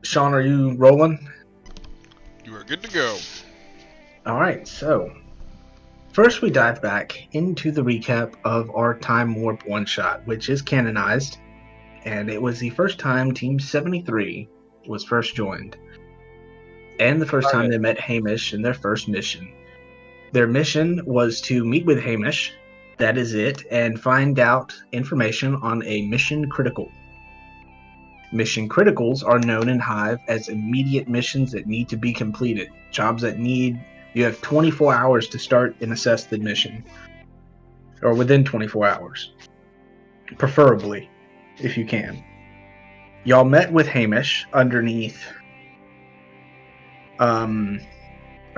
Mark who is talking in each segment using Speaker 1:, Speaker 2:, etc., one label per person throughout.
Speaker 1: Sean, are you rolling?
Speaker 2: You are good to go.
Speaker 1: All right, so first we dive back into the recap of our Time Warp one shot, which is canonized, and it was the first time Team 73 was first joined, and the first time they met Hamish in their first mission. Their mission was to meet with Hamish, that is it, and find out information on a mission critical. Mission criticals are known in Hive as immediate missions that need to be completed. Jobs that you have 24 hours to start and assess the mission. Or within 24 hours. Preferably, if you can. Y'all met with Hamish underneath, I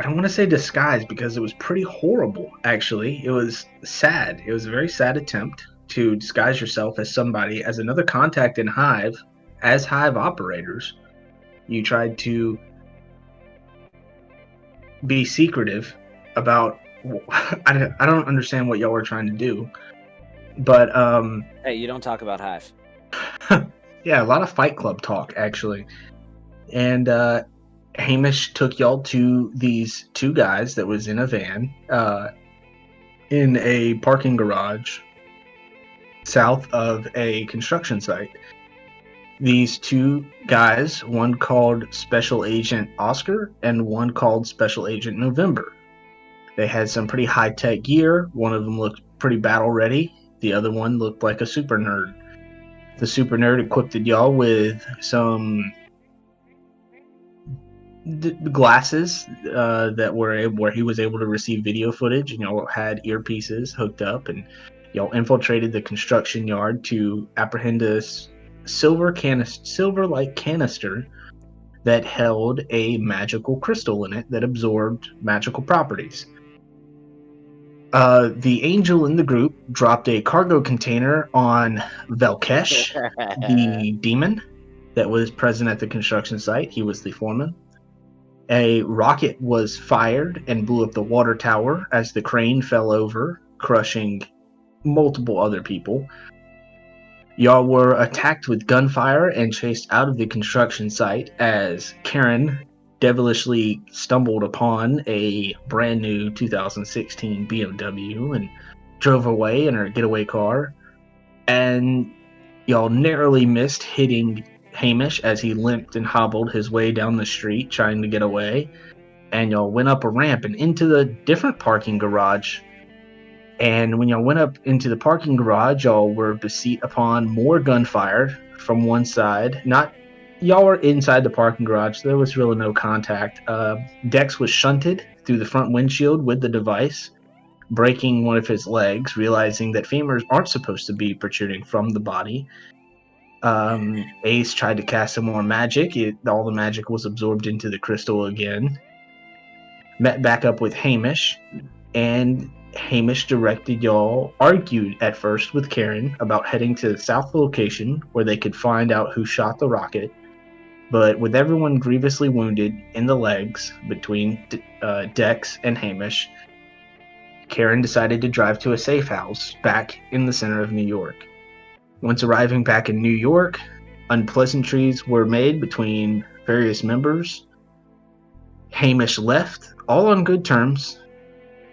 Speaker 1: don't want to say disguise because it was pretty horrible, actually. It was sad. It was a very sad attempt to disguise yourself as somebody, as another contact in Hive, as Hive operators. You tried to be secretive about I don't understand what y'all were trying to do, but
Speaker 3: Hey, you don't talk about Hive.
Speaker 1: yeah, a lot of Fight Club talk actually. And Hamish took y'all to these two guys that was in a van in a parking garage south of a construction site. These two guys, one called Special Agent Oscar and one called Special Agent November. They had some pretty high-tech gear. One of them looked pretty battle-ready. The other one looked like a super nerd. The super nerd equipped y'all with some glasses that were where he was able to receive video footage, and y'all had earpieces hooked up, and y'all infiltrated the construction yard to apprehend a silver-like canister that held a magical crystal in it that absorbed magical properties. The angel in the group dropped a cargo container on Velkesh, the demon that was present at the construction site. He was the foreman. A rocket was fired and blew up the water tower as the crane fell over, crushing multiple other people. Y'all were attacked with gunfire and chased out of the construction site as Karen devilishly stumbled upon a brand new 2016 BMW and drove away in her getaway car. And y'all narrowly missed hitting Hamish as he limped and hobbled his way down the street trying to get away. And y'all went up a ramp and into the different parking garage. And when y'all went up into the parking garage, y'all were beset upon more gunfire from one side. Y'all were inside the parking garage, so there was really no contact. Dex was shunted through the front windshield with the device, breaking one of his legs, realizing that femurs aren't supposed to be protruding from the body. Ace tried to cast some more magic. All the magic was absorbed into the crystal again. Met back up with Hamish, and Hamish argued at first with Karen about heading to the south location where they could find out who shot the rocket. But with everyone grievously wounded in the legs between Dex and Hamish, Karen decided to drive to a safe house back in the center of New York. Once arriving back in New York, unpleasantries were made between various members. Hamish left, all on good terms.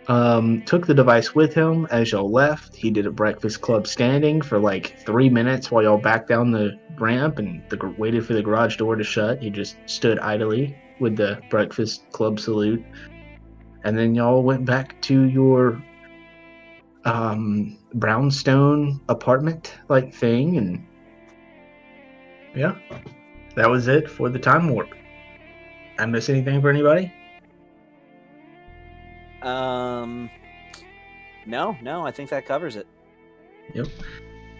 Speaker 1: Took the device with him as y'all left. He did a Breakfast Club standing for like 3 minutes while y'all backed down the ramp and waited for the garage door to shut. He just stood idly with the Breakfast Club salute. And then y'all went back to your brownstone apartment like thing, and yeah, that was it for the time warp. I miss anything for anybody?
Speaker 3: No, I think that covers it.
Speaker 1: Yep.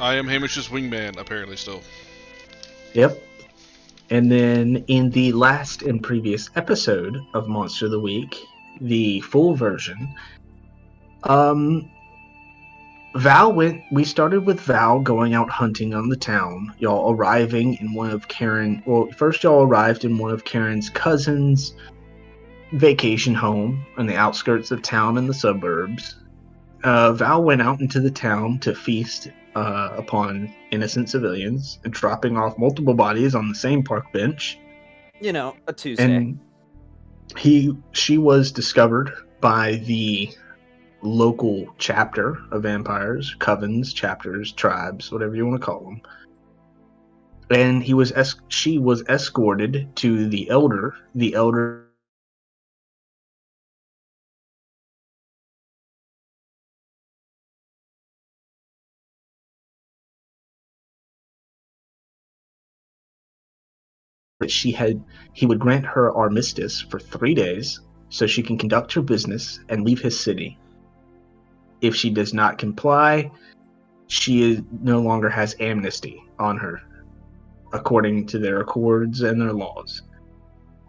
Speaker 2: I am Hamish's wingman, apparently still.
Speaker 1: Yep. And then in the last and previous episode of Monster of the Week, the full version, we started with Val going out hunting on the town. Y'all arriving in first y'all arrived in one of Karen's cousins' vacation home on the outskirts of town in the suburbs. Val went out into the town to feast upon innocent civilians, dropping off multiple bodies on the same park bench.
Speaker 3: A Tuesday.
Speaker 1: And she was discovered by the local chapter of vampires, covens, chapters, tribes, whatever you want to call them. And she was escorted to the elder. The elder that he would grant her armistice for 3 days so she can conduct her business and leave his city. If she does not comply, she no longer has amnesty on her, according to their accords and their laws.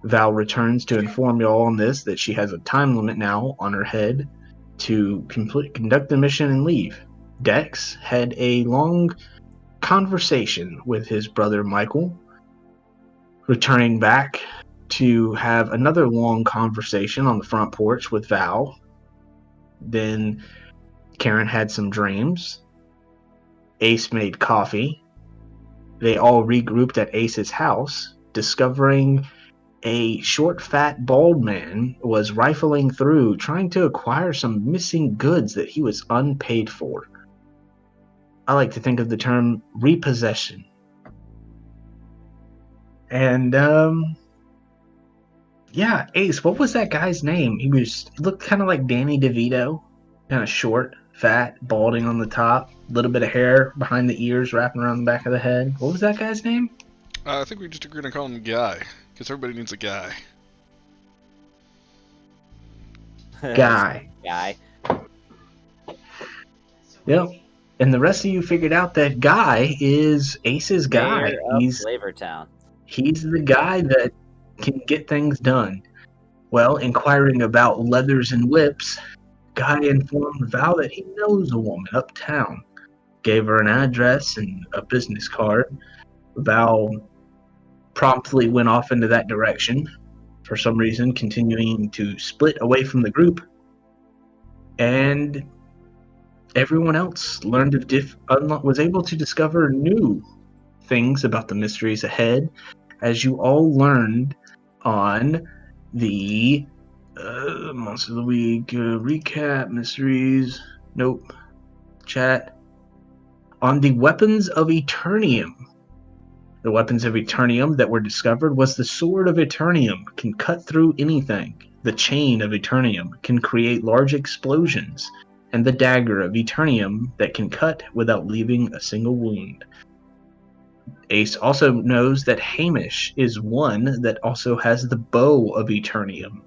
Speaker 1: Val returns to inform y'all on this, that she has a time limit now on her head to conduct the mission and leave. Dex had a long conversation with his brother Michael, returning back to have another long conversation on the front porch with Val. Then Karen had some dreams. Ace made coffee. They all regrouped at Ace's house, discovering a short, fat, bald man was rifling through, trying to acquire some missing goods that he was unpaid for. I like to think of the term repossession. And, yeah, Ace, what was that guy's name? He looked kind of like Danny DeVito, kind of short, fat, balding on the top, a little bit of hair behind the ears wrapping around the back of the head. What was that guy's name?
Speaker 2: I think we just agreed on calling him Guy, because everybody needs a guy.
Speaker 1: Guy.
Speaker 3: Guy.
Speaker 1: Yep. And the rest of you figured out that Guy is Ace's guy.
Speaker 3: Mayor of Flavortown.
Speaker 1: He's the guy that can get things done. Well, inquiring about leathers and whips, Guy informed Val that he knows a woman uptown. Gave her an address and a business card. Val promptly went off into that direction, for some reason continuing to split away from the group. And everyone else learned was able to discover new things about the mysteries ahead, as you all learned on the Monster of the Week recap mysteries. Nope. Chat. On the weapons of Eternium. The weapons of Eternium that were discovered was the Sword of Eternium, can cut through anything. The Chain of Eternium can create large explosions, and the Dagger of Eternium that can cut without leaving a single wound. Ace also knows that Hamish is one that also has the Bow of Eternium.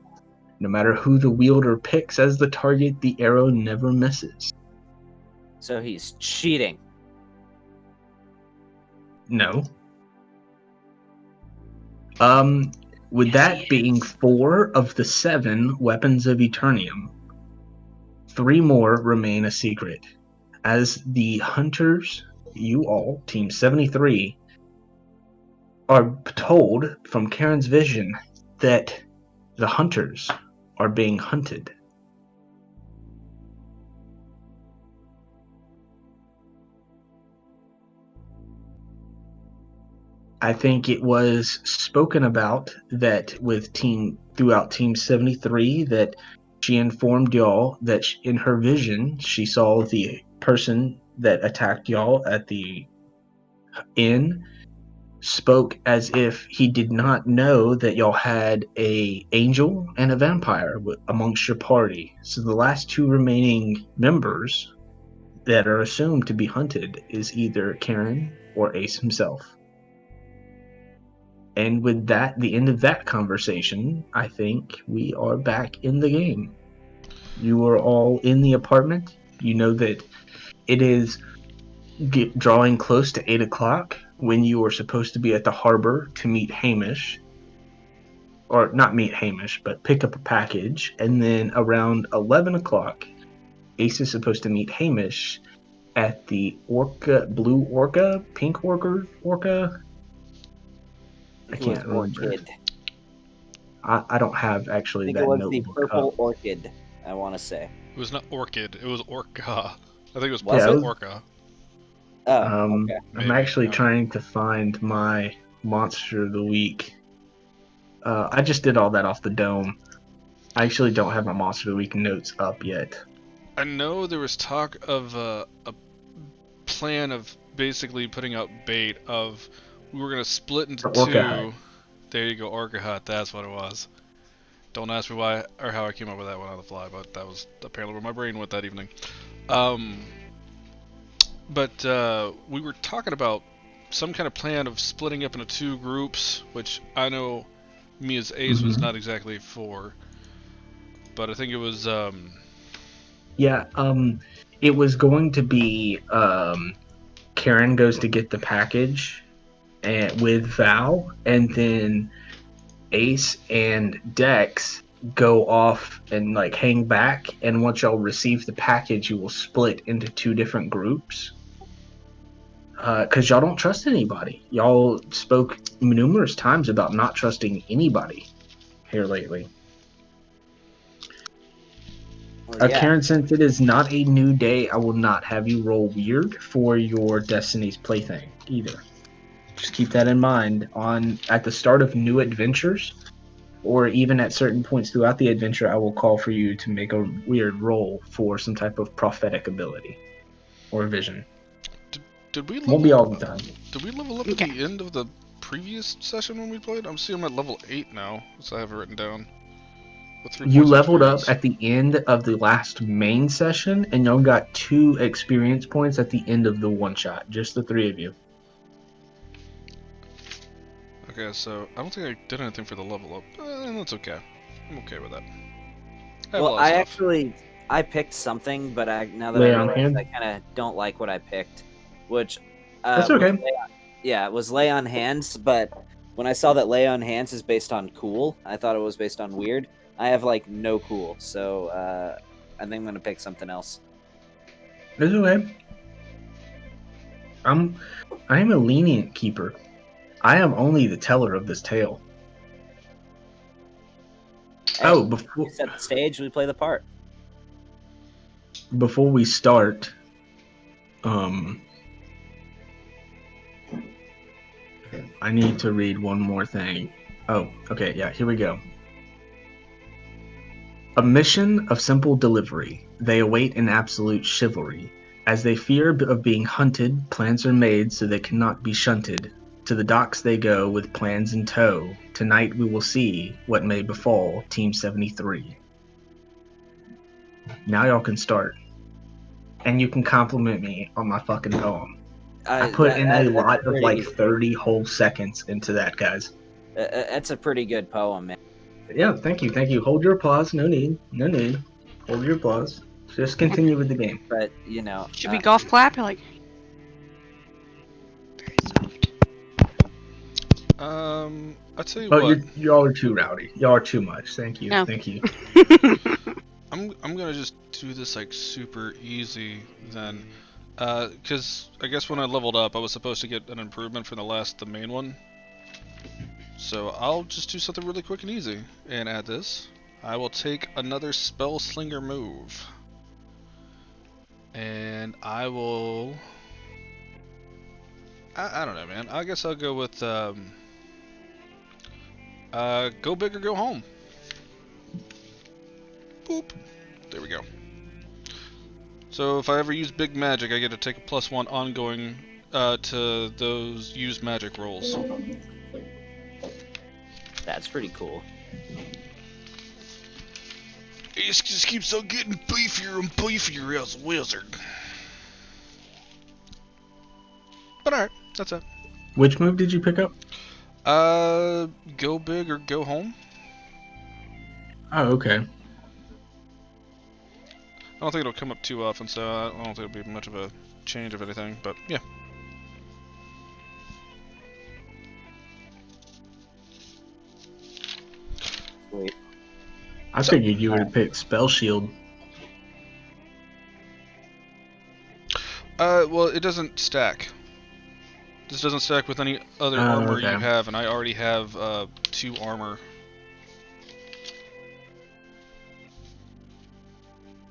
Speaker 1: No matter who the wielder picks as the target, the arrow never misses.
Speaker 3: So he's cheating.
Speaker 1: No. With that being 4 of the 7 weapons of Eternium, 3 more remain a secret. As the hunters, you all, Team 73, are told from Karen's vision that the hunters are being hunted. I think it was spoken about that throughout Team 73 that she informed y'all that in her vision she saw the person that attacked y'all at the inn spoke as if he did not know that y'all had a angel and a vampire amongst your party. So the last 2 remaining members that are assumed to be hunted is either Karen or Ace himself. And with that, the end of that conversation, I think we are back in the game. You are all in the apartment. You know that it is drawing close to 8 o'clock when you are supposed to be at the harbor to meet Hamish. Or not meet Hamish, but pick up a package. And then around 11 o'clock, Ace is supposed to meet Hamish at the Blue Orca, Pink Orca? I can't remember.
Speaker 3: Orchid.
Speaker 1: I don't have actually
Speaker 3: I think
Speaker 1: that
Speaker 3: it was
Speaker 1: notebook
Speaker 3: the purple
Speaker 1: up.
Speaker 3: orchid, I want to say.
Speaker 2: It was not Orchid, it was Orca. I think it was
Speaker 3: Was
Speaker 2: Purple
Speaker 1: it?
Speaker 2: Orca.
Speaker 3: Oh, okay.
Speaker 1: I'm
Speaker 2: Maybe,
Speaker 1: actually
Speaker 2: yeah.
Speaker 1: trying to find my Monster of the Week I just did all that off the dome. I actually don't have my Monster of the Week notes up yet.
Speaker 2: I know there was talk of a plan of basically putting out bait of we were gonna split into
Speaker 1: Orca
Speaker 2: two.
Speaker 1: Hut.
Speaker 2: There you go, Orca Hut. That's what it was. Don't ask me why or how I came up with that one on the fly, but that was apparently where my brain went that evening. But we were talking about some kind of plan of splitting up into two groups, which I know me as Ace was not exactly for. But I think it was
Speaker 1: Yeah, it was going to be Karen goes to get the package and with Val, and then Ace and Dex go off and like hang back, and once y'all receive the package, you will split into two different groups. Because y'all don't trust anybody. Y'all spoke numerous times about not trusting anybody here lately.
Speaker 3: Well, yeah.
Speaker 1: Karen, since it is not a new day, I will not have you roll weird for your Destiny's Plaything either. Just keep that in mind at the start of new adventures, or even at certain points throughout the adventure, I will call for you to make a weird roll for some type of prophetic ability or vision.
Speaker 2: did we
Speaker 1: Won't be
Speaker 2: level
Speaker 1: all the time.
Speaker 2: did we level up at the end of the previous session when we played? I'm seeing I'm at level 8 now, so I have it written down. With 3
Speaker 1: You
Speaker 2: points of
Speaker 1: leveled up
Speaker 2: experience.
Speaker 1: at the end of the last main session, and y'all got 2 experience points at the end of the one shot. Just the 3 of you.
Speaker 2: Okay, so I don't think I did anything for the level up. That's okay. I'm okay with that. I have a
Speaker 3: Well,
Speaker 2: lot of stuff.
Speaker 3: I picked something, but now that
Speaker 1: Lay
Speaker 3: I
Speaker 1: on
Speaker 3: realize
Speaker 1: hand?
Speaker 3: I kind of don't like what I picked, which
Speaker 1: That's
Speaker 3: was
Speaker 1: okay.
Speaker 3: it was lay on hands. But when I saw that lay on hands is based on cool, I thought it was based on weird. I have like no cool, so I think I'm gonna pick something else.
Speaker 1: It's okay. I am a lenient keeper. I am only the teller of this tale.
Speaker 3: Hey,
Speaker 1: Oh,
Speaker 3: you set the stage, we play the part.
Speaker 1: before we start, I need to read one more thing. Oh, okay, yeah, here we go. A mission of simple delivery. They await an absolute chivalry. As they fear of being hunted, plans are made so they cannot be shunted. To the docks they go with plans in tow. Tonight we will see what may befall Team 73. Now y'all can start. And you can compliment me on my fucking poem. I put in a
Speaker 3: That's
Speaker 1: lot of like 30 whole seconds into that, guys.
Speaker 3: That's a pretty good poem, man.
Speaker 1: Yeah, thank you, thank you. Hold your applause. No need, no need. Hold your applause. Just continue with the game.
Speaker 3: But you know,
Speaker 4: Should we golf clap? Or like,
Speaker 2: I tell you
Speaker 1: Oh,
Speaker 2: what.
Speaker 1: y'all are too rowdy. Y'all are too much. Thank you,
Speaker 4: No.
Speaker 1: thank you.
Speaker 2: I'm gonna just do this like super easy then, because I guess when I leveled up, I was supposed to get an improvement from the main one. So I'll just do something really quick and easy and add this. I will take another Spell Slinger move, and I will. I don't know, man. I guess I'll go with go big or go home. Boop. There we go. So if I ever use big magic, I get to take a +1 ongoing to those used magic rolls.
Speaker 3: that's pretty cool.
Speaker 2: It just keeps on getting beefier and beefier as a wizard. But alright, that's it.
Speaker 1: Which move did you pick up?
Speaker 2: Go big or go home.
Speaker 1: Oh, okay.
Speaker 2: I don't think it'll come up too often, so I don't think it'll be much of a change of anything, but yeah.
Speaker 3: Sweet.
Speaker 1: I figured you would have picked Spell Shield.
Speaker 2: Well, it doesn't stack. This doesn't stack with any other armor
Speaker 1: Okay.
Speaker 2: you have, and I already have 2 armor.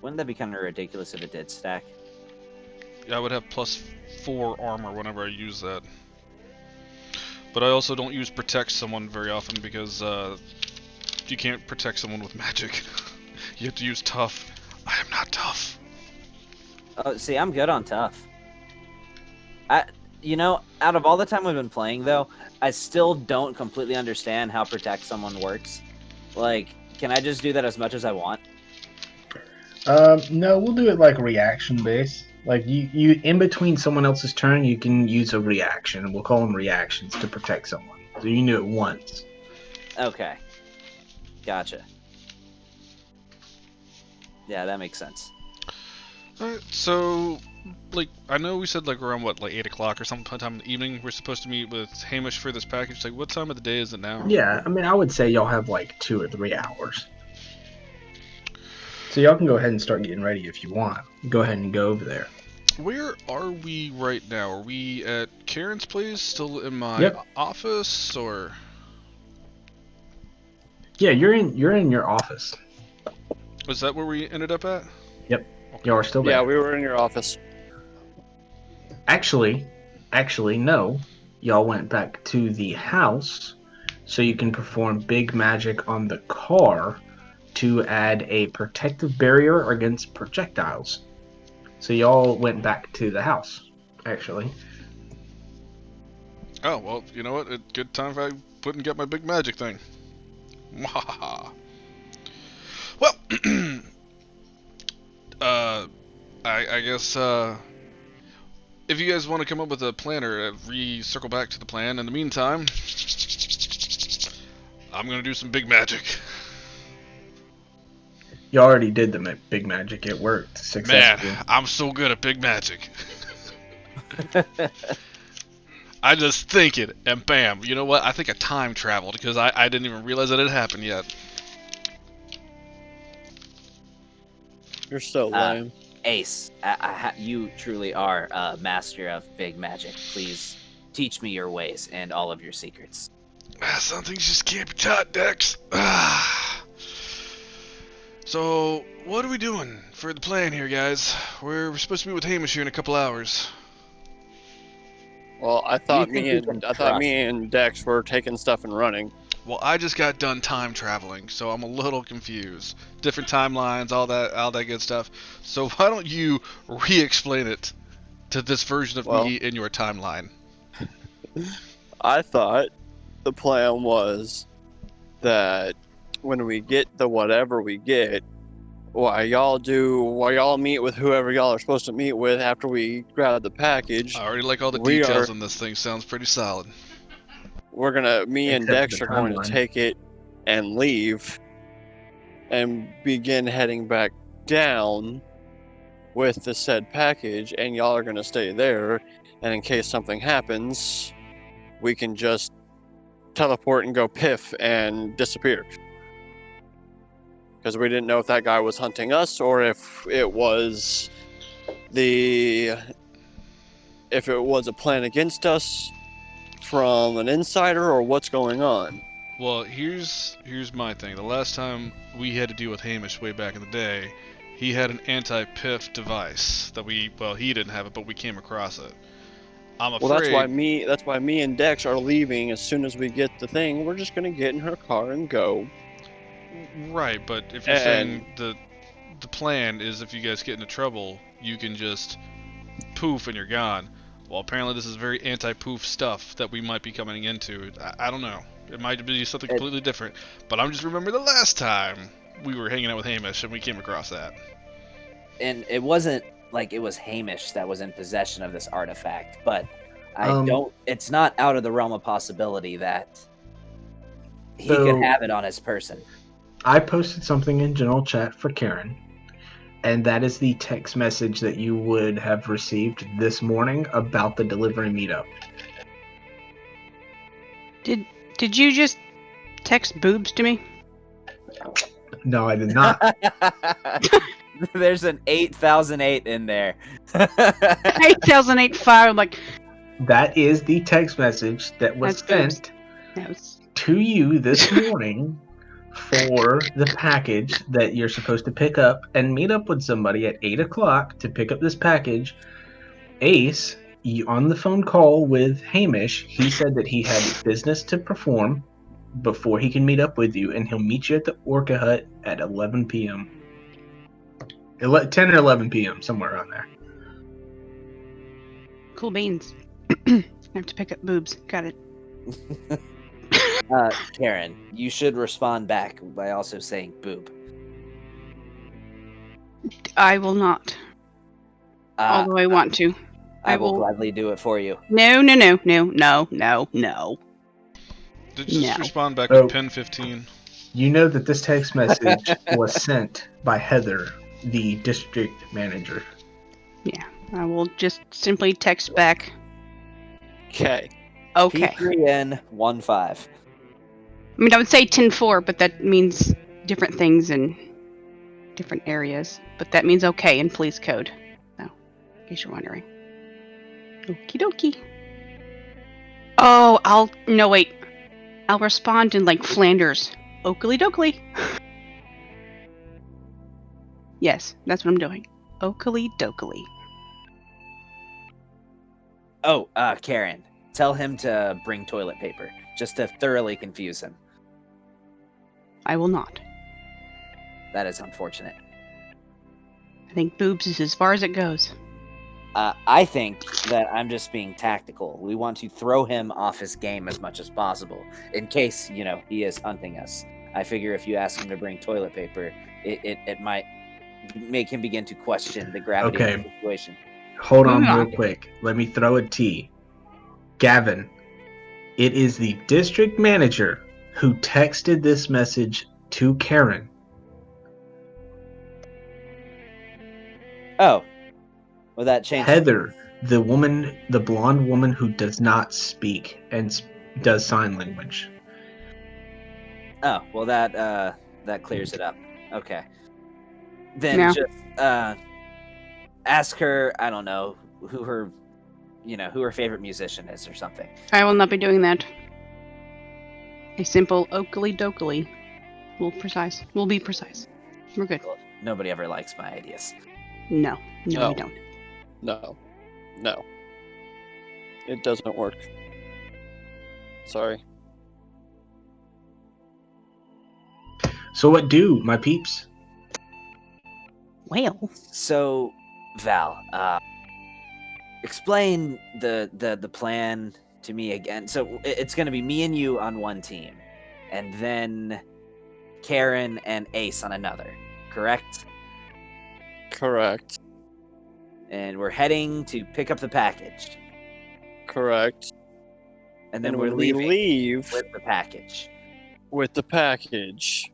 Speaker 3: Wouldn't that be kind of ridiculous if it did stack?
Speaker 2: Yeah, I would have +4 armor whenever I use that. But I also don't use protect someone very often because you can't protect someone with magic. You have to use tough. I am not tough.
Speaker 3: Oh, see, I'm good on tough. Out of all the time we've been playing, though, I still don't completely understand how protect someone works. Like, can I just do that as much as I want?
Speaker 1: No, we'll do it like reaction based. Like you in between someone else's turn, you can use a reaction. We'll call them reactions to protect someone. So you can do it once.
Speaker 3: Okay. Gotcha. Yeah, that makes sense.
Speaker 2: Alright, so, like, I know we said, like, around, what, like 8 o'clock or sometime in the evening, we're supposed to meet with Hamish for this package. Like, what time of the day is it now?
Speaker 1: Yeah, I mean, I would say y'all have like 2 or 3 hours. So y'all can go ahead and start getting ready if you want. Go ahead and go over there.
Speaker 2: Where are we right now? Are we at Karen's place, still in my
Speaker 1: Yep.
Speaker 2: office, or?
Speaker 1: Yeah, you're in your office.
Speaker 2: Was that where we ended up at?
Speaker 1: Yep. Y'all are still there.
Speaker 4: Yeah, we were in your office.
Speaker 1: Actually, no. Y'all went back to the house so you can perform big magic on the car to add a protective barrier against projectiles. So y'all went back to the house, actually.
Speaker 2: Oh, well, you know what? Good time if I wouldn't get my big magic thing. Well, I guess, if you guys want to come up with a plan or circle back to the plan, in the meantime, I'm gonna do some big magic.
Speaker 1: You already did the big magic. It worked successfully.
Speaker 2: Man, I'm so good at big magic. I just think it, and bam, you know what? I think I time traveled because I didn't even realize that it happened yet.
Speaker 4: You're so lame.
Speaker 3: Ace, you truly are a master of big magic. Please teach me your ways and all of your secrets.
Speaker 2: Some things just can't be taught, Dex. So, what are we doing for the plan here, guys? We're supposed to be with Hamish here in a couple hours.
Speaker 4: Well, I thought
Speaker 3: think we can trust?
Speaker 4: me and Dex were taking stuff and running.
Speaker 2: Well, I just got done time traveling, so I'm a little confused. Different timelines, all that good stuff. So why don't you re-explain it to this version of me in your timeline?
Speaker 4: I thought the plan was that when we get the whatever we get, while y'all meet with whoever y'all are supposed to meet with after we grab the package.
Speaker 2: I already like all the details in this thing. Sounds pretty solid.
Speaker 4: Me and Dex are going to take it and leave and begin heading back down with the said package, and y'all are going to stay there, and in case something happens, we can just teleport and go piff and disappear. Because we didn't know if that guy was hunting us or if it was a plan against us from an insider or what's going on.
Speaker 2: Well, here's my thing. The last time we had to deal with Hamish way back in the day, he had an anti-piff device that he didn't have it, but we came across it. I'm afraid.
Speaker 4: Well, that's why me and Dex are leaving as soon as we get the thing. We're just gonna get in her car and go.
Speaker 2: Right, but if you're saying the plan is if you guys get into trouble, you can just poof and you're gone. Well, apparently this is very anti-poof stuff that we might be coming into. I don't know. It might be something completely different. But I'm just remembering the last time we were hanging out with Hamish and we came across that.
Speaker 3: And it wasn't like it was Hamish that was in possession of this artifact, but it's not out of the realm of possibility that he could have it on his person.
Speaker 1: I posted something in general chat for Karen, and that is the text message that you would have received this morning about the delivery meetup.
Speaker 5: Did you just text boobs to me?
Speaker 1: No, I did not.
Speaker 3: There's an 8008 in there.
Speaker 5: 8085. Like
Speaker 1: that is the text message that was sent to you this morning for the package that you're supposed to pick up and meet up with somebody at 8 o'clock to pick up this package. Ace on the phone call with Hamish, he said that he had business to perform before he can meet up with you, and he'll meet you at the Orca Hut at 11 p.m. 10 or 11 p.m., somewhere around there.
Speaker 5: Cool beans. I have to pick up boobs. Got it.
Speaker 3: Karen, you should respond back by also saying boob.
Speaker 5: I will not. Although I want to.
Speaker 3: I will gladly do it for you.
Speaker 5: No.
Speaker 2: Just respond back with pin 15.
Speaker 1: You know that this text message was sent by Heather, the district manager.
Speaker 5: Yeah, I will just simply text back.
Speaker 4: Okay.
Speaker 3: P3N15.
Speaker 5: I mean, I would say 10-4, but that means different things in different areas. But that means okay in police code. So, in case you're wondering. Okie dokie. Oh, I'll respond in like Flanders. Oakley dokley. Yes, that's what I'm doing. Oakley dokley.
Speaker 3: Oh, Karen, tell him to bring toilet paper, just to thoroughly confuse him.
Speaker 5: I will not.
Speaker 3: That is unfortunate.
Speaker 5: I think boobs is as far as it goes.
Speaker 3: I think that I'm just being tactical. We want to throw him off his game as much as possible, in case, he is hunting us. I figure if you ask him to bring toilet paper, it might make him begin to question the gravity of the situation.
Speaker 1: Hold on real quick. Let me throw a T. Gavin, it is the district manager who texted this message to Karen.
Speaker 3: Oh. Well, that changed.
Speaker 1: Heather, the blonde woman who does not speak and does sign language.
Speaker 3: Oh, well, that clears it up. Okay. Then just ask her, I don't know, who her favorite musician is or something.
Speaker 5: I will not be doing that. A simple oakley dokley will be precise. We're good.
Speaker 3: Well, nobody ever likes my ideas.
Speaker 5: No, we don't.
Speaker 4: No. It doesn't work. Sorry.
Speaker 1: So what do, my peeps?
Speaker 5: Well.
Speaker 3: So, Val, explain the plan to me again. So it's going to be me and you on one team, and then Karen and Ace on another, correct?
Speaker 4: Correct.
Speaker 3: And we're heading to pick up the package.
Speaker 4: Correct.
Speaker 3: And then
Speaker 4: we leave
Speaker 3: with the package.
Speaker 4: With the package.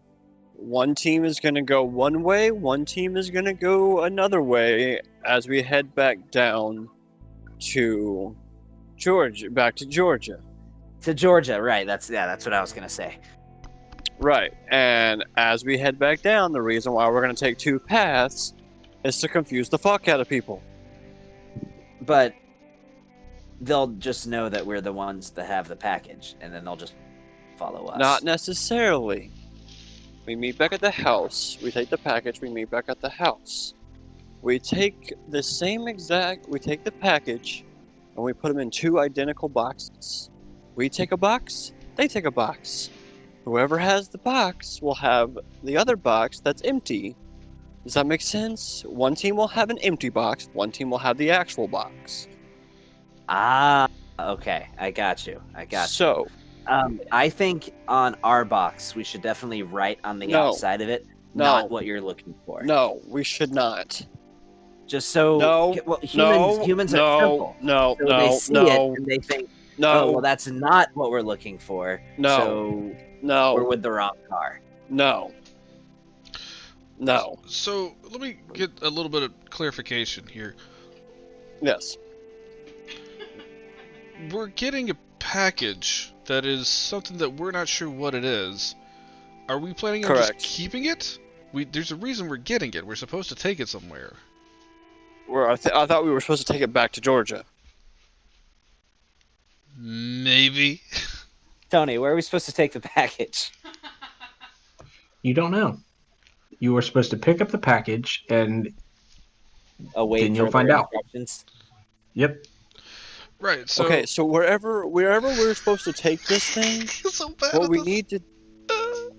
Speaker 4: One team is going to go one way, one team is going to go another way as we head back down to Georgia, back to Georgia.
Speaker 3: To Georgia, right. That's what I was going to say.
Speaker 4: Right. And as we head back down, the reason why we're going to take two paths is to confuse the fuck out of people.
Speaker 3: But they'll just know that we're the ones that have the package, and then they'll just follow us.
Speaker 4: Not necessarily. We meet back at the house. We take the package. We meet back at the house. We take the package, and we put them in two identical boxes. We take a box. They take a box. Whoever has the box will have the other box that's empty. Does that make sense? One team will have an empty box. One team will have the actual box.
Speaker 3: Ah, okay. I got you.
Speaker 4: So,
Speaker 3: I think on our box, we should definitely write on the outside of it, not what you're looking for.
Speaker 4: No, we should not.
Speaker 3: Just so... humans are simple. They see it and they think, oh, well, that's not what we're looking for. So we're with the wrong car.
Speaker 4: No.
Speaker 2: So let me get a little bit of clarification here.
Speaker 4: Yes.
Speaker 2: We're getting a package that is something that we're not sure what it is. Are we planning on just keeping it? There's a reason we're getting it. We're supposed to take it somewhere.
Speaker 4: I thought we were supposed to take it back to Georgia.
Speaker 2: Maybe.
Speaker 3: Tony, where are we supposed to take the package?
Speaker 1: You don't know. You were supposed to pick up the package, and then you'll find out. Yep.
Speaker 2: Right. So
Speaker 4: Okay, so wherever we're supposed to take this thing,
Speaker 2: so bad
Speaker 4: what
Speaker 2: at
Speaker 4: we
Speaker 2: this.
Speaker 4: need to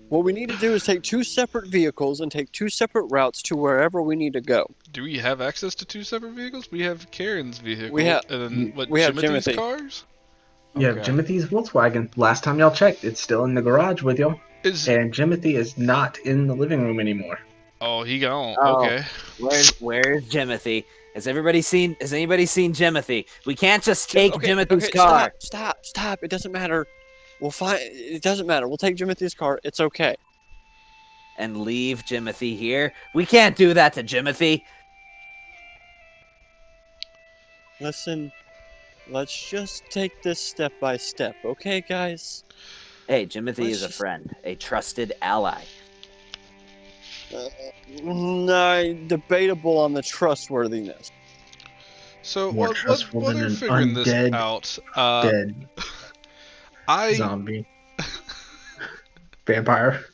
Speaker 4: what we need to do is take 2 separate vehicles and take 2 separate routes to wherever we need to go.
Speaker 2: Do we have access to 2 separate vehicles? We have Karen's vehicle,
Speaker 4: We have-
Speaker 2: and then what?
Speaker 4: we have
Speaker 2: Timothy's
Speaker 4: Jimothy.
Speaker 2: cars.
Speaker 1: Yeah,
Speaker 2: Okay.
Speaker 1: Jimothy's Volkswagen. Last time y'all checked, it's still in the garage with y'all.
Speaker 2: Is
Speaker 1: And Jimothy is not in the living room anymore.
Speaker 2: oh he gone?
Speaker 3: Oh.
Speaker 2: Okay.
Speaker 3: Where's Jimothy? Has anybody seen Jimothy? We can't just take Jimothy's
Speaker 4: okay,
Speaker 3: car.
Speaker 4: Stop. It doesn't matter. We'll find. It doesn't matter. We'll take Jimothy's car. It's okay.
Speaker 3: And leave Jimothy here. We can't do that to Jimothy.
Speaker 4: Listen, let's just take this step by step, okay, guys?
Speaker 3: Hey, Jimothy
Speaker 4: Let's
Speaker 3: is a
Speaker 4: just-
Speaker 3: friend, a trusted ally.
Speaker 4: Debatable on the trustworthiness.
Speaker 2: So
Speaker 1: More
Speaker 2: while
Speaker 1: trustful than
Speaker 2: they're
Speaker 1: an
Speaker 2: figuring this
Speaker 1: undead
Speaker 2: out,
Speaker 1: dead
Speaker 2: I
Speaker 1: zombie vampire.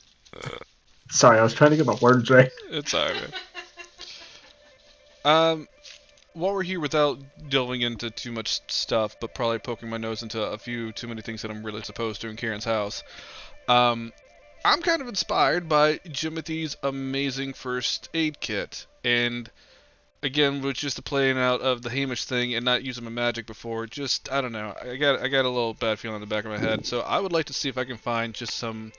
Speaker 1: Sorry, I was trying to get my words right.
Speaker 2: it's alright. While we're here, without delving into too much stuff, but probably poking my nose into a few too many things that I'm really supposed to in Karen's house, I'm kind of inspired by Jimothy's amazing first aid kit, and again, with just the playing out of the Hamish thing and not using my magic before, just I don't know, I got a little bad feeling in the back of my head, so I would like to see if I can find just some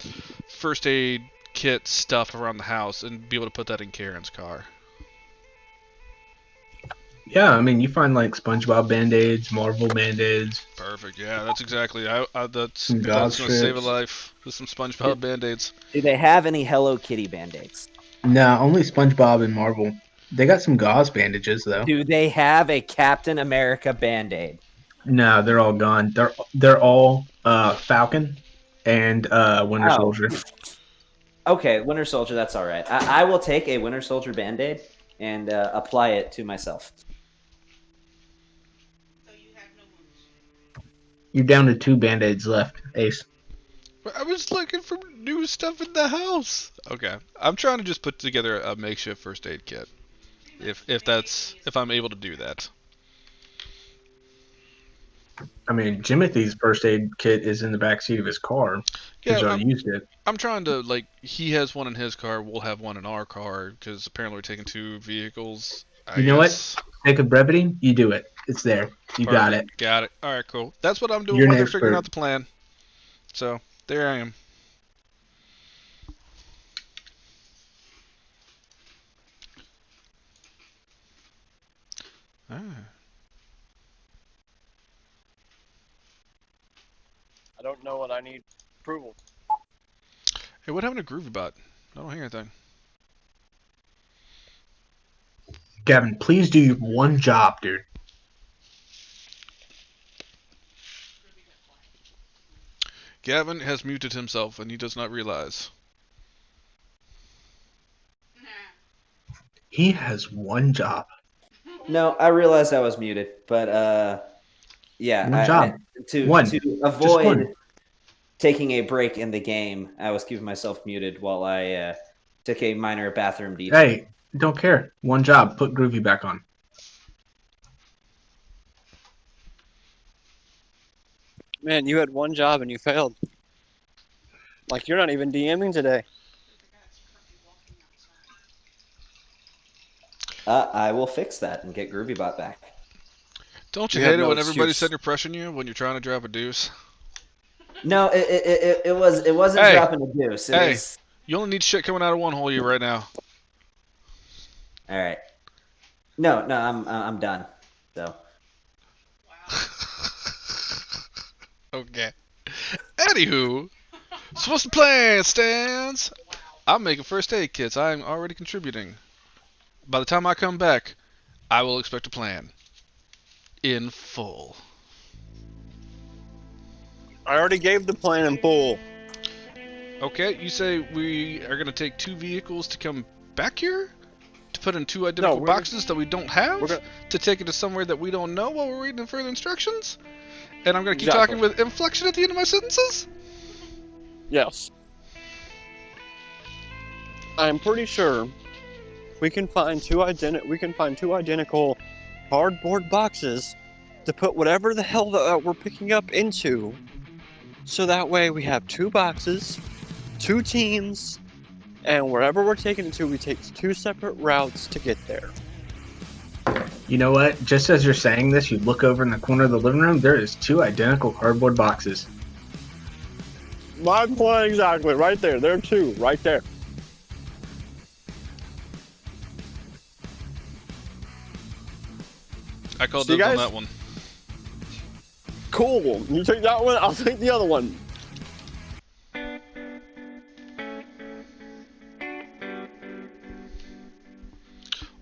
Speaker 2: first aid kit stuff around the house and be able to put that in Karen's car.
Speaker 1: Yeah, I mean, you find like SpongeBob Band-Aids, Marvel Band-Aids.
Speaker 2: Perfect. Yeah, that's exactly. That's
Speaker 1: Some
Speaker 2: if
Speaker 1: gauze
Speaker 2: that's gonna save a
Speaker 1: strips.
Speaker 2: life with some SpongeBob Band-Aids.
Speaker 3: Do they have any Hello Kitty Band-Aids?
Speaker 1: Nah, only SpongeBob and Marvel. They got some gauze bandages though.
Speaker 3: Do they have a Captain America Band-Aid?
Speaker 1: No, they're all gone. They're all Falcon and Winter
Speaker 3: Oh.
Speaker 1: Soldier.
Speaker 3: Okay, Winter Soldier, that's all right. I will take a Winter Soldier Band-Aid and apply it to myself.
Speaker 1: You're down to 2 Band-Aids left, Ace.
Speaker 2: I was looking for new stuff in the house. Okay, I'm trying to just put together a makeshift first aid kit, if I'm able to do that.
Speaker 1: I mean, Jimothy's first aid kit is in the backseat of his car because
Speaker 2: Yeah,
Speaker 1: y'all used it.
Speaker 2: I'm trying to he has one in his car, we'll have one in our car because apparently we're taking 2 vehicles. I
Speaker 1: You know what?
Speaker 2: guess.
Speaker 1: Sake of brevity, you do it. It's there. You got it.
Speaker 2: Perfect. Got it. All right, cool. That's what I'm doing
Speaker 1: You're
Speaker 2: while
Speaker 1: an
Speaker 2: they're figuring
Speaker 1: expert.
Speaker 2: out the plan. So there I am. Ah.
Speaker 4: I don't know what I need approval.
Speaker 2: Hey, what happened to Groovy Bot? I don't hear anything.
Speaker 1: Gavin, please do one job, dude.
Speaker 2: Gavin has muted himself and he does not realize.
Speaker 1: He has one job.
Speaker 3: No, I realized I was muted, but yeah,
Speaker 1: One job.
Speaker 3: to
Speaker 1: One.
Speaker 3: to
Speaker 1: Just
Speaker 3: avoid
Speaker 1: one.
Speaker 3: taking a break in the game, I was keeping myself muted while I took a minor bathroom detour.
Speaker 1: Hey, don't care. One job. Put Groovy back on.
Speaker 4: Man, you had one job and you failed. Like, you're not even DMing today.
Speaker 3: I will fix that and get GroovyBot back.
Speaker 2: Don't you
Speaker 4: You have
Speaker 2: hate it
Speaker 4: no
Speaker 2: when everybody's
Speaker 4: excuse.
Speaker 2: sending pressure on you when you're trying to drop a deuce?
Speaker 3: No, it wasn't
Speaker 2: Hey,
Speaker 3: dropping a deuce. It
Speaker 2: hey.
Speaker 3: was
Speaker 2: You only need shit coming out of one hole you right now.
Speaker 3: all right. No, I'm done. So
Speaker 2: Okay. Anywho, so what's the plan, Stans? I'm making first aid kits. I'm already contributing. By the time I come back, I will expect a plan. In full.
Speaker 4: I already gave the plan in full.
Speaker 2: Okay, you say we are going to take 2 vehicles to come back here? To put in 2 identical boxes that we don't have? To take it to somewhere that we don't know while we're waiting for further instructions? And I'm going to keep talking with inflection at the end of my sentences?
Speaker 4: Yes. I'm pretty sure we can find two identical cardboard boxes to put whatever the hell that we're picking up into. So that way we have 2 boxes, 2 teams, and wherever we're taking it to, we take 2 separate routes to get there.
Speaker 1: You know what? Just as you're saying this, you look over in the corner of the living room, there is 2 identical cardboard boxes.
Speaker 4: My point exactly, right there. There are 2, right there.
Speaker 2: I called dibs on that one.
Speaker 4: Cool. You take that one, I'll take the other one.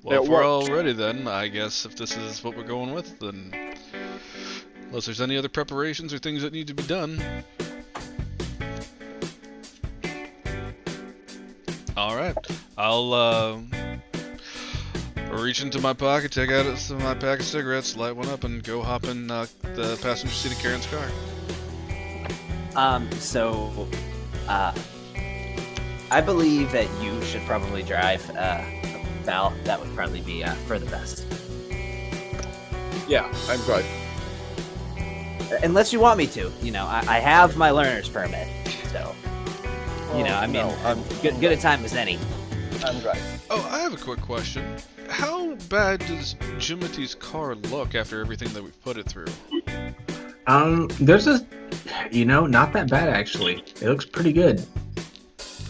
Speaker 2: Well, if we're all ready then, I guess if this is what we're going with, then unless there's any other preparations or things that need to be done. Alright, I'll reach into my pocket, take out my pack of cigarettes, light one up, and go hop in the passenger seat of Karen's car.
Speaker 3: I believe that you should probably drive, Val. That would probably be for the best.
Speaker 4: Yeah, I'm good.
Speaker 3: Unless you want me to. You know, I have my learner's permit, so... You know, I mean, I'm good a time as any.
Speaker 4: I'm right.
Speaker 2: Oh, I have a quick question. How bad does Jimothy's car look after everything that we've put it through?
Speaker 1: There's not that bad actually. It looks pretty good.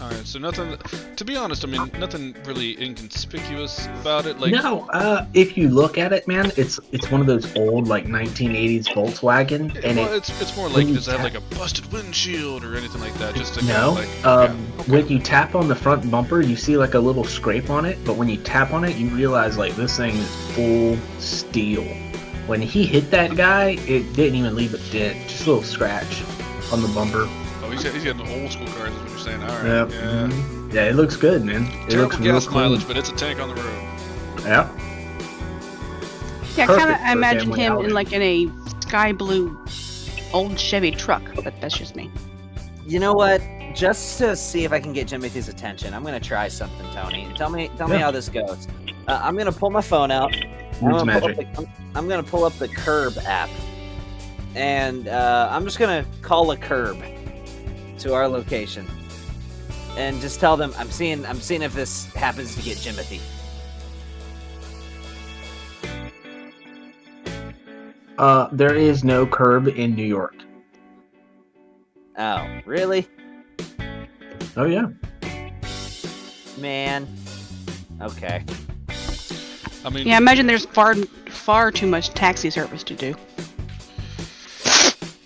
Speaker 2: Alright, so nothing, to be honest, I mean, nothing really inconspicuous about it. Like,
Speaker 1: no, if you look at it, man, it's one of those old, like, 1980s Volkswagen. And
Speaker 2: it's more like, does it have, like, a busted windshield or anything like that? Just to
Speaker 1: no,
Speaker 2: kind of like,
Speaker 1: when you tap on the front bumper, you see, like, a little scrape on it, but when you tap on it, you realize, like, this thing is full steel. When he hit that guy, it didn't even leave a dent, just a little scratch on the bumper.
Speaker 2: Oh, he's got the old school cars, is what you're saying. All right.
Speaker 1: Yep.
Speaker 2: Yeah.
Speaker 1: Mm-hmm. Yeah, it looks good, man. It looks real
Speaker 2: gas
Speaker 1: clean.
Speaker 2: mileage, but it's a tank on the road.
Speaker 1: Yeah.
Speaker 5: Yeah,
Speaker 1: Perfect
Speaker 5: kind of.
Speaker 1: for
Speaker 5: I
Speaker 1: a
Speaker 5: imagine
Speaker 1: family
Speaker 5: him
Speaker 1: outing.
Speaker 5: in a sky blue old Chevy truck, but that's just me.
Speaker 3: You know what? Just to see if I can get Jimothy's attention, I'm gonna try something, Tony. Tell me how this goes. I'm gonna pull my phone out. I'm gonna pull up the Curb app, and I'm just gonna call a Curb to our location, and just tell them I'm seeing if this happens to get Jimothy.
Speaker 1: There is no Curb in New York.
Speaker 3: Oh, really?
Speaker 1: Oh yeah.
Speaker 3: Man. Okay.
Speaker 2: I mean,
Speaker 5: Yeah, I imagine there's far too much taxi service to do.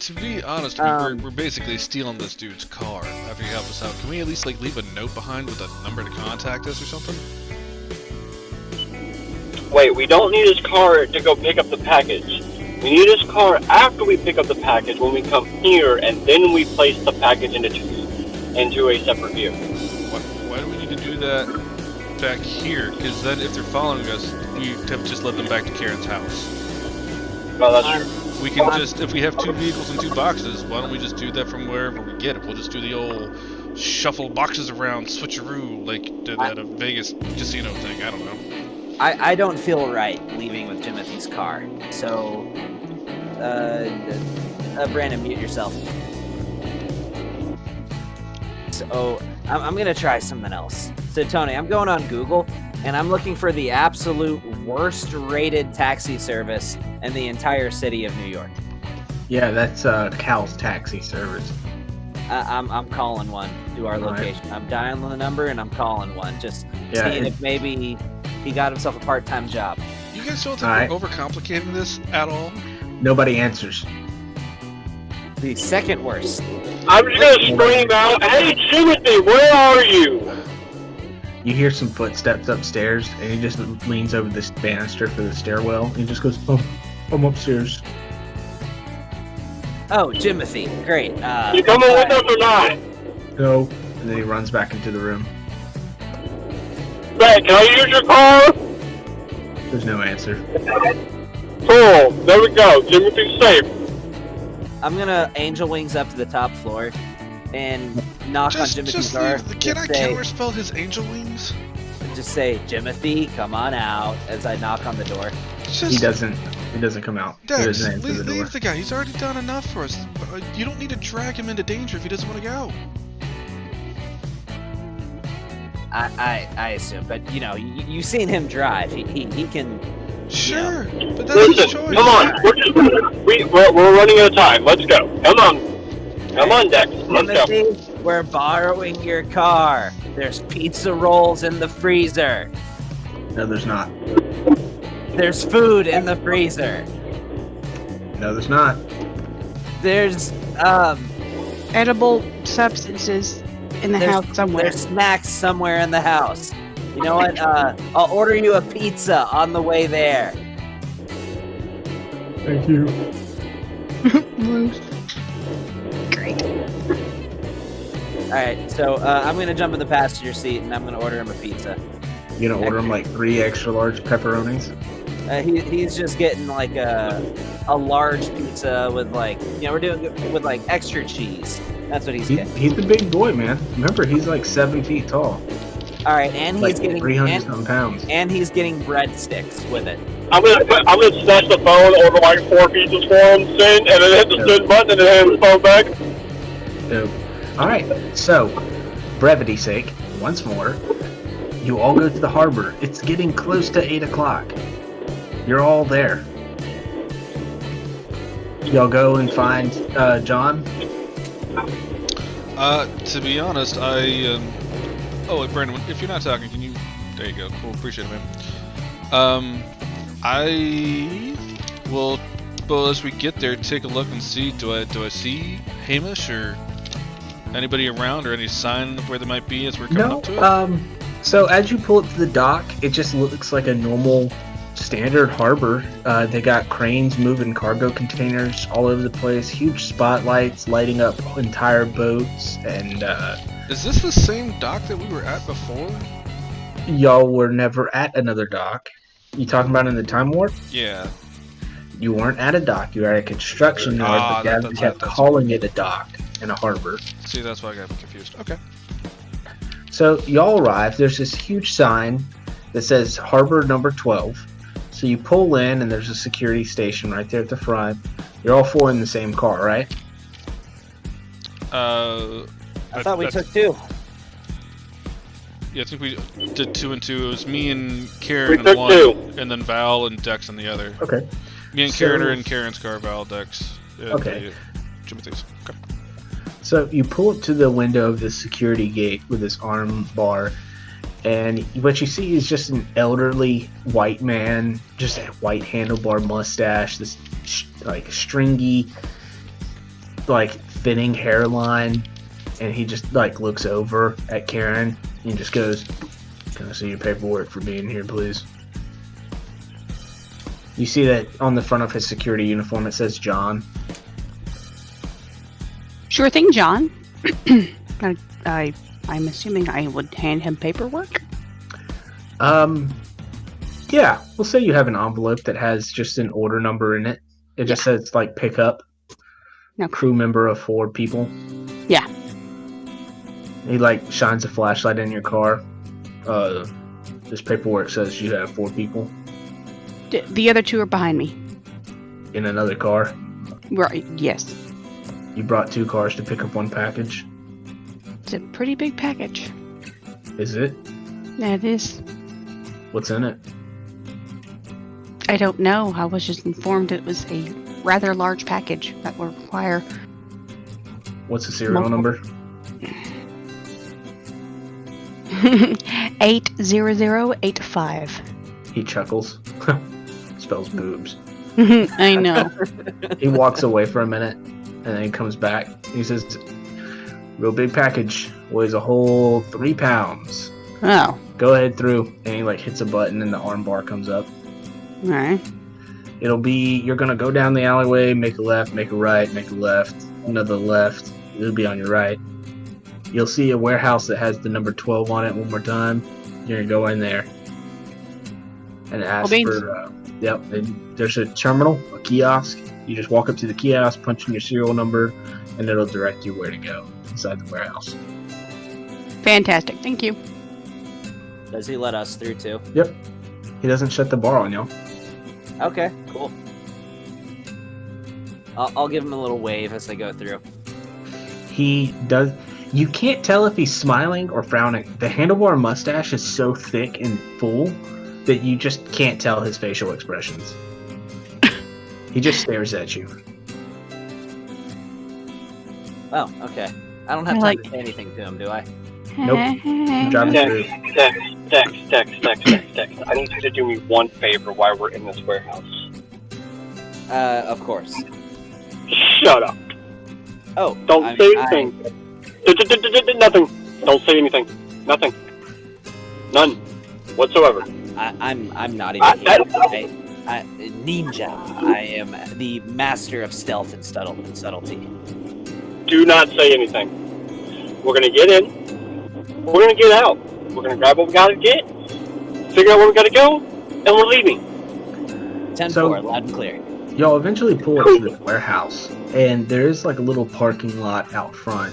Speaker 2: to be honest, we're basically stealing this dude's car after he helped us out. Can we at least leave a note behind with a number to contact us or something?
Speaker 6: Wait, we don't need his car to go pick up the package. We need his car after we pick up the package when we come here, and then we place the package into a separate vehicle.
Speaker 2: Why do we need to do that back here? Because then if they're following us, we have just led them back to Karen's house.
Speaker 6: Well, that's true.
Speaker 2: We can just, if we have 2 vehicles and 2 boxes, why don't we just do that from wherever we get it? We'll just do the old shuffle boxes around, switcheroo, like did at a Vegas casino thing. I don't know.
Speaker 3: I don't feel right leaving with Jimothy's car. So, Brandon, mute yourself. So, I'm going to try something else. So, Tony, I'm going on Google, and I'm looking for the absolute worst rated taxi service in the entire city of New York.
Speaker 1: Yeah, that's Cal's taxi service.
Speaker 3: I'm calling one to our location. Right. I'm dialing the number, and I'm calling one. Just seeing if maybe he got himself a part-time job.
Speaker 2: You guys don't think we're overcomplicating this at all?
Speaker 1: Nobody answers.
Speaker 3: The second worst.
Speaker 6: I'm just gonna scream out, "Hey, Jimothy, where are you?"
Speaker 1: You hear some footsteps upstairs, and he just leans over this banister for the stairwell. And he just goes, "Oh, I'm upstairs."
Speaker 3: Oh, Jimothy, great.
Speaker 6: You coming with us or not?
Speaker 1: No. And then he runs back into the room.
Speaker 6: Brad, can I use your car?
Speaker 1: There's no answer.
Speaker 6: Cool. There we go. Jimothy's safe.
Speaker 3: I'm gonna angel wings up to the top floor and knock on Jimothy's door.
Speaker 2: Can I counterspell his angel wings?
Speaker 3: Just say, Jimothy, come on out, as I knock on the door.
Speaker 1: He doesn't He doesn't come out. He
Speaker 2: Dex,
Speaker 1: doesn't answer the door.
Speaker 2: leave the guy. He's already done enough for us. You don't need to drag him into danger if he doesn't want to go.
Speaker 3: I assume, but you know, you've seen him drive. He can.
Speaker 2: Sure, but that's his
Speaker 6: Listen,
Speaker 2: choice.
Speaker 6: come on. We're running out of time. Let's go. Come on, Dex. Let's go.
Speaker 3: Timothy, we're borrowing your car. There's pizza rolls in the freezer.
Speaker 1: No, there's not.
Speaker 3: There's food in the freezer.
Speaker 1: No, there's not.
Speaker 3: There's
Speaker 5: Edible substances in the house somewhere.
Speaker 3: There's snacks somewhere in the house. You know what? I'll order you a pizza on the way there.
Speaker 1: Thank you.
Speaker 5: Great.
Speaker 3: Alright, so I'm gonna jump in the passenger seat and I'm gonna order him a pizza.
Speaker 1: You gonna order him like 3 extra large pepperonis?
Speaker 3: He's just getting like a large pizza with like, you know, we're doing it with like extra cheese. That's what he's getting.
Speaker 1: He's the big boy, man. Remember, he's like 7 feet tall.
Speaker 3: All right, and he's
Speaker 1: Like
Speaker 3: getting
Speaker 1: 300-something pounds.
Speaker 3: and he's getting breadsticks with it.
Speaker 6: I'm gonna snatch the phone, order like 4 pizzas for him, send, and then hit the send button, and then hand his phone back.
Speaker 1: So, all right. So, brevity's sake, once more, you all go to the harbor. It's getting close to 8 o'clock. You're all there. Y'all go and find John.
Speaker 2: To be honest, oh, wait, Brandon, if you're not talking, can you? There you go. Cool. Appreciate it, man. I will. Well, as we get there, take a look and see. Do I see Hamish or anybody around, or any sign of where they might be as we're coming up to it?
Speaker 1: So as you pull up to the dock, it just looks like a normal, standard harbor. They got cranes moving cargo containers all over the place. Huge spotlights lighting up entire boats, and
Speaker 2: Is this the same dock that we were at before?
Speaker 1: y'all were never at another dock. You talking about in the time warp?
Speaker 2: Yeah.
Speaker 1: You weren't at a dock. You were at a construction yard, but they kept calling it a dock and a harbor.
Speaker 2: See, that's why I got confused. Okay.
Speaker 1: So y'all arrive. There's this huge sign that says Harbor Number 12. So you pull in, and there's a security station right there at the front. You're all 4 in the same car, right?
Speaker 3: I thought we took 2.
Speaker 2: Yeah, I think we did 2 and 2. It was me and Karen
Speaker 6: We
Speaker 2: in
Speaker 6: took
Speaker 2: one,
Speaker 6: 2.
Speaker 2: and then Val and Dex in the other.
Speaker 1: Okay.
Speaker 2: Me and Karen are in Karen's car, Val, Dex.
Speaker 1: Okay.
Speaker 2: Timothy's. Okay.
Speaker 1: So you pull up to the window of the security gate with this arm bar, and what you see is just an elderly white man, just a white handlebar mustache, this like stringy, like thinning hairline, and he just like looks over at Karen and just goes, "Can I see your paperwork for being here, please?" You see that on the front of his security uniform it says John.
Speaker 5: Sure thing, John. I'm assuming I would hand him paperwork.
Speaker 1: Yeah, we'll say you have an envelope that has just an order number in it. It just says like pickup.
Speaker 5: No.
Speaker 1: Crew member of 4 people.
Speaker 5: Yeah.
Speaker 1: He like shines a flashlight in your car. This paperwork says you have 4 people
Speaker 5: The other 2 are behind me.
Speaker 1: in another car.
Speaker 5: Right. Yes.
Speaker 1: You brought 2 cars to pick up 1 package.
Speaker 5: It's a pretty big package.
Speaker 1: Is it?
Speaker 5: That is.
Speaker 1: What's in it?
Speaker 5: I don't know. I was just informed it was a rather large package that will require.
Speaker 1: What's the serial number?
Speaker 5: 80085.
Speaker 1: He chuckles. Spells boobs.
Speaker 5: I know.
Speaker 1: He walks away for a minute, and then he comes back. He says, "Real big package. Weighs a whole 3 pounds.
Speaker 5: Oh.
Speaker 1: Go ahead through." And he like hits a button, and the arm bar comes up.
Speaker 5: All right.
Speaker 1: It'll be, you're gonna go down the alleyway, make a left, make a right, make a left, another left. It'll be on your right. You'll see a warehouse that has the number 12 on it one more time. You're gonna go in there and ask for, there's a terminal, a kiosk. You just walk up to the kiosk, punch in your serial number, and it'll direct you where to go inside the warehouse.
Speaker 5: Fantastic. Thank you.
Speaker 3: Does he let us through too?
Speaker 1: Yep. He doesn't shut the bar on y'all.
Speaker 3: Okay, cool. I'll give him a little wave as I go through.
Speaker 1: He does. You can't tell if he's smiling or frowning. The handlebar mustache is so thick and full that you just can't tell his facial expressions. He just stares at you.
Speaker 3: Oh, okay. I don't have time to say anything to him, do I?
Speaker 1: Nope. You're driving through.
Speaker 6: Dex. I need you to do me one favor while we're in this warehouse.
Speaker 3: Of course.
Speaker 6: Shut up.
Speaker 3: Oh.
Speaker 6: Don't say anything. Nothing. Don't say anything. Nothing. None. Whatsoever.
Speaker 3: I'm not even here. Ninja. I am the master of stealth and subtlety. Do
Speaker 6: not say anything. We're gonna get in. We're gonna get out. We're gonna grab what we gotta get, figure out where we gotta go, and we're leaving.
Speaker 3: 10-4, loud and clear.
Speaker 1: Y'all eventually pull up to the warehouse, and there's like a little parking lot out front.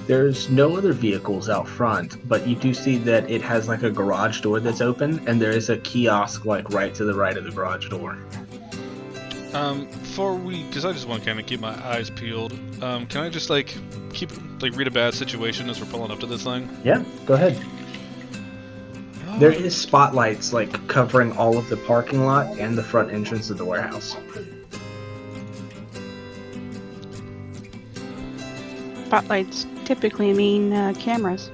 Speaker 1: There's no other vehicles out front, but you do see that it has like a garage door that's open, and there is a kiosk like right to the right of the garage door.
Speaker 2: Because I just want to kind of keep my eyes peeled, can I just read a bad situation as we're pulling up to this thing?
Speaker 1: Yeah, go ahead. There is spotlights like covering all of the parking lot and the front entrance of the warehouse.
Speaker 5: Spotlights typically mean cameras.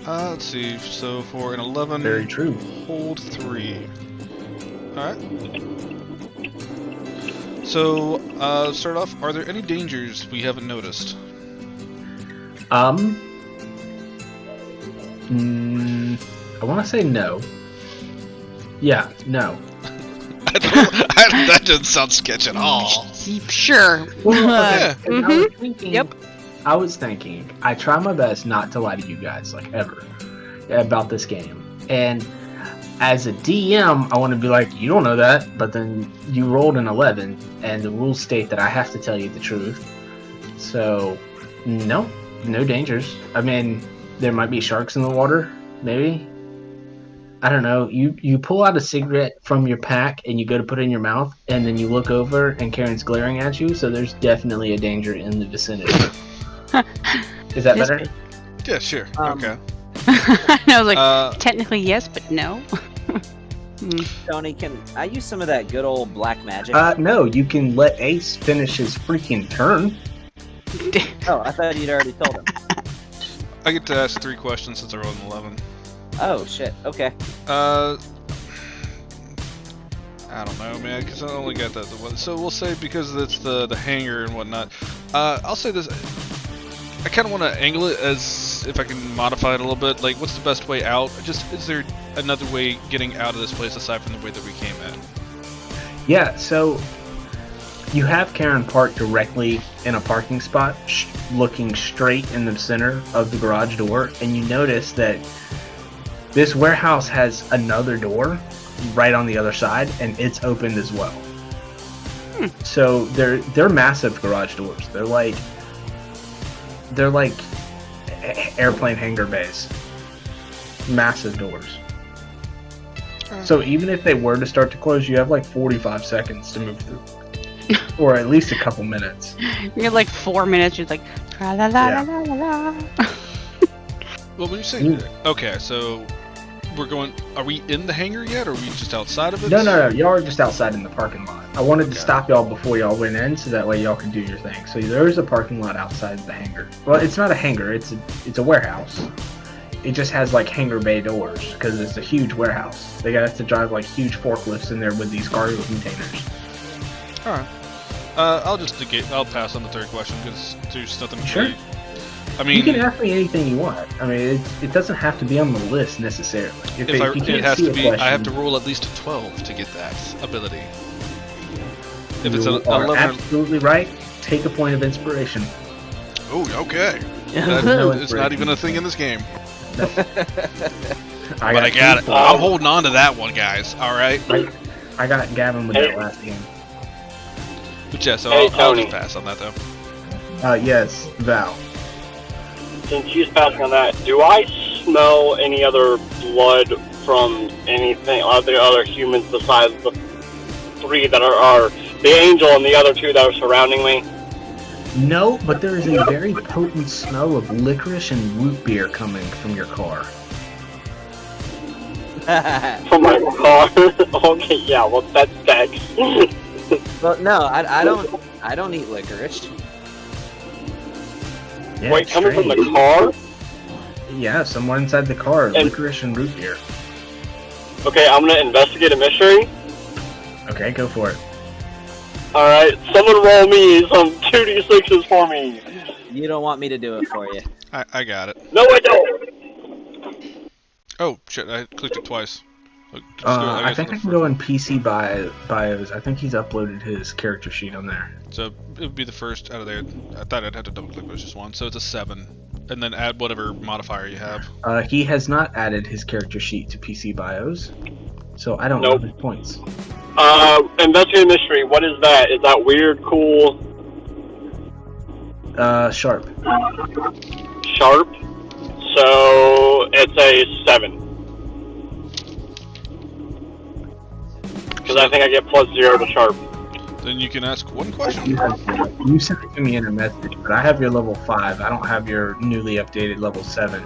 Speaker 2: Let's see. So for an 11,
Speaker 1: very true.
Speaker 2: Hold 3. All right. So start off. Are there any dangers we haven't noticed?
Speaker 1: I want to say no. Yeah, no.
Speaker 2: That doesn't sound sketch at all.
Speaker 5: Sure.
Speaker 1: Well,
Speaker 5: okay.
Speaker 1: I was thinking, I try my best not to lie to you guys, like, ever, about this game. And as a DM, I want to be like, you don't know that, but then you rolled an 11, and the rules state that I have to tell you the truth. So, no dangers. I mean, there might be sharks in the water, maybe. I don't know. You pull out a cigarette from your pack and you go to put it in your mouth, and then you look over and Karen's glaring at you, so there's definitely a danger in the vicinity. Is that better?
Speaker 2: Yeah, sure. Okay.
Speaker 5: I was like, technically yes, but no.
Speaker 3: Tony, can I use some of that good old black magic?
Speaker 1: No, you can let Ace finish his freaking turn.
Speaker 3: Oh, I thought you'd already told him.
Speaker 2: I get to ask 3 questions since I rolled an 11.
Speaker 3: Oh, shit. Okay.
Speaker 2: I don't know, man, because I only got that one. So we'll say because it's the hangar and whatnot. I'll say this. I kind of want to angle it as if I can modify it a little bit. Like, what's the best way out? Just, is there another way getting out of this place aside from the way that we came in?
Speaker 1: Yeah, so you have Karen parked directly in a parking spot, looking straight in the center of the garage door, and you notice that this warehouse has another door right on the other side, and it's opened as well. So they're massive garage doors. They're like airplane hangar bays. Massive doors. So even if they were to start to close, you have like 45 seconds to move through. Or at least a couple minutes.
Speaker 5: You're like 4 minutes, you're like, la la la la la la.
Speaker 2: Well, when you say, okay, so are we in the hangar yet, or are we just outside of it?
Speaker 1: No, y'all are just outside in the parking lot. I wanted to stop y'all before y'all went in, so that way y'all can do your thing. So there's a parking lot outside the hangar. Well, it's not a hangar, it's a warehouse. It just has like hangar bay doors, because it's a huge warehouse. They got to drive like huge forklifts in there with these cargo containers.
Speaker 2: Alright. I'll pass on the 3rd question, because there's nothing
Speaker 1: Sure.
Speaker 2: I mean,
Speaker 1: you can ask me anything you want. I mean, it doesn't have to be on the list necessarily.
Speaker 2: It has to be. I have to roll at least a 12 to get that ability. If it's an 11,
Speaker 1: absolutely right. Take a point of inspiration.
Speaker 2: Oh, okay. It's not even a thing in this game.
Speaker 1: No.
Speaker 2: But I got it. I'm holding on to that one, guys. All right.
Speaker 1: I got Gavin with that last game.
Speaker 2: But yeah, so I'll just pass on that though.
Speaker 1: Yes, Val.
Speaker 6: Since she's passing on that, do I smell any other blood from anything, other humans besides the 3 that are The angel and the other two that are surrounding me?
Speaker 1: No, but there is a very potent smell of licorice and root beer coming from your car.
Speaker 6: From my car? Okay, yeah, well, that's Dex.
Speaker 3: But no, I don't eat licorice.
Speaker 1: Yeah,
Speaker 6: Wait,
Speaker 1: it's
Speaker 6: coming from the
Speaker 1: strange.
Speaker 6: car?
Speaker 1: Yeah, somewhere inside the car, licorice and root beer.
Speaker 6: Okay, I'm gonna investigate a mystery.
Speaker 1: Okay, go for it.
Speaker 6: Alright, someone roll me some 2d6s for me.
Speaker 3: You don't want me to do it for you.
Speaker 2: I got it.
Speaker 6: No, I don't.
Speaker 2: Oh shit! I clicked it twice.
Speaker 1: I think I can go in PC bios. I think he's uploaded his character sheet on there.
Speaker 2: So it would be the first out of there. I thought I'd have to double click, but it's just one. So it's a 7, and then add whatever modifier you have.
Speaker 1: He has not added his character sheet to PC bios, so I don't know his points.
Speaker 6: Investigate mystery. What is that? Is that weird, cool?
Speaker 1: Sharp.
Speaker 6: Sharp. So it's a 7. Because I think I get +0 to sharp.
Speaker 2: Then you can ask one question.
Speaker 1: You sent it to me in a message, but I have your level 5. I don't have your newly updated level 7.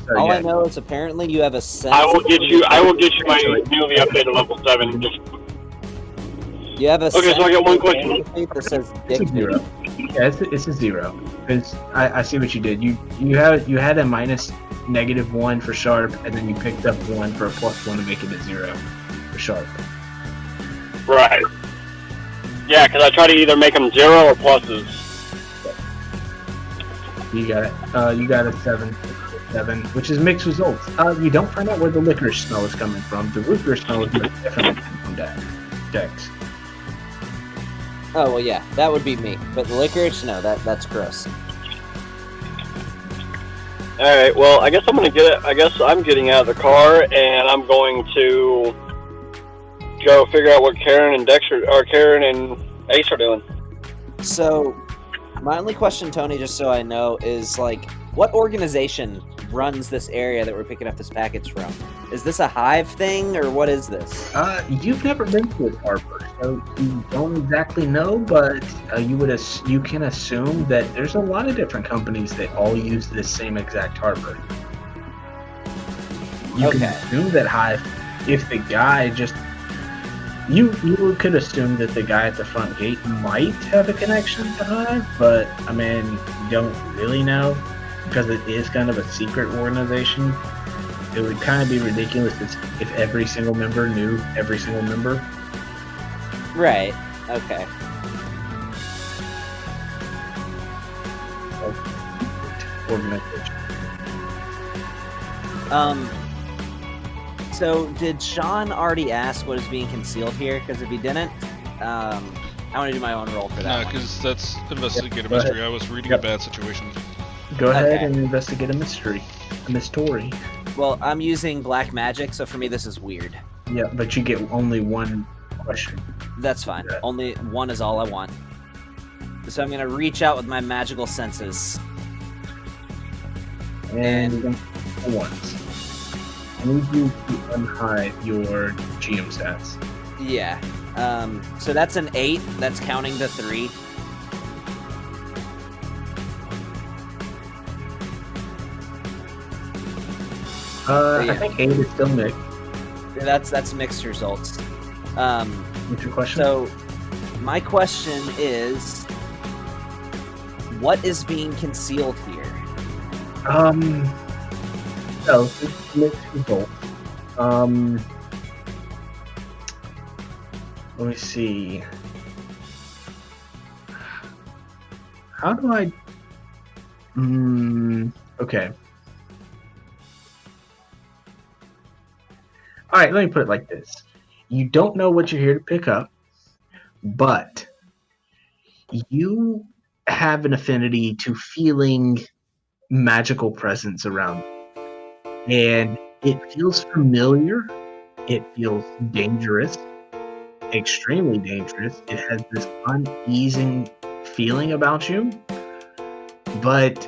Speaker 1: So,
Speaker 3: All
Speaker 1: yeah.
Speaker 3: I know is apparently you have a sense.
Speaker 6: I will get you my newly updated level 7.
Speaker 3: You have a
Speaker 6: Okay, so I got one question.
Speaker 3: that says
Speaker 1: It's a
Speaker 3: dick.
Speaker 1: 0. Yeah, it's a 0. Because I see what you did. You had a -1 for sharp, and then you picked up 1 for a +1 to make it a 0 for sharp.
Speaker 6: Right. Yeah, because I try to either make them 0 or pluses.
Speaker 1: You got it. You got a 7, which is mixed results. You don't find out where the licorice smell is coming from. The root beer smell is definitely from Dex.
Speaker 3: Oh well, yeah, that would be me. But the licorice, no, that's gross.
Speaker 6: Alright, well, I guess I'm gonna get it. I guess I'm getting out of the car, and I'm going to go figure out what Karen and Ace are doing.
Speaker 3: So, my only question, Tony, just so I know, is like, what organization runs this area that we're picking up this package from? Is this a hive thing, or what is this?
Speaker 1: You've never been to a harbor, so you don't exactly know, but you can assume that there's a lot of different companies that all use this same exact harbor. You can assume that Hive, if the guy just you could assume that the guy at the front gate might have a connection to Hive, but I mean, you don't really know because it is kind of a secret organization. It would kind of be ridiculous if every single member knew every single member.
Speaker 3: Right. Okay.
Speaker 1: Organization.
Speaker 3: So did Sean already ask what is being concealed here? Because if he didn't, I want to do my own roll for that.
Speaker 2: Nah,
Speaker 3: one.
Speaker 2: because that's investigate a
Speaker 1: Go
Speaker 2: mystery.
Speaker 1: ahead.
Speaker 2: I was reading
Speaker 1: Yep.
Speaker 2: a bad situation.
Speaker 1: Go ahead
Speaker 3: Okay.
Speaker 1: and investigate a mystery. A mystery.
Speaker 3: Well, I'm using black magic, so for me this is weird.
Speaker 1: Yeah, but you get only one question.
Speaker 3: That's fine.
Speaker 1: Yeah.
Speaker 3: Only one is all I want. So I'm gonna reach out with my magical senses.
Speaker 1: And you're going to go once. I need you to unhide your GM stats.
Speaker 3: Yeah. So that's an 8. That's counting the 3.
Speaker 1: I think 8 is still mixed.
Speaker 3: That's mixed results.
Speaker 1: What's your question?
Speaker 3: So my question is, what is being concealed here?
Speaker 1: So it's mixed results. Let me see. How do I? Okay. All right, let me put it like this. You don't know what you're here to pick up, but you have an affinity to feeling magical presence around you. And it feels familiar. It feels dangerous, extremely dangerous. It has this uneasing feeling about you, but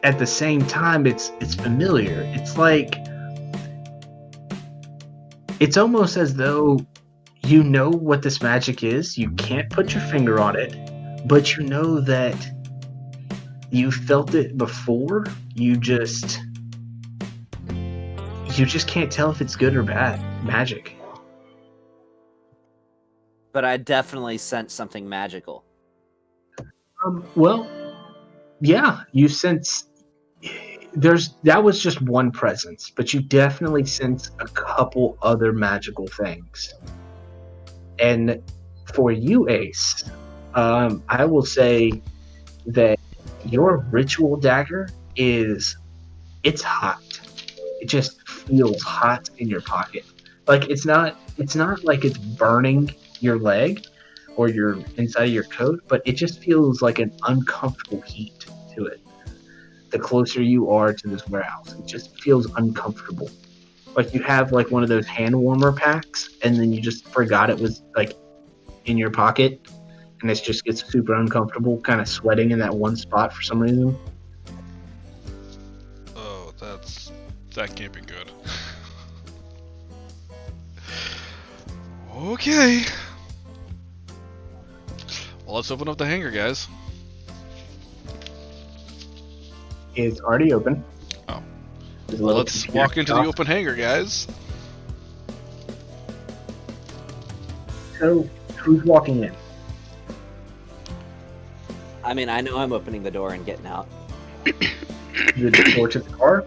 Speaker 1: at the same time, it's familiar. It's like, it's almost as though you know what this magic is. You can't put your finger on it, but you know that you felt it before. You just can't tell if it's good or bad magic.
Speaker 3: But I definitely sense something magical.
Speaker 1: Well, yeah, you sense that was just one presence, but you definitely sense a couple other magical things. And for you, Ace, I will say that your ritual dagger it's hot. It just feels hot in your pocket. Like it's not like it's burning your leg or your inside of your coat, but it just feels like an uncomfortable heat to it. The closer you are to this warehouse, it just feels uncomfortable. Like you have like one of those hand warmer packs, and then you just forgot it was like in your pocket, and it just gets super uncomfortable, kind of sweating in that one spot for some reason.
Speaker 2: Oh, that can't be good. Okay. Well, let's open up the hangar, guys.
Speaker 1: It's already open.
Speaker 2: Oh.
Speaker 1: There's a
Speaker 2: Well,
Speaker 1: little
Speaker 2: let's
Speaker 1: computer
Speaker 2: walk into the
Speaker 1: shop.
Speaker 2: open hangar, guys.
Speaker 1: So, who's walking in?
Speaker 3: I mean, I know I'm opening the door and getting out.
Speaker 1: The door to the car?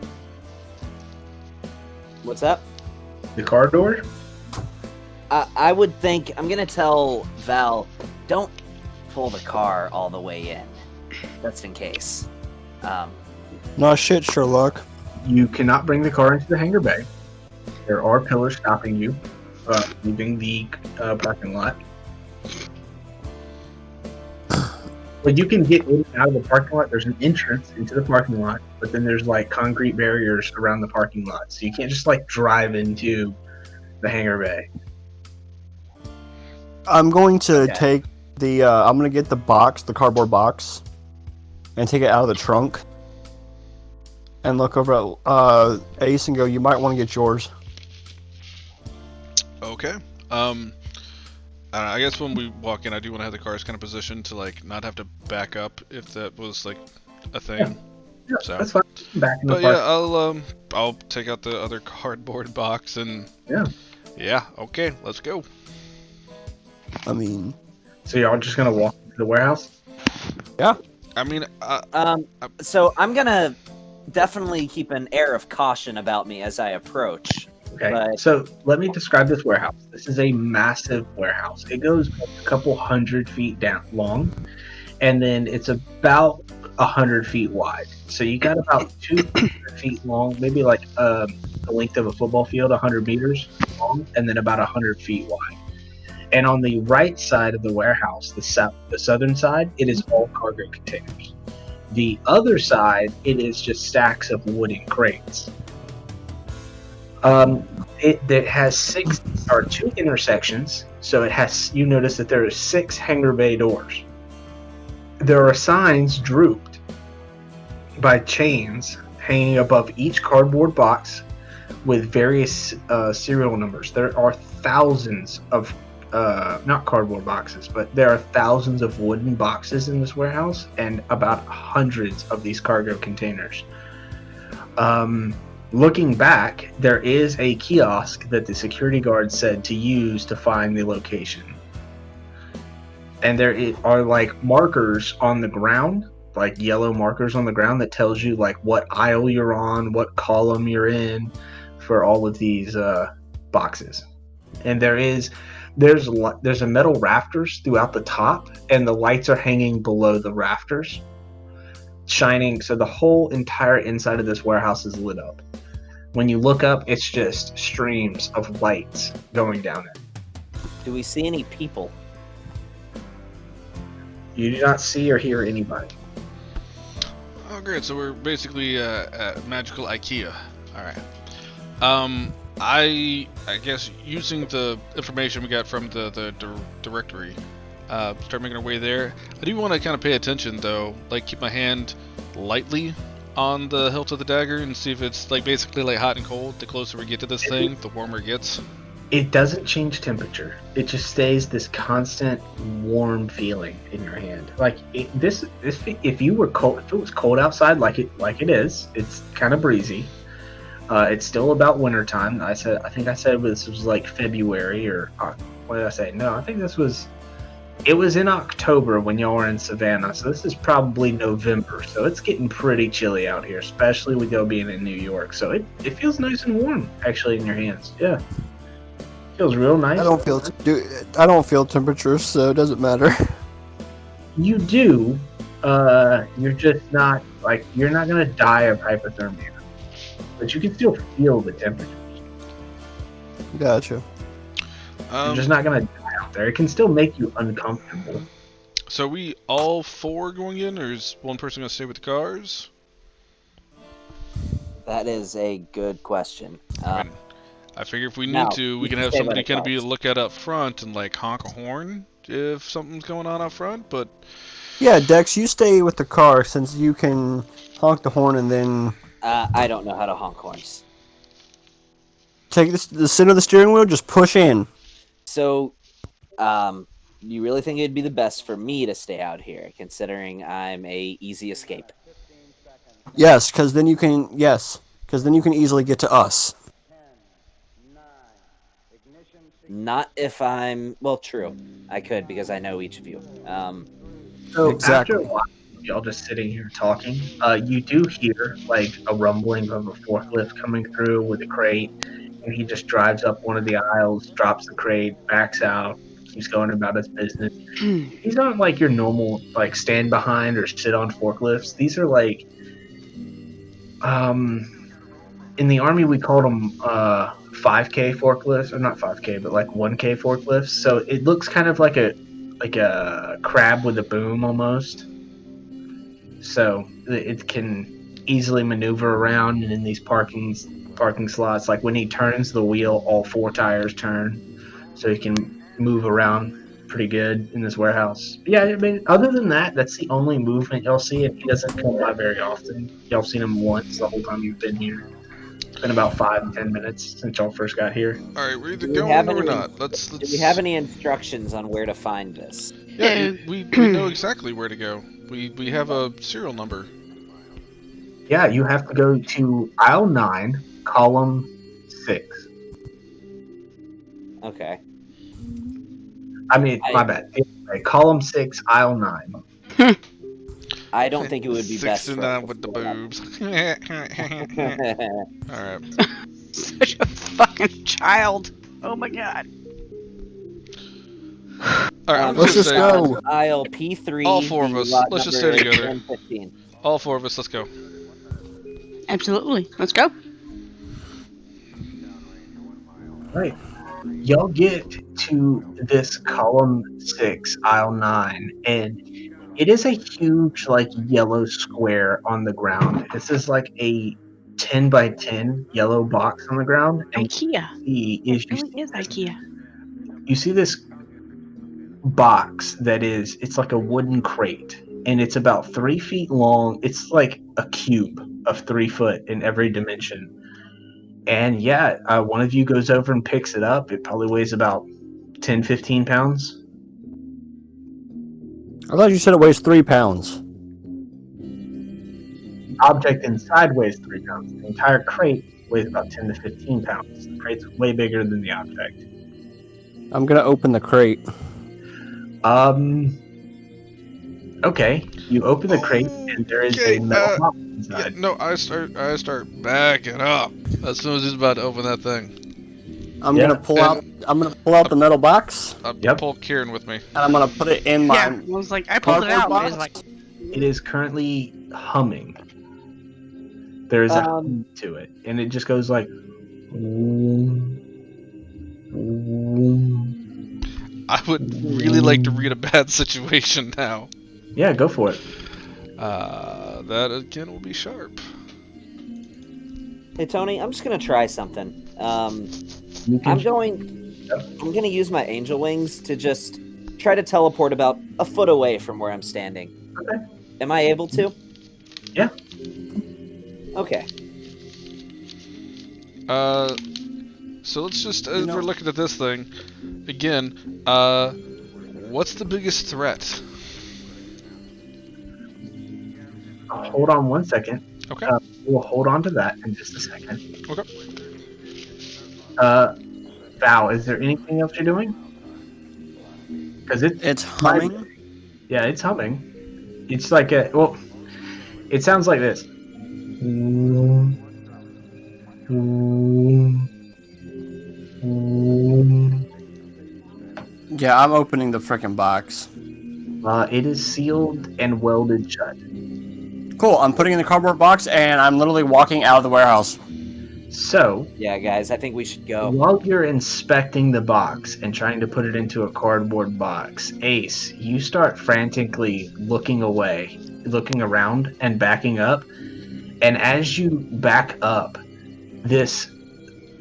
Speaker 3: What's up?
Speaker 1: The car door?
Speaker 3: I would think I'm gonna tell Val, don't pull the car all the way in, just in case.
Speaker 4: No shit, Sherlock.
Speaker 1: You cannot bring the car into the hangar bay. There are pillars stopping you leaving the parking lot. But you can get in and out of the parking lot. There's an entrance into the parking lot, but then there's like concrete barriers around the parking lot. So you can't just like drive into the hangar bay.
Speaker 7: I'm going to
Speaker 3: Okay.
Speaker 7: take the. I'm going to get the box, the cardboard box, and take it out of the trunk. And look over at Ace and go, you might want to get yours.
Speaker 2: Okay. I guess when we walk in, I do want to have the cars kind of positioned to like not have to back up if that was like a thing.
Speaker 1: Yeah,
Speaker 2: So.
Speaker 1: that's fine. Back in the
Speaker 2: But yeah,
Speaker 1: park.
Speaker 2: I'll take out the other cardboard box and yeah. Okay, let's go.
Speaker 7: I mean,
Speaker 1: So y'all just gonna walk into the warehouse?
Speaker 2: I mean,
Speaker 3: So I'm gonna definitely keep an air of caution about me as I approach.
Speaker 1: Okay.
Speaker 3: Right.
Speaker 1: So let me describe this warehouse. This is a massive warehouse. It goes a couple 100 feet down long, and then it's about 100 feet wide. So you got about 200 feet long, maybe like the length of a football field, 100 meters long, and then about 100 feet wide. And on the right side of the warehouse, the southern side, it is all cargo containers. The other side, it is just stacks of wooden crates. It has two intersections, so it has. You notice that there are 6 hangar bay doors. There are signs drooped by chains hanging above each cardboard box with various serial numbers. There are thousands of not cardboard boxes, but there are thousands of wooden boxes in this warehouse and about hundreds of these cargo containers. Looking back, there is a kiosk that the security guard said to use to find the location. And there are like markers on the ground, like yellow markers on the ground that tells you like what aisle you're on, what column you're in for all of these boxes. And there's a metal rafters throughout the top, and the lights are hanging below the rafters, shining, so the whole entire inside of this warehouse is lit up. When you look up, it's just streams of lights going down it.
Speaker 3: Do we see any people?
Speaker 1: You do not see or hear anybody.
Speaker 2: Oh great, so we're basically at magical IKEA. All right. I guess using the information we got from the directory, start making our way there. I do want to kind of pay attention though, like keep my hand lightly on the hilt of the dagger and see if it's like basically like hot and cold. The closer we get to this thing, the warmer it gets.
Speaker 1: It doesn't change temperature. It just stays this constant warm feeling in your hand. Like this, if you were cold, if it was cold outside, like it is, it's kind of breezy. It's still about wintertime. I think I said this was like February or what did I say? No, I think it was in October when y'all were in Savannah. So this is probably November. So it's getting pretty chilly out here, especially with y'all being in New York. So it feels nice and warm actually in your hands. Yeah. Feels real nice.
Speaker 7: I don't feel temperatures, so it doesn't matter.
Speaker 1: You do. You're just not you're not gonna die of hypothermia, but you can still feel the temperature.
Speaker 7: Gotcha.
Speaker 1: You're just not gonna die out there. It can still make you uncomfortable.
Speaker 2: So are we all 4 going in, or is one person gonna stay with the cars?
Speaker 3: That is a good question.
Speaker 2: I figure if we need
Speaker 3: Now,
Speaker 2: to, we
Speaker 3: you
Speaker 2: can
Speaker 3: can
Speaker 2: have
Speaker 3: stay by
Speaker 2: somebody
Speaker 3: the
Speaker 2: kind of be a
Speaker 3: cars.
Speaker 2: lookout up front and like honk a horn if something's going on out front. But
Speaker 7: Yeah, Dex, you stay with the car since you can honk the horn and then
Speaker 3: I don't know how to honk horns.
Speaker 7: take the center of the steering wheel, just push in.
Speaker 3: So, you really think it'd be the best for me to stay out here, considering I'm a easy escape?
Speaker 7: Yes, because then you can easily get to us.
Speaker 3: Not if I'm... Well, true. I could, because I know each of you.
Speaker 1: So
Speaker 7: Exactly.
Speaker 1: after a while, y'all just sitting here talking, you do hear like a rumbling of a forklift coming through with a crate, and he just drives up one of the aisles, drops the crate, backs out, keeps going about his business. These aren't like your normal like stand behind or sit on forklifts. These are like in the army we called them 5K forklifts, or not 5K, but like 1K forklifts. So it looks kind of like a crab with a boom almost. So it can easily maneuver around, and in these parking slots, like when he turns the wheel, all 4 tires turn, so he can move around pretty good in this warehouse. Yeah, I mean, other than that, that's the only movement y'all see, and he doesn't come by very often. Y'all seen him once the whole time you've been here. It's been about 5 to 10 minutes since y'all first got here.
Speaker 2: all right, we're either
Speaker 3: Do we have
Speaker 2: going or
Speaker 3: any-
Speaker 2: not. Let's.
Speaker 3: Do we have any instructions on where to find this?
Speaker 2: Yeah, we know exactly where to go. We have a serial number.
Speaker 1: Yeah, you have to go to aisle 9, column 6.
Speaker 3: Okay.
Speaker 1: I mean, my bad. Column 6, aisle 9.
Speaker 3: I don't think it would be best for
Speaker 2: 69
Speaker 3: us
Speaker 2: with the
Speaker 3: to go
Speaker 2: boobs. All right.
Speaker 5: Such a fucking child. Oh my god.
Speaker 2: All right, I'm
Speaker 7: Let's
Speaker 2: just
Speaker 7: just
Speaker 2: saying.
Speaker 7: go.
Speaker 3: Aisle P3.
Speaker 2: All 4 of us.
Speaker 3: lot
Speaker 2: Let's just
Speaker 3: number
Speaker 2: stay together.
Speaker 3: 1015.
Speaker 2: All 4 of us. Let's go.
Speaker 5: Absolutely. Let's go.
Speaker 1: Right. Y'all get to this column 6, aisle 9, and it is a huge, like, yellow square on the ground. This is like a 10 by 10 yellow box on the ground. And
Speaker 5: IKEA.
Speaker 1: it
Speaker 5: Really is IKEA.
Speaker 1: you see this box it's like a wooden crate, and it's about 3 feet long. It's like a cube of 3 foot in every dimension. And yeah, one of you goes over and picks it up. It probably weighs about 10, 15 pounds.
Speaker 7: I thought you said it weighs 3 pounds.
Speaker 1: The object inside weighs 3 pounds. The entire crate weighs about 10 to 15 pounds. The crate's way bigger than the object.
Speaker 7: I'm gonna open the crate.
Speaker 1: Okay. You open the crate, and there is a metal box inside.
Speaker 2: Yeah, no, I start backing up as soon as he's about to open that thing.
Speaker 7: I'm gonna pull out the metal box,
Speaker 2: I pull Kieran with me.
Speaker 7: and I'm gonna put it in my
Speaker 5: Yeah, I was like, I pulled it out.
Speaker 7: cardboard
Speaker 5: I was like,
Speaker 7: box.
Speaker 1: It is currently humming. There is a hum to it, and it just goes like.
Speaker 2: I would really like to read a bad situation now.
Speaker 1: Yeah, go for it.
Speaker 2: That again will be sharp.
Speaker 3: Hey Tony, I'm just gonna try something. I'm gonna use my angel wings to just try to teleport about a foot away from where I'm standing.
Speaker 1: Okay.
Speaker 3: Am I able to?
Speaker 1: Yeah.
Speaker 3: Okay.
Speaker 2: So let's just, as we're looking at this thing, again, what's the biggest threat?
Speaker 1: Hold on 1 second.
Speaker 2: Okay.
Speaker 1: We'll hold on to that in just a second.
Speaker 2: Okay.
Speaker 1: Val, is there anything else you're doing? Because
Speaker 7: It's humming.
Speaker 1: Yeah, it's humming. It's like it sounds like this.
Speaker 7: Yeah, I'm opening the frickin' box.
Speaker 1: It is sealed and welded shut.
Speaker 7: Cool, I'm putting in the cardboard box and I'm literally walking out of the warehouse.
Speaker 1: So,
Speaker 3: Yeah, guys, I think we should go.
Speaker 1: while you're inspecting the box and trying to put it into a cardboard box, Ace, you start frantically looking away, looking around and backing up. And as you back up, this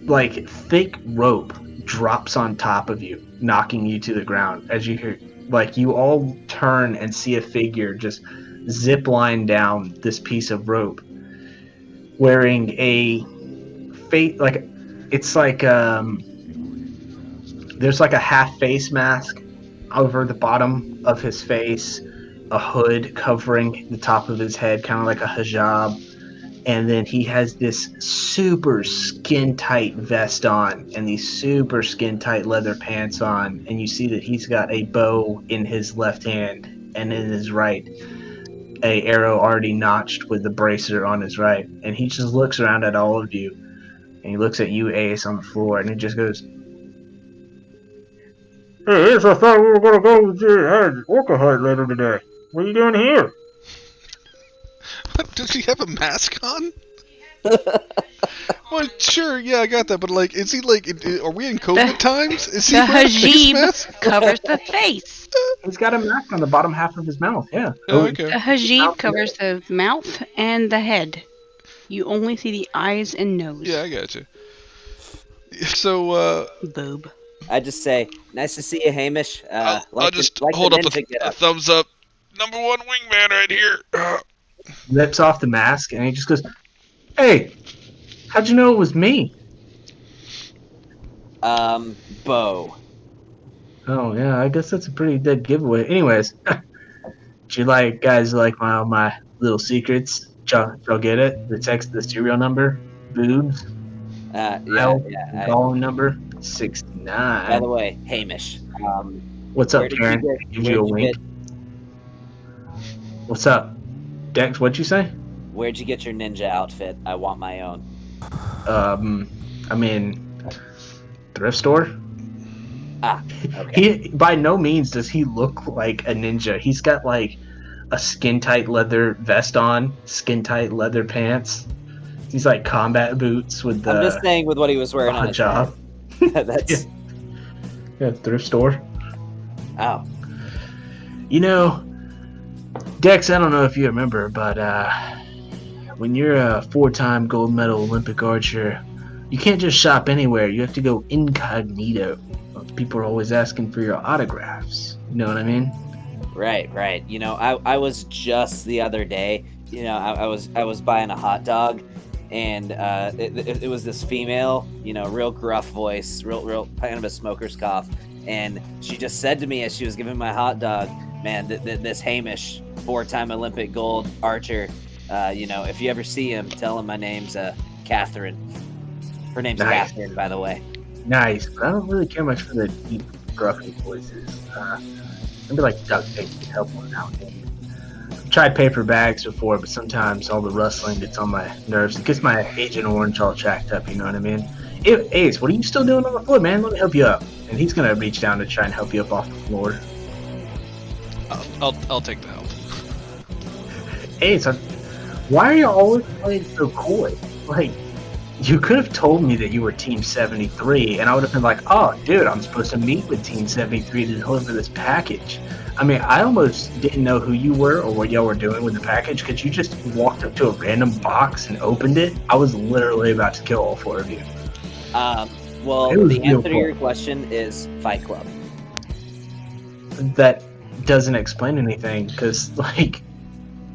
Speaker 1: like thick rope drops on top of you, knocking you to the ground. As you hear, like, you all turn and see a figure just zip line down this piece of rope, wearing a face, like, it's like there's like a half face mask over the bottom of his face, a hood covering the top of his head, kind of like a hijab. And then he has this super skin tight vest on and these super skin tight leather pants on. And you see that he's got a bow in his left hand and in his right, a arrow already notched with the bracer on his right. And he just looks around at all of you. And he looks at you, Ace, on the floor, and he just goes, "Hey, Ace, I thought we were going to go to Orca Hut later today. What are you doing here?"
Speaker 2: Does he have a mask on? Well, sure, yeah, I got that, but like, is he like, are we in COVID times? Is he
Speaker 5: The
Speaker 2: wearing a face mask?
Speaker 5: hijab covers the face.
Speaker 1: He's got a mask on the bottom half of his mouth, yeah.
Speaker 2: Oh, okay.
Speaker 5: The hijab covers the mouth and the head. You only see the eyes and nose.
Speaker 2: Yeah, I got you. So,
Speaker 5: Boob.
Speaker 3: I just say, nice to see you, Hamish.
Speaker 2: I'll just hold up a thumbs up. Number one wingman right here.
Speaker 1: Rips off the mask, and he just goes, "Hey, how'd you know it was me?"
Speaker 3: Bo.
Speaker 1: Oh, yeah, I guess that's a pretty dead giveaway. Anyways, do you guys like my little secrets? Y'all get it? The text, the serial number, boobs, calling number 69.
Speaker 3: By the way, Hamish.
Speaker 1: What's up, Karen? Give you a wink. What's up, Dex? What'd you say?
Speaker 3: Where'd you get your ninja outfit? I want my own.
Speaker 1: I mean, thrift store.
Speaker 3: Okay.
Speaker 1: He by no means does he look like a ninja. He's got like a skin tight leather vest on, skin tight leather pants. These like combat boots with the.
Speaker 3: I'm just saying with what he was wearing on his
Speaker 1: job.
Speaker 3: That's
Speaker 1: Yeah, thrift store.
Speaker 3: Oh.
Speaker 1: You know, Dex, I don't know if you remember, but when you're a 4-time gold medal Olympic archer, you can't just shop anywhere. You have to go incognito. People are always asking for your autographs. You know what I mean?
Speaker 3: Right. You know, I was just the other day, you know, I was buying a hot dog, and it was this female, you know, real gruff voice, real kind of a smoker's cough, and she just said to me as she was giving my hot dog, "Man, this Hamish, 4-time Olympic gold archer, you know, if you ever see him, tell him my name's Catherine." Her name's
Speaker 1: Nice.
Speaker 3: Catherine, by the way.
Speaker 1: Nice, but I don't really care much for the deep, gruffy voices. Maybe like duct tape can help one out. I've tried paper bags before, but sometimes all the rustling gets on my nerves. It gets my Agent Orange all jacked up, you know what I mean? Ace, what are you still doing on the floor, man? Let me help you up. And he's gonna reach down to try and help you up off the floor.
Speaker 2: I'll take the help.
Speaker 1: Ace, why are you always playing so coy? Like, you could have told me that you were Team 73, and I would have been like, "Oh, dude, I'm supposed to meet with Team 73 to deliver this package." I mean, I almost didn't know who you were or what y'all were doing with the package because you just walked up to a random box and opened it. I was literally about to kill all 4 of you.
Speaker 3: Well,
Speaker 1: It was
Speaker 3: the answer to
Speaker 1: real
Speaker 3: your
Speaker 1: cool.
Speaker 3: question is Fight Club.
Speaker 1: That doesn't explain anything because, like,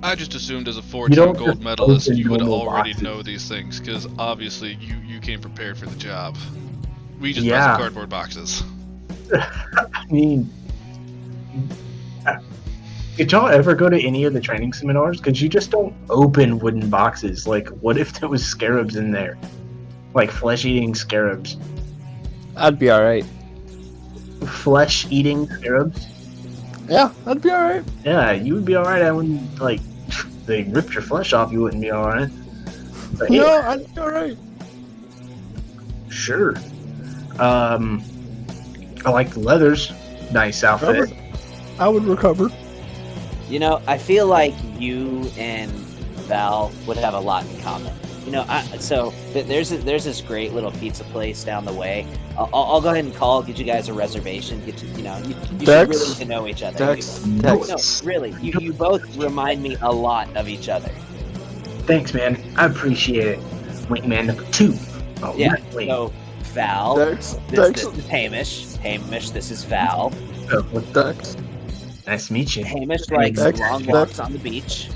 Speaker 2: I just assumed as a
Speaker 1: You don't
Speaker 2: 4-time gold
Speaker 1: just
Speaker 2: medalist
Speaker 1: open
Speaker 2: you would
Speaker 1: normal
Speaker 2: already
Speaker 1: boxes.
Speaker 2: know these things, because obviously you came prepared for the job. We just buy some cardboard boxes.
Speaker 1: I mean, did y'all ever go to any of the training seminars? Because you just don't open wooden boxes. Like, what if there was scarabs in there? Like, flesh-eating scarabs.
Speaker 7: I'd be alright.
Speaker 1: Flesh-eating scarabs?
Speaker 7: Yeah, I'd be alright.
Speaker 1: Yeah, you would be alright. I wouldn't, like, they ripped your flesh off, you wouldn't be alright. Hey,
Speaker 7: No, I'd be alright.
Speaker 1: sure. I like the leathers. Nice outfit.
Speaker 7: I would recover.
Speaker 3: You know, I feel like you and Val would have a lot in common. You know, there's this great little pizza place down the way. I'll go ahead and get you guys a reservation. Get you, you should really get to know each other.
Speaker 7: Dex.
Speaker 3: No, really, you both remind me a lot of each other.
Speaker 1: Thanks, man. I appreciate it. Wingman number 2. Oh,
Speaker 3: Yeah.
Speaker 1: wait.
Speaker 3: So Val,
Speaker 7: Dex.
Speaker 3: this is Hamish. Hamish, this is Val.
Speaker 7: With Dex.
Speaker 1: Nice to meet you.
Speaker 3: Hamish likes
Speaker 7: Dex,
Speaker 3: long
Speaker 7: Dex.
Speaker 3: walks on the beach.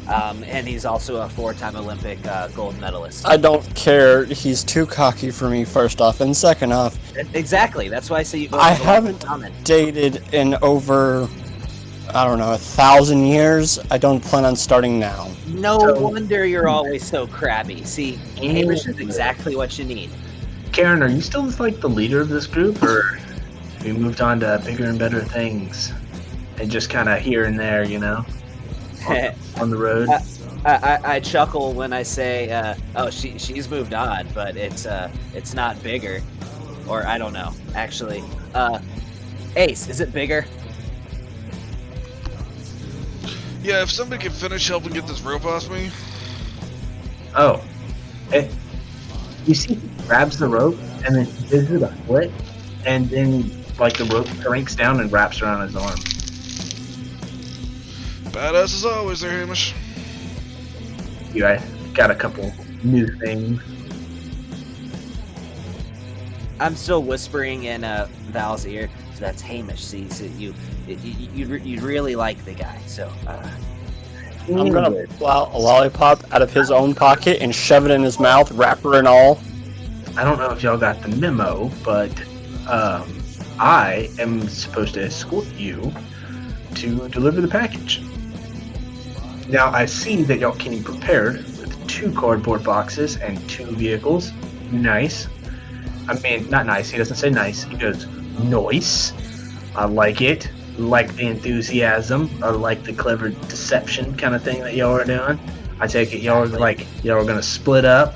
Speaker 3: And he's also a 4-time Olympic gold medalist.
Speaker 7: I don't care. He's too cocky for me, first off. And second off,
Speaker 3: Exactly. That's why I say you both
Speaker 7: I
Speaker 3: have a lot in
Speaker 7: haven't
Speaker 3: common.
Speaker 7: dated in over, 1,000 years. I don't plan on starting now.
Speaker 3: No wonder you're always so crabby. See, Hamish is exactly what you need.
Speaker 1: Karen, are you still like the leader of this group, or have you moved on to bigger and better things and just kind of here and there, on the road?
Speaker 3: I chuckle when I say, she's moved on, but it's not bigger, or I don't know. Actually, Ace, is it bigger?
Speaker 2: Yeah, if somebody can finish helping get this rope off me.
Speaker 1: Oh, you see, he grabs the rope and then gives it a flick, and then like the rope cranks down and wraps around his arm.
Speaker 2: Badass as always there, Hamish.
Speaker 1: I got a couple new things.
Speaker 3: I'm still whispering in Val's ear. So that's Hamish. See, so you really like the guy. So
Speaker 7: I'm gonna pull out a lollipop out of his own pocket and shove it in his mouth, wrapper and all.
Speaker 1: I don't know if y'all got the memo, but I am supposed to escort you to deliver the package. Now, I see that y'all came prepared with 2 cardboard boxes and 2 vehicles. Nice. I mean, not nice. He doesn't say nice. He goes, nice. I like it. Like the enthusiasm. I like the clever deception kind of thing that y'all are doing. I take it y'all are gonna split up,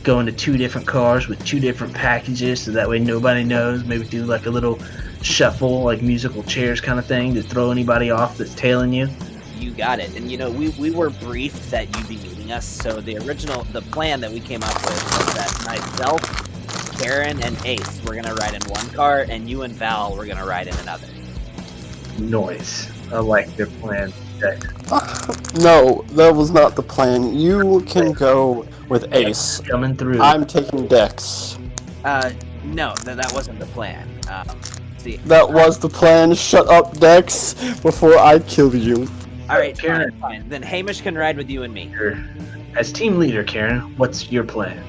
Speaker 1: go into 2 different cars with 2 different packages, so that way nobody knows. Maybe do like a little shuffle, like musical chairs kind of thing to throw anybody off that's tailing you.
Speaker 3: you got it. And we were briefed that you'd be meeting us. So the plan that we came up with was that myself, Karen, and Ace were gonna ride in one car, and you and Val were gonna ride in another.
Speaker 1: Noise. I like your plan.
Speaker 7: No, that was not the plan. You can go with Ace.
Speaker 1: Coming through.
Speaker 7: I'm taking Dex.
Speaker 3: No, that wasn't the plan. See,
Speaker 7: That was the plan. Shut up, Dex, before I kill you.
Speaker 3: all right,
Speaker 1: Karen.
Speaker 3: fine. Then Hamish can ride with you and me.
Speaker 1: As team leader, Karen, what's your plan?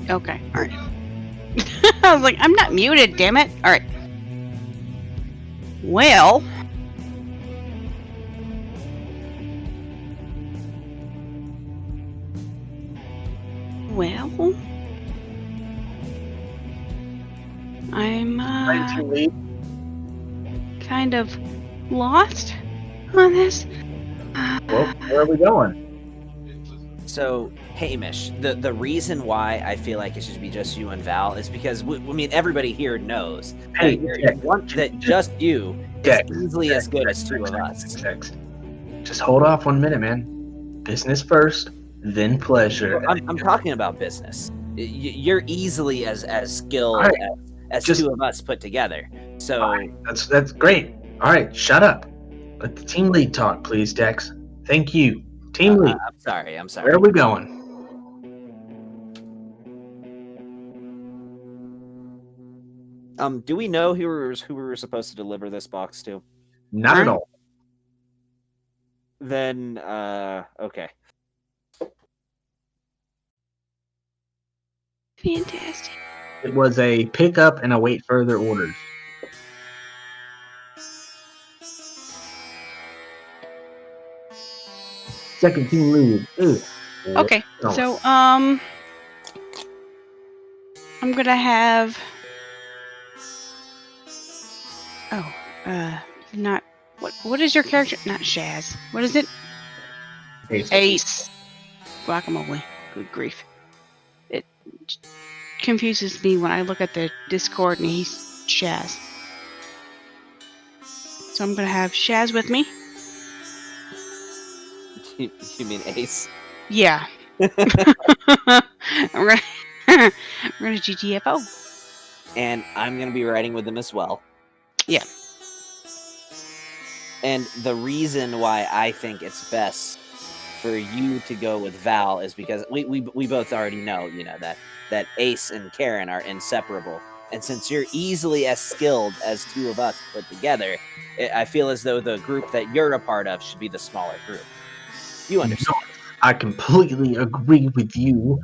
Speaker 5: Okay, alright. I was like, I'm not muted, damn it. Alright. Well. I'm kind of lost on this.
Speaker 1: Well, where are we going?
Speaker 3: So, Hamish, the reason why I feel like it should be just you and Val is because, everybody here knows
Speaker 1: Hey,
Speaker 3: that just you is easily as good as two of us.
Speaker 1: Just hold off 1 minute, man. Business first, then pleasure.
Speaker 3: I'm talking about business. You're easily as skilled
Speaker 1: Right.
Speaker 3: as two of us put together. So
Speaker 1: Right. That's great. All right, shut up. Let the team lead talk, please, Dex. Thank you. Team lead.
Speaker 3: I'm sorry.
Speaker 1: Where are we going?
Speaker 3: Do we know who we were supposed to deliver this box to?
Speaker 1: Not at all.
Speaker 3: Then, okay.
Speaker 5: Fantastic.
Speaker 1: It was a pick up and await further orders. Second team lead.
Speaker 5: Okay, so I'm gonna have. Not what is your character? Not Shaz. What is it? Ace. Guacamole. Good grief. It confuses me when I look at the Discord and he's Shaz. So I'm gonna have Shaz with me.
Speaker 3: You mean Ace?
Speaker 5: Yeah. We're gonna GTFO.
Speaker 3: And I'm gonna be riding with them as well.
Speaker 5: Yeah.
Speaker 3: And the reason why I think it's best for you to go with Val is because we both already know, that Ace and Karen are inseparable. And since you're easily as skilled as two of us put together, I feel as though the group that you're a part of should be the smaller group. You understand?
Speaker 1: I completely agree with you.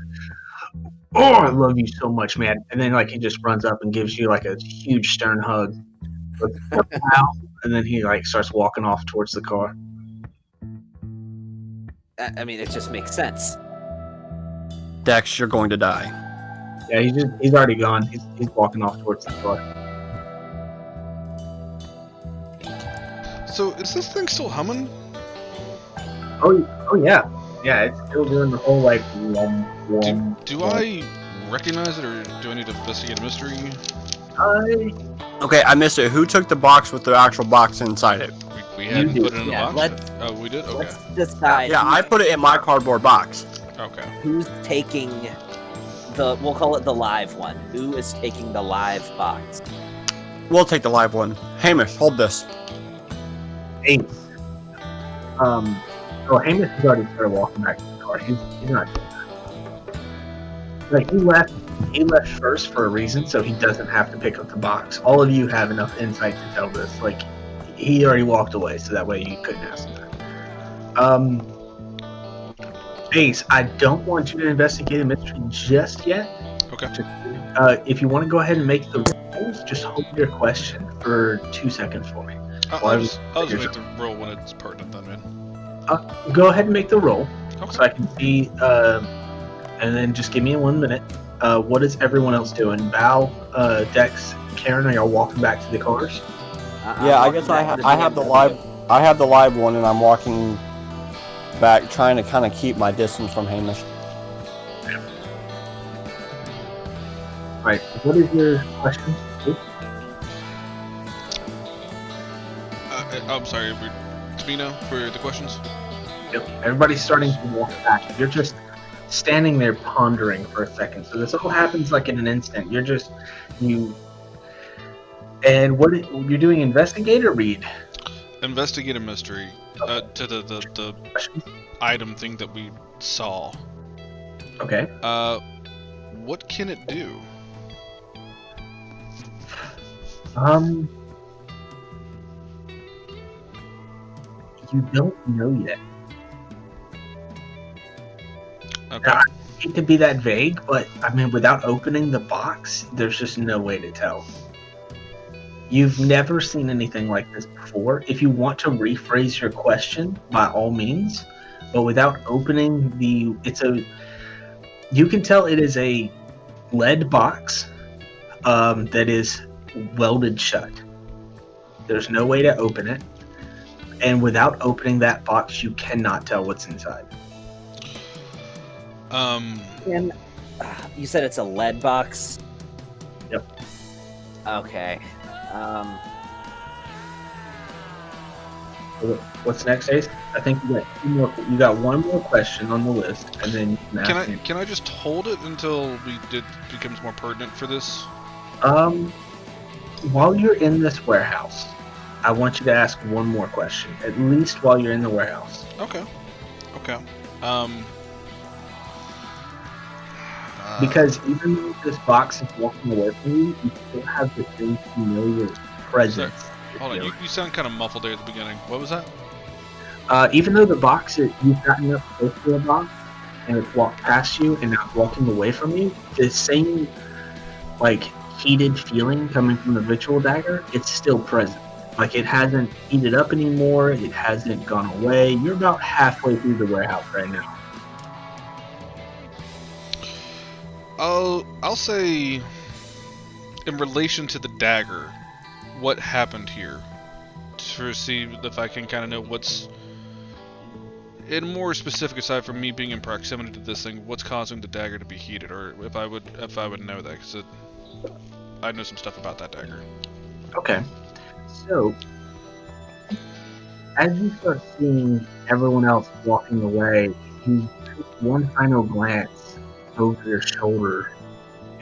Speaker 1: Oh, I love you so much, man. And then he just runs up and gives you a huge stern hug. And then he starts walking off towards the car.
Speaker 3: I mean, it just makes sense.
Speaker 7: Dex, you're going to die.
Speaker 1: Yeah, he's already gone. He's walking off towards the car.
Speaker 2: So is this thing still humming?
Speaker 1: Oh yeah. Yeah, it's still doing the whole wom,
Speaker 2: do I recognize it, or do I need to investigate a mystery?
Speaker 7: Okay, I missed it. Who took the box with the actual box inside it?
Speaker 2: We hadn't put it in the box?
Speaker 3: Oh,
Speaker 2: we did? Okay.
Speaker 3: Let's decide.
Speaker 7: Yeah, I put it in my cardboard box.
Speaker 2: Okay.
Speaker 3: Who's taking we'll call it the live one. Who is taking the live box?
Speaker 7: We'll take the live one. Hamish, hold this.
Speaker 1: Ace. So Hamish has already started walking back to the car. He's not doing that. He left first for a reason, so he doesn't have to pick up the box. All of you have enough insight to tell this. He already walked away, so that way you couldn't ask him that. Ace, I don't want you to investigate a mystery just yet.
Speaker 2: Okay.
Speaker 1: If you want to go ahead and make the rolls, just hold your question for 2 seconds for me.
Speaker 2: I'll just make the roll when it's pertinent then, man.
Speaker 1: Go ahead and make the roll,
Speaker 2: Okay.
Speaker 1: so I can see, and then just give me 1 minute. What is everyone else doing? Val, Dex, Karen, are y'all walking back to the cars?
Speaker 7: Yeah, I guess I have the live. I have the live one, and I'm walking back, trying to kind of keep my distance from Hamish.
Speaker 1: Right. What is your question?
Speaker 2: I'm sorry, it's me now for the questions?
Speaker 1: Yep. Everybody's starting to walk back. You're just standing there pondering for a second. So this all happens in an instant. And what you're doing? Investigate or read?
Speaker 2: Investigate a mystery. To the item thing that we saw.
Speaker 1: Okay.
Speaker 2: What can it do?
Speaker 1: You don't know yet.
Speaker 2: Okay.
Speaker 1: Now, I hate to be that vague, but without opening the box, there's just no way to tell. You've never seen anything like this before. If you want to rephrase your question, by all means, but without opening you can tell it is a lead box that is welded shut. There's no way to open it. And without opening that box, you cannot tell what's inside.
Speaker 3: And you said it's a lead box?
Speaker 1: Yep.
Speaker 3: Okay.
Speaker 1: What's next, Ace? I think you got one more question on the list, and then you can ask me.
Speaker 2: Can I just hold it until it becomes more pertinent for this?
Speaker 1: While you're in this warehouse, I want you to ask one more question, at least while you're in the warehouse.
Speaker 2: Okay.
Speaker 1: Because even though this box is walking away from you, you still have the same familiar presence.
Speaker 2: Hold on, you sound kind of muffled there at the beginning. What was that?
Speaker 1: Even though the box, you've gotten up close to the box, and it's walked past you, and now it's walking away from you, the same, like, heated feeling coming from the ritual dagger, it's still present. Like, it hasn't heated up anymore, it hasn't gone away. You're about halfway through the warehouse right now.
Speaker 2: I'll say, in relation to the dagger, what happened here, to see if I can kind of know what's, in more specific, aside from me being in proximity to this thing, what's causing the dagger to be heated, or if I would know that, because I know some stuff about that dagger.
Speaker 1: Okay, so as you start seeing everyone else walking away, you take one final glance over your shoulder,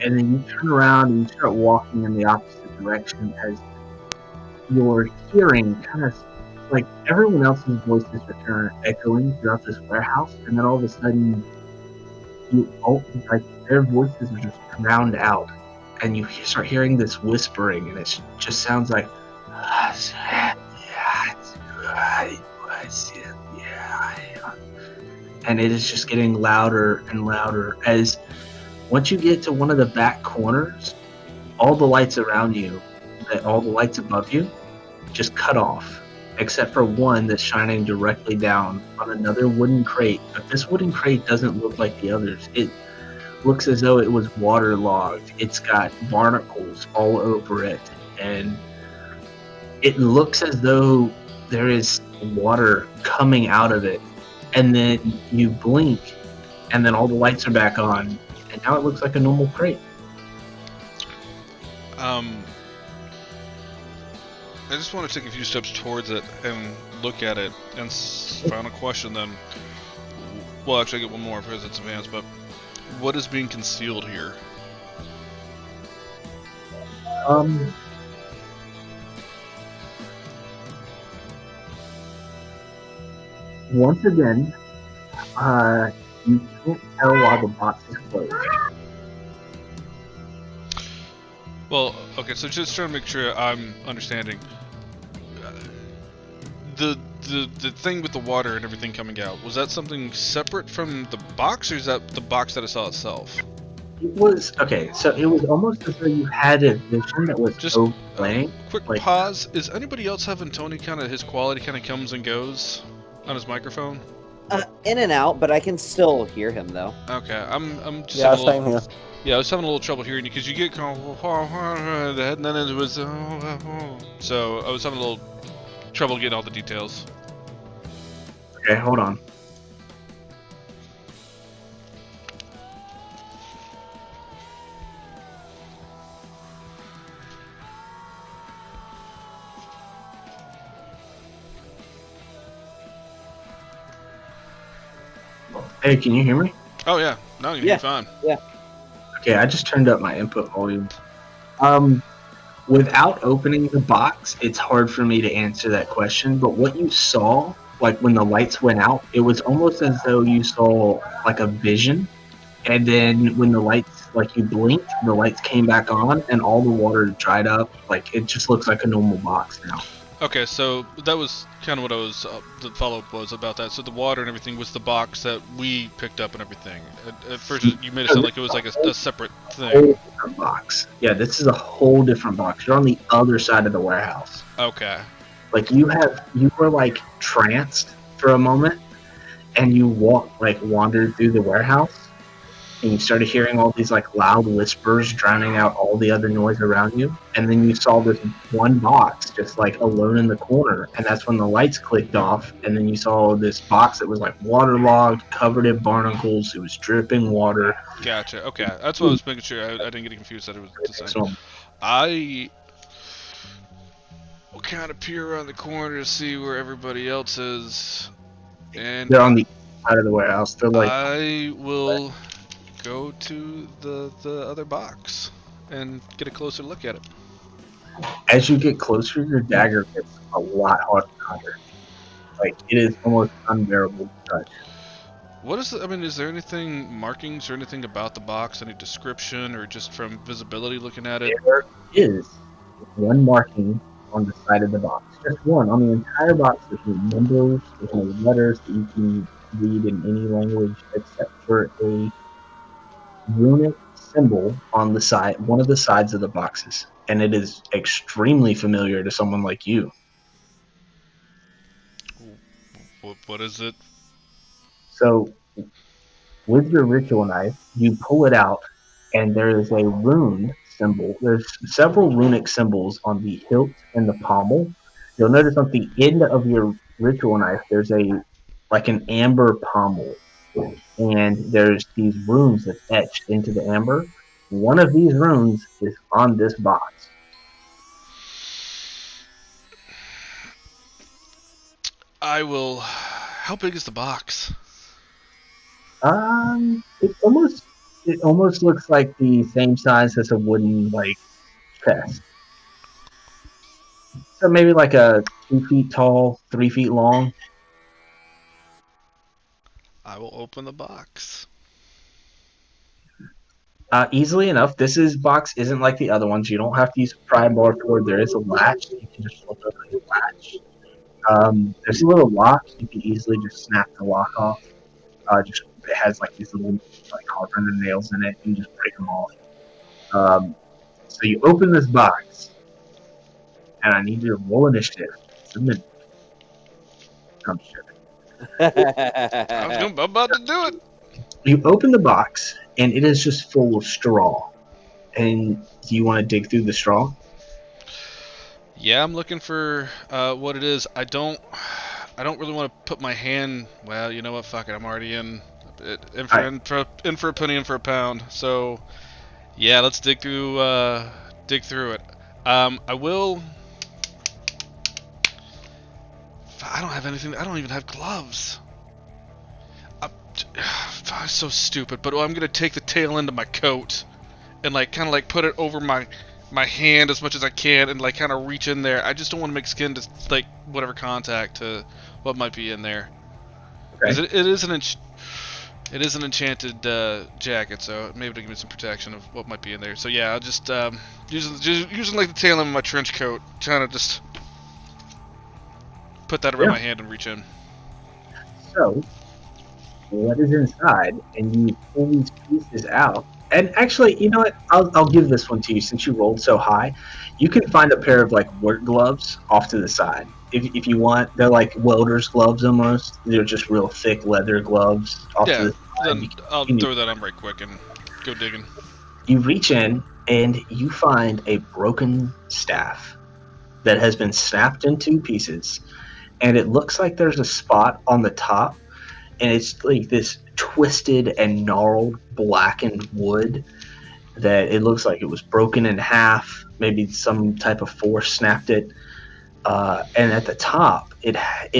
Speaker 1: and then you turn around and you start walking in the opposite direction as you're hearing kind of like everyone else's voices return echoing throughout this warehouse, and then all of a sudden like their voices are just drowned out, and you start hearing this whispering, and it just sounds like and it is just getting louder and louder as once you get to one of the back corners, all the lights around you, all the lights above you, just cut off, except for one that's shining directly down on another wooden crate. But this wooden crate doesn't look like the others. It looks as though it was waterlogged. It's got barnacles all over it, and it looks as though there is water coming out of it. And then you blink, and then all the lights are back on, and now it looks like a normal crate.
Speaker 2: I just want to take a few steps towards it and look at it. And final question then. Well, actually, I get one more because it's advanced, but what is being concealed here?
Speaker 1: Once again, you can't tell while the box is closed.
Speaker 2: Well, okay, so just trying to make sure I'm understanding. The thing with the water and everything coming out, was that something separate from the box, or is that the box that it saw itself?
Speaker 1: It was, okay, so it was almost as though you had a vision that was
Speaker 2: just
Speaker 1: overlaying.
Speaker 2: Quick like, pause. Is anybody else having Tony kind of, his quality kind of comes and goes on his microphone?
Speaker 3: In and out, but I can still hear him though.
Speaker 2: Okay, I'm just
Speaker 7: same here.
Speaker 2: Yeah, I was having a little trouble hearing you because you get kind of the head, and then it was so I was having a little trouble getting all the details.
Speaker 1: Okay, hold on. Hey, can you hear me?
Speaker 2: Oh yeah, now you can hear fine.
Speaker 3: Yeah.
Speaker 1: Okay, I just turned up my input volume. Without opening the box, it's hard for me to answer that question, but what you saw, like when the lights went out, it was almost as though you saw like a vision, and then when the lights, like you blinked, the lights came back on, and all the water dried up. Like, it just looks like a normal box now.
Speaker 2: Okay, so that was kind of what I was, the follow-up was about that. So the water and everything was the box that we picked up and everything. At first, you made it sound like it was like a separate thing.
Speaker 1: Whole different box. Yeah, this is a whole different box. You're on the other side of the warehouse.
Speaker 2: Okay.
Speaker 1: Like, you were like tranced for a moment, and you wandered through the warehouse, and you started hearing all these like loud whispers drowning out all the other noise around you, and then you saw this one box just like alone in the corner, and that's when the lights clicked off, and then you saw this box that was like waterlogged, covered in barnacles, it was dripping water.
Speaker 2: Gotcha. Okay, that's what I was making sure. I didn't get confused that it was the same. I will kind of peer around the corner to see where everybody else is, and
Speaker 1: they're on the side of the warehouse. They're like,
Speaker 2: I will go to the other box and get a closer look at it.
Speaker 1: As you get closer, your dagger gets a lot harder. Like, it is almost unbearable to touch.
Speaker 2: What is it? I mean, is there anything markings or anything about the box? Any description or just from visibility looking at it?
Speaker 1: There is one marking on the side of the box. Just one. On the entire box, there's no numbers, there's no letters that you can read in any language except for a runic symbol on the side, one of the sides of the boxes. And it is extremely familiar to someone like you.
Speaker 2: What is it?
Speaker 1: So, with your ritual knife, you pull it out, and there is a rune symbol. There's several runic symbols on the hilt and the pommel. You'll notice at the end of your ritual knife, there's like an amber pommel, and there's these runes that's etched into the amber. One of these runes is on this box.
Speaker 2: I will. How big is the box?
Speaker 1: It almost looks like the same size as a wooden chest. So maybe like a 2 feet tall, 3 feet long.
Speaker 2: I will open the box.
Speaker 1: Easily enough. This box isn't like the other ones. You don't have to use a pry bar for it. There is a latch. You can just flip open the latch. There's a little lock. You can easily just snap the lock off. It has like these little carpenter nails in it. You can just break them off. So you open this box, and I need you to roll initiative. It's a minute. I'm sure.
Speaker 2: I'm about to do it.
Speaker 1: You open the box, and it is just full of straw. And do you want to dig through the straw?
Speaker 2: Yeah, I'm looking for what it is. I don't really want to put my hand. Well, you know what? Fuck it. I'm already in for a penny, in for a pound. So, yeah, let's dig through it. I will. I don't have anything. I don't even have gloves. I'm so stupid. But I'm gonna take the tail end of my coat and kind of put it over my hand as much as I can and kind of reach in there. I just don't want to make skin to whatever contact to what might be in there. Because it is an enchanted jacket, so maybe it'll give me some protection of what might be in there. So yeah, I'll just using the tail end of my trench coat, trying to just put that around my hand and reach in.
Speaker 1: So, what is inside? And you pull these pieces out. And actually, you know what? I'll give this one to you since you rolled so high. You can find a pair of work gloves off to the side if you want. They're like welder's gloves almost. They're just real thick leather gloves off to the side.
Speaker 2: Then I'll throw that on right quick and go digging.
Speaker 1: You reach in and you find a broken staff that has been snapped in two pieces, and it looks like there's a spot on the top, and it's like this twisted and gnarled blackened wood that it looks like it was broken in half. Maybe some type of force snapped it. And at the top, it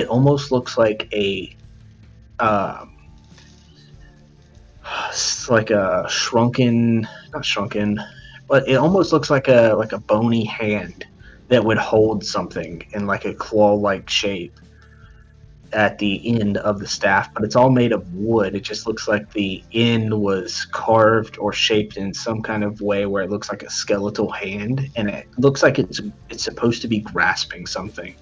Speaker 1: almost looks like like a shrunken, not shrunken, but it almost looks like a bony hand that would hold something in like a claw-like shape at the end of the staff, but it's all made of wood. It just looks like the end was carved or shaped in some kind of way where it looks like a skeletal hand, and it looks like it's supposed to be grasping something.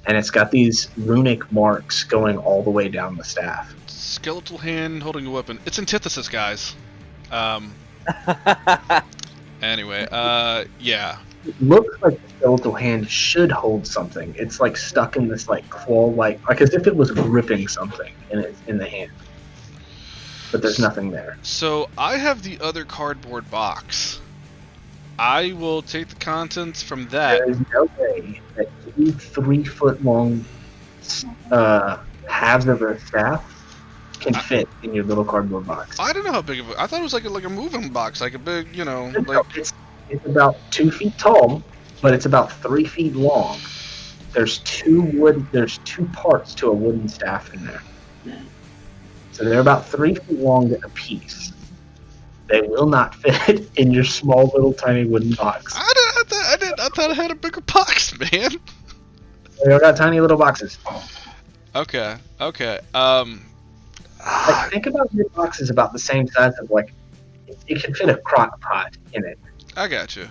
Speaker 1: And it's got these runic marks going all the way down the staff.
Speaker 2: Skeletal hand holding a weapon. It's antithesis, guys. Anyway, yeah.
Speaker 1: It looks like the skeletal hand should hold something. It's stuck in this claw-like, as if it was gripping something in the hand. But there's nothing there.
Speaker 2: So I have the other cardboard box. I will take the contents from that.
Speaker 1: There is no way that 2 3-foot-long halves of a staff can fit in your little cardboard box.
Speaker 2: I don't know how big of it. I thought it was like a moving box, like a big,
Speaker 1: It's about 2 feet tall, but it's about 3 feet long. There's two parts to a wooden staff in there. So they're about 3 feet long a piece. They will not fit in your small little tiny wooden box.
Speaker 2: I thought I had a bigger box, man.
Speaker 1: They all got tiny little boxes.
Speaker 2: Okay.
Speaker 1: Like, think about your box is about the same size of like it can fit a crock pot in it.
Speaker 2: I got you.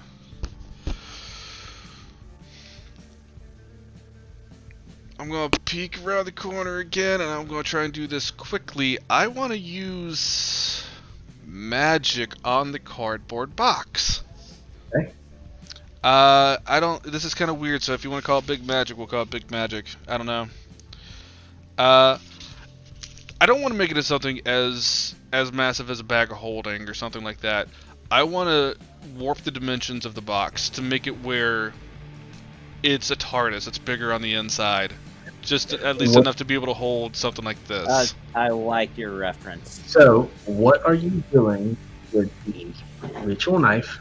Speaker 2: I'm gonna peek around the corner again, and I'm gonna try and do this quickly. I want to use magic on the cardboard box.
Speaker 1: Okay.
Speaker 2: I don't. This is kind of weird. So if you want to call it big magic, we'll call it big magic. I don't know. I don't want to make it as something as massive as a bag of holding or something like that. I want to warp the dimensions of the box to make it where it's a TARDIS. It's bigger on the inside, just at least enough to be able to hold something like this.
Speaker 3: I like your reference.
Speaker 1: So, what are you doing with the ritual knife?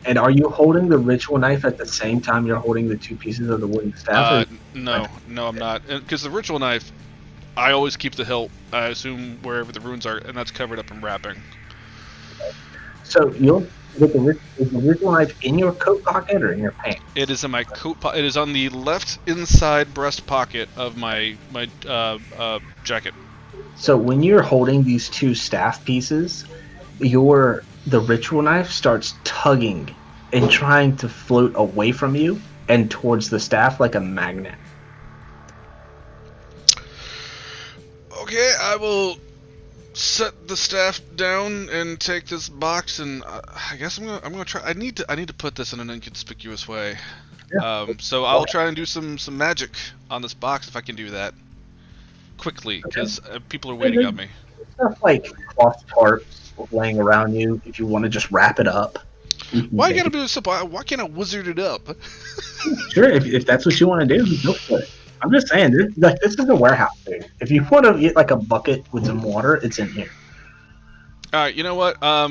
Speaker 1: And are you holding the ritual knife at the same time you're holding the two pieces of the wooden staff?
Speaker 2: No, I'm not. Because the ritual knife, I always keep the hilt, I assume, wherever the runes are, and that's covered up in wrapping.
Speaker 1: So you'll get is the ritual knife in your coat pocket or in your pants?
Speaker 2: It is in my coat pocket. It is on the left inside breast pocket of my jacket.
Speaker 1: So when you're holding these two staff pieces, the ritual knife starts tugging and trying to float away from you and towards the staff like a magnet.
Speaker 2: Okay, I will set the staff down and take this box, and I guess I'm gonna try. I need to put this in an inconspicuous way.
Speaker 1: Yeah.
Speaker 2: So I'll try and do some magic on this box if I can do that quickly, because people are waiting on me.
Speaker 1: Stuff like cloth tarps laying around you if you want to just wrap it up.
Speaker 2: Why you gotta be simple? Why can't I wizard it up?
Speaker 1: Sure, if that's what you want to do, go for it. I'm just saying, this is a warehouse, dude. If you want to get like a bucket with some water, it's in here.
Speaker 2: Alright, you know what? I'll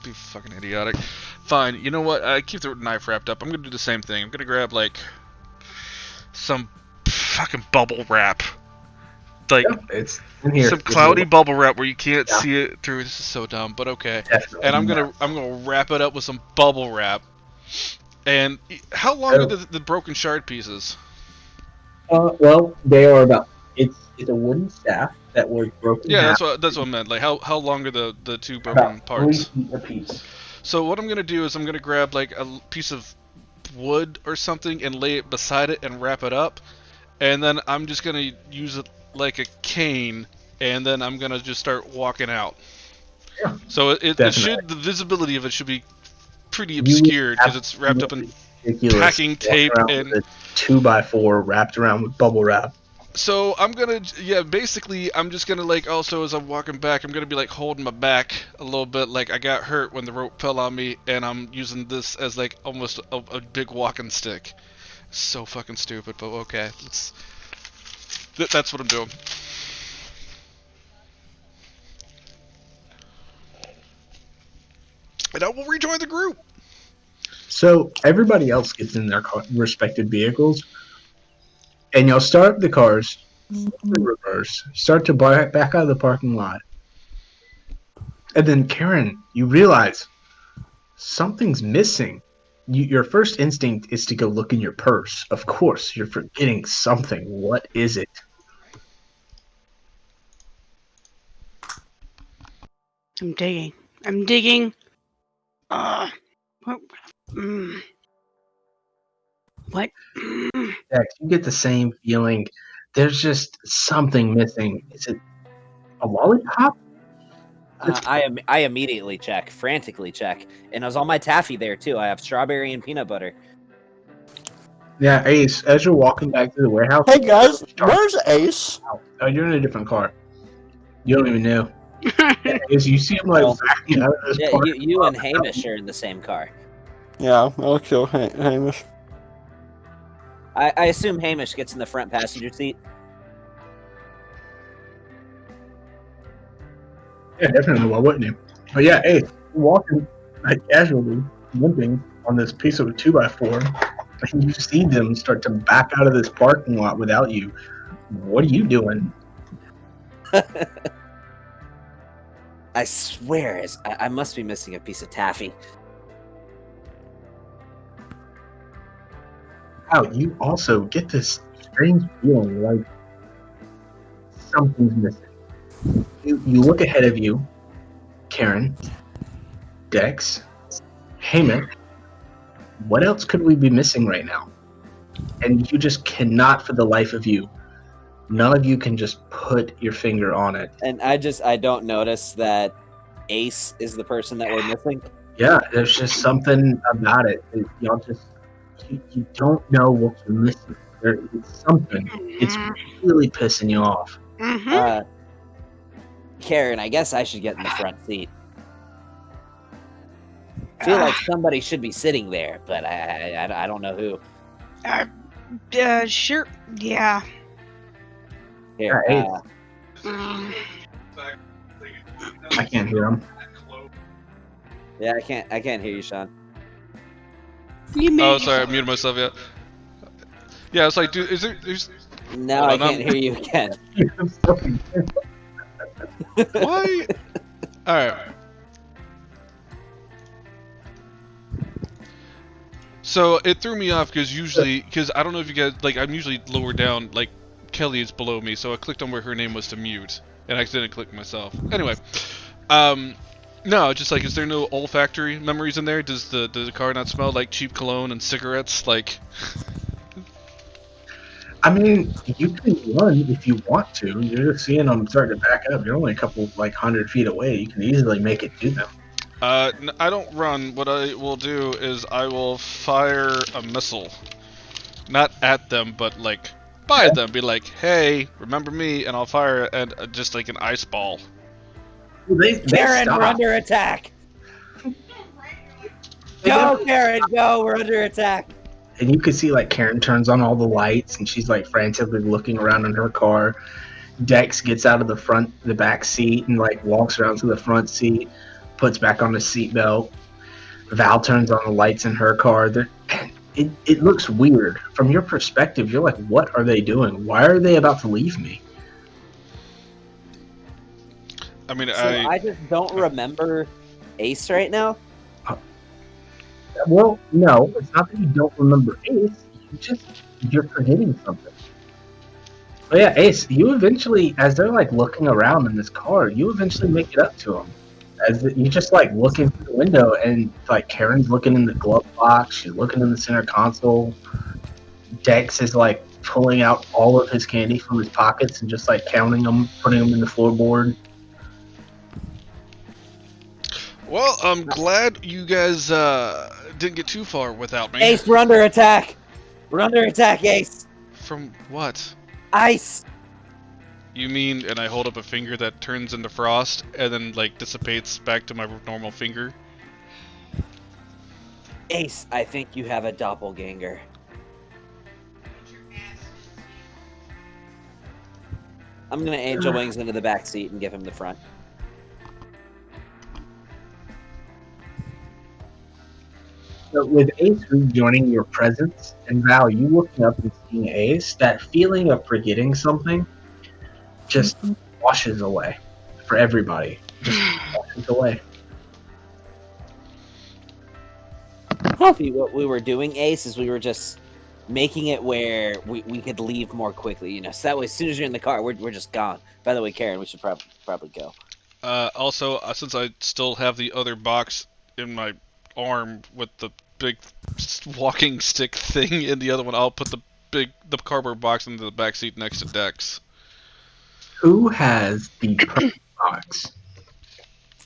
Speaker 2: be fucking idiotic. Fine, you know what? I keep the knife wrapped up. I'm gonna do the same thing. I'm gonna grab like some fucking bubble wrap. Like,
Speaker 1: it's in here.
Speaker 2: Some cloudy bubble wrap where you can't see it through. This is so dumb, but okay.
Speaker 1: Definitely.
Speaker 2: And I'm gonna wrap it up with some bubble wrap. And how long are the broken shard pieces?
Speaker 1: Well, they are about. It's a wooden staff that was broken.
Speaker 2: Yeah, that's what I meant. Like how long are the two broken parts?
Speaker 1: 3 feet apiece.
Speaker 2: So what I'm gonna do is I'm gonna grab like a piece of wood or something and lay it beside it and wrap it up, and then I'm just gonna use it like a cane, and then I'm gonna just start walking out.
Speaker 1: Yeah,
Speaker 2: so the visibility of it should be pretty obscured because it's wrapped up in packing tape and
Speaker 1: a 2x4 wrapped around with bubble wrap.
Speaker 2: So I'm gonna, basically I'm just gonna like also as I'm walking back, I'm gonna be like holding my back a little bit, like I got hurt when the rope fell on me, and I'm using this as like almost a big walking stick. So fucking stupid, but okay, that's what I'm doing. And I will rejoin the group.
Speaker 1: So everybody else gets in their respective vehicles, and you'll start the cars in reverse, start to back out of the parking lot. And then, Karen, you realize something's missing. Your first instinct is to go look in your purse. Of course, you're forgetting something. What is it?
Speaker 5: I'm digging. What?
Speaker 1: Dex, you get the same feeling. There's just something missing. Is it a lollipop?
Speaker 3: I immediately frantically check, and it was all my taffy there too. I have strawberry and peanut butter.
Speaker 1: Yeah, Ace, as you're walking back to the warehouse.
Speaker 7: Hey guys, where's Ace?
Speaker 1: Oh, you're in a different car. You don't even know. Ace, you see him like backing out of this car.
Speaker 3: You and Hamish are in the same car.
Speaker 7: Yeah, I'll kill Hamish.
Speaker 3: I assume Hamish gets in the front passenger seat.
Speaker 1: Yeah, definitely. Why wouldn't you? But yeah, Ace, you're walking like casually, limping on this piece of a 2x4, and you see them start to back out of this parking lot without you. What are you doing?
Speaker 3: I swear, I must be missing a piece of taffy.
Speaker 1: Wow, you also get this strange feeling like something's missing. You look ahead of you, Karen, Dex, Hamish. What else could we be missing right now? And you just cannot, for the life of you, none of you can just put your finger on it.
Speaker 3: And I don't notice that Ace is the person that we're missing.
Speaker 1: Yeah, there's just something about it. Y'all just you don't know what you're missing. It's something. It's really pissing you off.
Speaker 5: Mm-hmm.
Speaker 3: Karen, I guess I should get in the front seat. I feel like somebody should be sitting there, but I don't know who.
Speaker 5: Sure. Yeah.
Speaker 3: Here,
Speaker 5: Mm.
Speaker 1: I can't hear him.
Speaker 3: yeah, I can't hear you, Sean.
Speaker 5: You made
Speaker 2: Oh, sorry, I muted myself. Yeah, it's like, dude, is there? There's
Speaker 3: Now I can't hear you again.
Speaker 2: why? All right. So it threw me off because I don't know if you guys like, I'm usually lower down, like Kelly is below me, so I clicked on where her name was to mute, and I accidentally clicked myself. Anyway, no, just like, is there no olfactory memories in there? Does the car not smell like cheap cologne and cigarettes? Like,
Speaker 1: I mean, you can run if you want to. You're just seeing them starting to back up. You're only a couple, like, 100 feet away. You can easily make it to them.
Speaker 2: I don't run. What I will do is I will fire a missile, not at them, but like by them. Be like, hey, remember me? And I'll fire it at just like an ice ball.
Speaker 1: They
Speaker 3: Karen,
Speaker 1: stop.
Speaker 3: we're under attack. Go, Karen, go. We're under attack.
Speaker 1: And you can see, like, Karen turns on all the lights, and she's, like, frantically looking around in her car. Dex gets out of the back seat and, like, walks around to the front seat, puts back on the seatbelt. Val turns on the lights in her car. It looks weird. From your perspective, you're like, what are they doing? Why are they about to leave me?
Speaker 2: I mean,
Speaker 3: So I just don't remember Ace right now.
Speaker 1: Well, no, it's not that you don't remember Ace. You're forgetting something. But yeah, Ace, you eventually, as they're like looking around in this car, you eventually make it up to them. As you just like look into the window, and like Karen's looking in the glove box, she's looking in the center console. Dex is like pulling out all of his candy from his pockets and just like counting them, putting them in the floorboard.
Speaker 2: well, I'm glad you guys didn't get too far without me.
Speaker 3: Ace, we're under attack. We're under attack, Ace.
Speaker 2: From what?
Speaker 3: Ice.
Speaker 2: You mean, and I hold up a finger that turns into frost and then like dissipates back to my normal finger?
Speaker 3: Ace, I think you have a doppelganger. I'm gonna angel wings into the back seat and give him the front.
Speaker 1: So with Ace rejoining your presence, and Val, you looking up and seeing Ace, that feeling of forgetting something just washes away for everybody. Just washes away.
Speaker 3: See, what we were doing, Ace, is we were just making it where we could leave more quickly, you know. So that way, as soon as you're in the car, we're just gone. By the way, Karen, we should probably go.
Speaker 2: Also, since I still have the other box in my arm with the big walking stick thing in the other one, I'll put the cardboard box into the back seat next to Dex.
Speaker 1: Who has the purple box?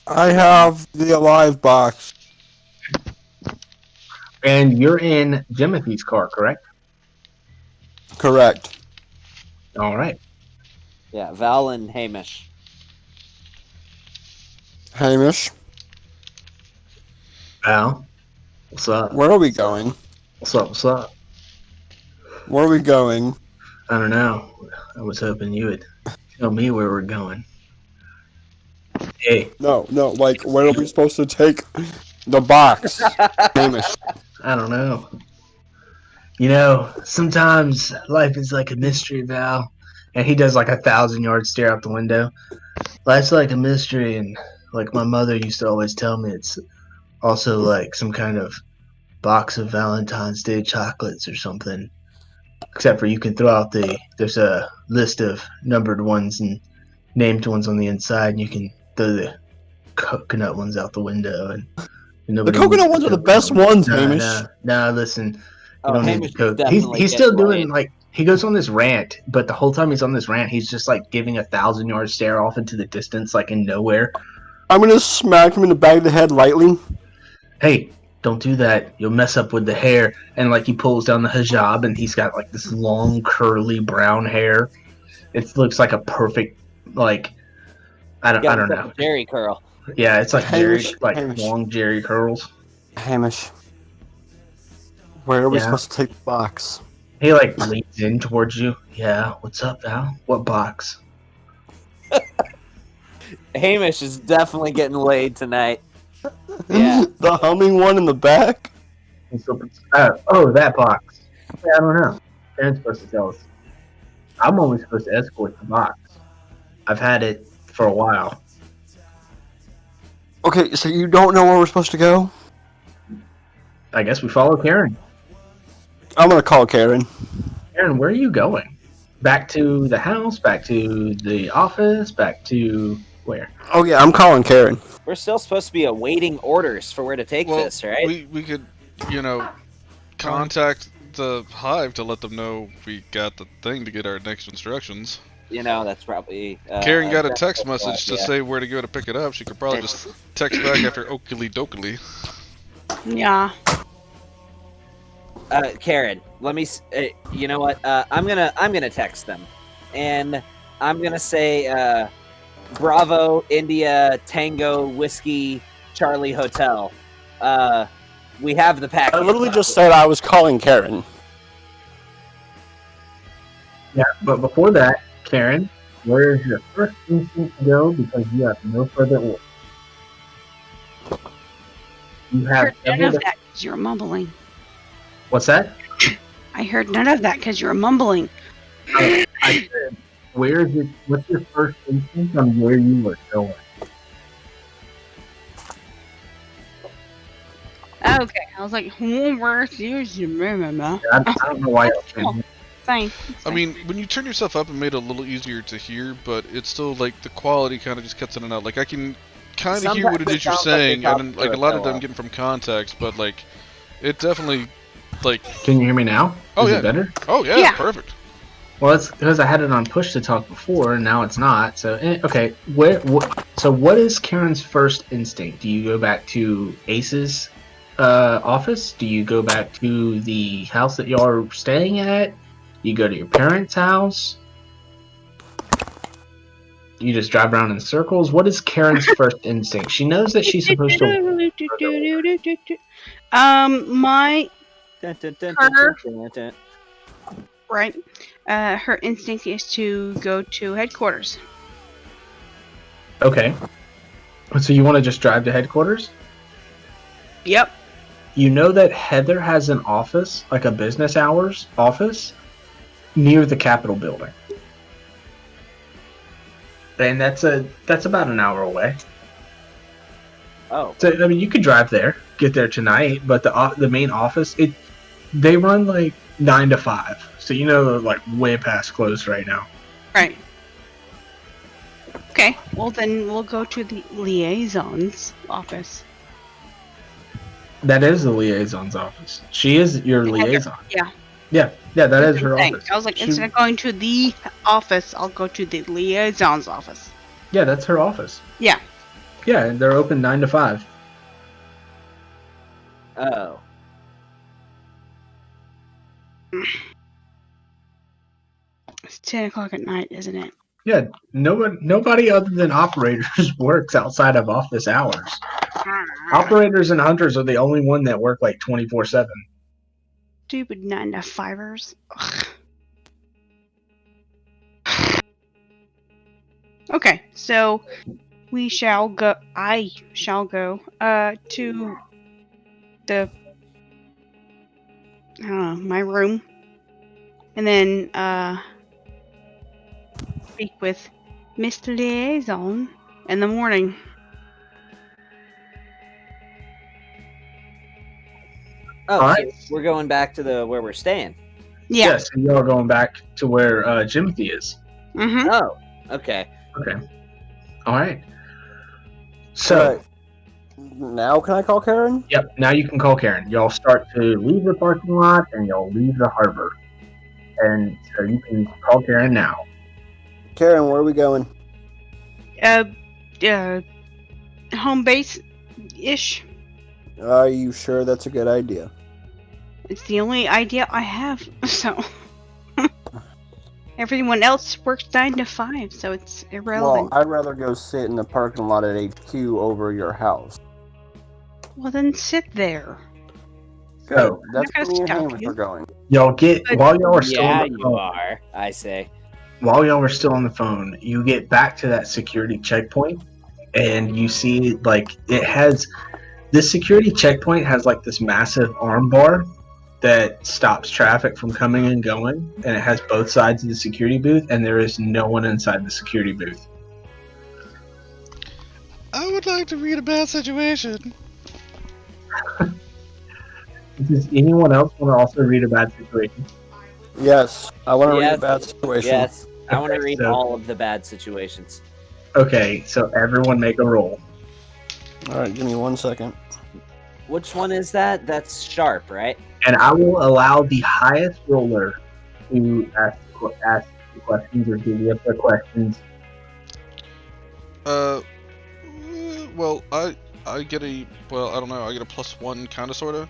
Speaker 7: I have the alive box.
Speaker 1: And you're in Jimothy's car, correct?
Speaker 7: Correct.
Speaker 1: All right.
Speaker 3: Yeah, Val and Hamish.
Speaker 7: Hamish,
Speaker 1: Val, what's up?
Speaker 7: where are we going?
Speaker 1: What's up? What's up?
Speaker 7: Where are we going?
Speaker 1: I don't know. I was hoping you would tell me where we're going. Hey,
Speaker 7: No, like, where are we supposed to take the box? Hamish.
Speaker 1: I don't know. You know, sometimes life is like a mystery, Val. And he does like 1,000-yard stare out the window. Life's like a mystery, and like my mother used to always tell me, it's also like some kind of box of Valentine's Day chocolates or something. Except for you can throw out there's a list of numbered ones, and named ones on the inside, and you can throw the coconut ones out the window. And
Speaker 7: The coconut ones are the best ones, Hamish.
Speaker 1: No, listen. You
Speaker 3: Oh,
Speaker 1: don't
Speaker 3: Hamish
Speaker 1: need to
Speaker 3: is definitely
Speaker 1: he's still
Speaker 3: getting
Speaker 1: doing
Speaker 3: laid.
Speaker 1: like he goes on this rant, but the whole time he's on this rant, he's just like giving a 1,000-yard stare off into the distance, like in nowhere.
Speaker 7: I'm gonna smack him in the back of the head lightly.
Speaker 1: Hey, don't do that. You'll mess up with the hair. And like he pulls down the hijab, and he's got like this long, curly brown hair. It looks like a perfect like I don't know.
Speaker 3: Jerry curl.
Speaker 1: Yeah, it's like
Speaker 7: Hamish,
Speaker 1: Jerry, like
Speaker 7: Hamish.
Speaker 1: long Jerry curls.
Speaker 7: Hamish, where are we
Speaker 1: Yeah.
Speaker 7: supposed to take the box?
Speaker 1: He like leans in towards you. Yeah, what's up, Val? What box?
Speaker 3: Hamish is definitely getting laid tonight. Yeah.
Speaker 7: The humming one in the back?
Speaker 1: Oh, that box. Yeah, I don't know. Karen's supposed to tell us. I'm only supposed to escort the box. I've had it for a while.
Speaker 7: Okay, so you don't know where we're supposed to go?
Speaker 1: I guess we follow Karen.
Speaker 7: I'm gonna call Karen.
Speaker 1: Karen, where are you going? Back to the house? Back to the office? Back to where?
Speaker 7: Oh yeah, I'm calling Karen.
Speaker 3: We're still supposed to be awaiting orders for where to take
Speaker 2: Well,
Speaker 3: this, right?
Speaker 2: we could, contact the hive to let them know we got the thing to get our next instructions.
Speaker 3: That's probably.
Speaker 2: Karen got a
Speaker 3: that's
Speaker 2: text
Speaker 3: what-
Speaker 2: message to
Speaker 3: yeah.
Speaker 2: say where to go to pick it up. She could probably just text back after Oakley Dokley.
Speaker 5: Yeah.
Speaker 3: Karen, let me. You know what? I'm gonna text them, and I'm gonna say, Bravo India Tango Whiskey Charlie Hotel. We have the package.
Speaker 7: I literally just said I was calling Karen.
Speaker 1: Yeah, but before that, Karen, where is your first instinct to go? Because you have no further orders. You
Speaker 5: I
Speaker 1: have
Speaker 5: heard none
Speaker 1: several
Speaker 5: of that because you were mumbling.
Speaker 1: What's that?
Speaker 5: I heard none of that because you were mumbling.
Speaker 1: I said, where is it? What's your first instinct on where you were going?
Speaker 5: Okay, I was like, where's you?
Speaker 1: I don't know why.
Speaker 5: Fine.
Speaker 2: I mean, when you turn yourself up, it made it a little easier to hear, but it's still like the quality kind of just cuts in and out. Like I can kind of hear what it is you're saying, and like a lot of them getting from context, but like it definitely like.
Speaker 1: Can you hear me now?
Speaker 2: Oh
Speaker 1: is
Speaker 2: yeah.
Speaker 1: it better?
Speaker 2: Oh yeah,
Speaker 5: Yeah.
Speaker 2: perfect.
Speaker 1: Well, that's because I had it on push to talk before, and now it's not. So okay, so what is Karen's first instinct? Do you go back to Ace's office? Do you go back to the house that y'all are staying at? You go to your parents' house? You just drive around in circles? What is Karen's first instinct? She knows that she's supposed to.
Speaker 5: My
Speaker 3: Dun, dun, dun,
Speaker 5: Her-
Speaker 3: dun, dun, dun.
Speaker 5: right. Her instinct is to go to headquarters.
Speaker 1: Okay. So you want to just drive to headquarters?
Speaker 5: Yep.
Speaker 1: You know that Heather has an office, like a business hours office, near the Capitol building. And that's about an hour away.
Speaker 3: Oh,
Speaker 1: So I mean, you could drive there, get there tonight, but the main office, they run like 9 to 5. So they're like way past close right now.
Speaker 5: Right. Okay. Well, then we'll go to the liaison's office.
Speaker 1: That is the liaison's office. She is your
Speaker 5: Heather,
Speaker 1: liaison.
Speaker 5: yeah.
Speaker 1: Yeah, that is her
Speaker 5: Thing.
Speaker 1: office.
Speaker 5: I was like,
Speaker 1: She-
Speaker 5: instead of going to the office, I'll go to the liaison's office.
Speaker 1: Yeah, that's her office.
Speaker 5: Yeah.
Speaker 1: Yeah, and they're open 9 to 5.
Speaker 3: oh.
Speaker 5: It's 10 o'clock at night, isn't it?
Speaker 1: Yeah, nobody other than operators works outside of office hours. Operators and hunters are the only one that work like 24/7.
Speaker 5: Stupid 9 to 5ers. Okay, so we shall go. I shall go to the I don't know, my room, and then speak with Miss Liaison in the morning.
Speaker 3: Oh,
Speaker 1: Alright.
Speaker 3: so we're going back to where we're staying.
Speaker 5: Yeah.
Speaker 1: Yes, and y'all going back to where Jimothy is.
Speaker 5: Mm-hmm.
Speaker 3: Oh, okay.
Speaker 1: Okay. All right. So,
Speaker 7: Alright. Now can I call Karen?
Speaker 1: yep, now you can call Karen. Y'all start to leave the parking lot and y'all leave the harbor. And so you can call Karen now.
Speaker 7: Karen, where are we going?
Speaker 5: Uh, home base ish.
Speaker 7: Are you sure that's a good idea?
Speaker 5: It's the only idea I have. So everyone else works 9 to 5, so it's
Speaker 7: Well,
Speaker 5: irrelevant.
Speaker 7: I'd rather go sit in the parking lot at HQ over your house.
Speaker 5: Well, then sit there.
Speaker 7: Good.
Speaker 1: So,
Speaker 7: That's
Speaker 5: I'm not
Speaker 7: where me and
Speaker 5: gonna stop
Speaker 7: Hamish
Speaker 5: you.
Speaker 7: are going.
Speaker 1: y'all get,
Speaker 5: But-
Speaker 1: while y'all are still on
Speaker 3: Yeah,
Speaker 1: the
Speaker 3: you
Speaker 1: phone,
Speaker 3: are. I say.
Speaker 1: while y'all are still on the phone, you get back to that security checkpoint and you see, like, it has, this security checkpoint has, like, this massive arm bar that stops traffic from coming and going, and it has both sides of the security booth, and there is no one inside the security booth.
Speaker 2: I would like to read a bad situation.
Speaker 1: Does anyone else want to also read a bad situation?
Speaker 7: Yes, I want to read a
Speaker 3: Yes.
Speaker 7: bad situation.
Speaker 3: Yes, I want to
Speaker 1: Okay,
Speaker 3: read
Speaker 1: so-
Speaker 3: all of the bad situations.
Speaker 1: Okay, so everyone make a roll.
Speaker 7: Alright, give me 1 second.
Speaker 3: Which one is that? That's sharp, right?
Speaker 1: And I will allow the highest roller to ask the questions or give you the questions.
Speaker 2: Well, I get a I don't know. I get a +1 kind of sorta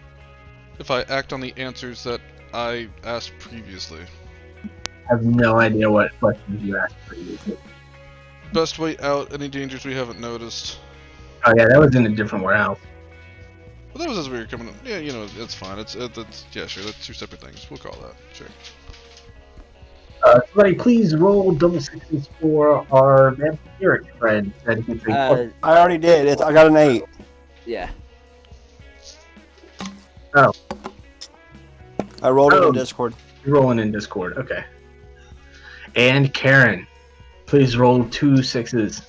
Speaker 2: if I act on the answers that I asked previously.
Speaker 1: I have no idea what questions you asked previously.
Speaker 2: Best way out. Any dangers we haven't noticed.
Speaker 1: Oh yeah, that was in a different warehouse.
Speaker 2: Well, that was as we were coming. Yeah, you know, it's fine. It's yeah, sure. That's 2 separate things. We'll call that. Sure.
Speaker 1: Somebody please roll double sixes for our vampiric friend. That gets a plus.
Speaker 7: I already did. I got an 8.
Speaker 3: Yeah.
Speaker 7: I rolled it
Speaker 1: Oh.
Speaker 7: in Discord.
Speaker 1: You're rolling in Discord. Okay. And Karen, please roll 2 sixes.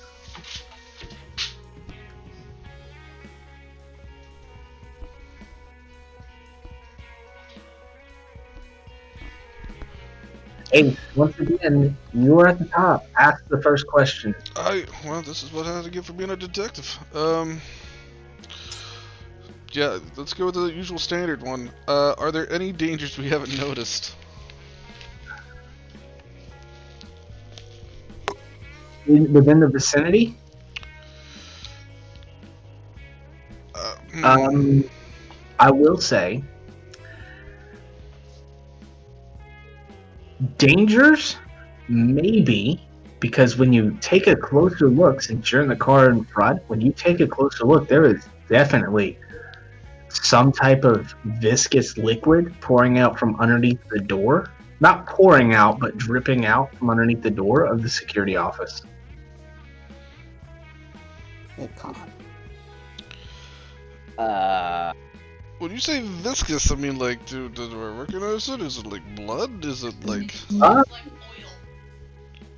Speaker 1: Hey, once again, you are at the top. Ask the first question.
Speaker 2: Well, this is what I had to get for being a detective. Yeah, let's go with the usual standard one. Are there any dangers we haven't noticed?
Speaker 1: Within the vicinity? I will say, dangers, maybe, because when you take a closer look, since you're in the car in front, when you take a closer look, there is definitely some type of viscous liquid pouring out from underneath the door. Not pouring out, but dripping out from underneath the door of the security office.
Speaker 2: When you say viscous, I mean like, do I recognize it? Is it like blood? Is it like?
Speaker 1: Uh,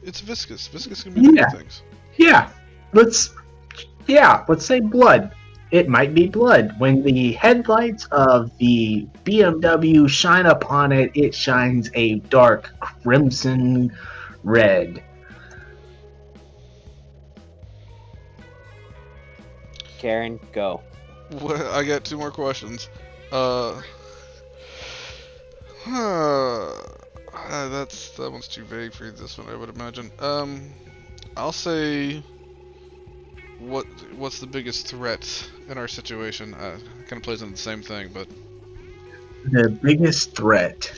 Speaker 2: It's viscous. Viscous can be many
Speaker 1: Yeah.
Speaker 2: things.
Speaker 1: let's say blood. It might be blood. When the headlights of the BMW shine upon it, it shines a dark crimson red.
Speaker 3: Karen, go.
Speaker 2: I got 2 more questions. That one's too vague for this one, I would imagine. I'll say, what's the biggest threat in our situation? Kind of plays into the same thing, but
Speaker 1: The biggest threat.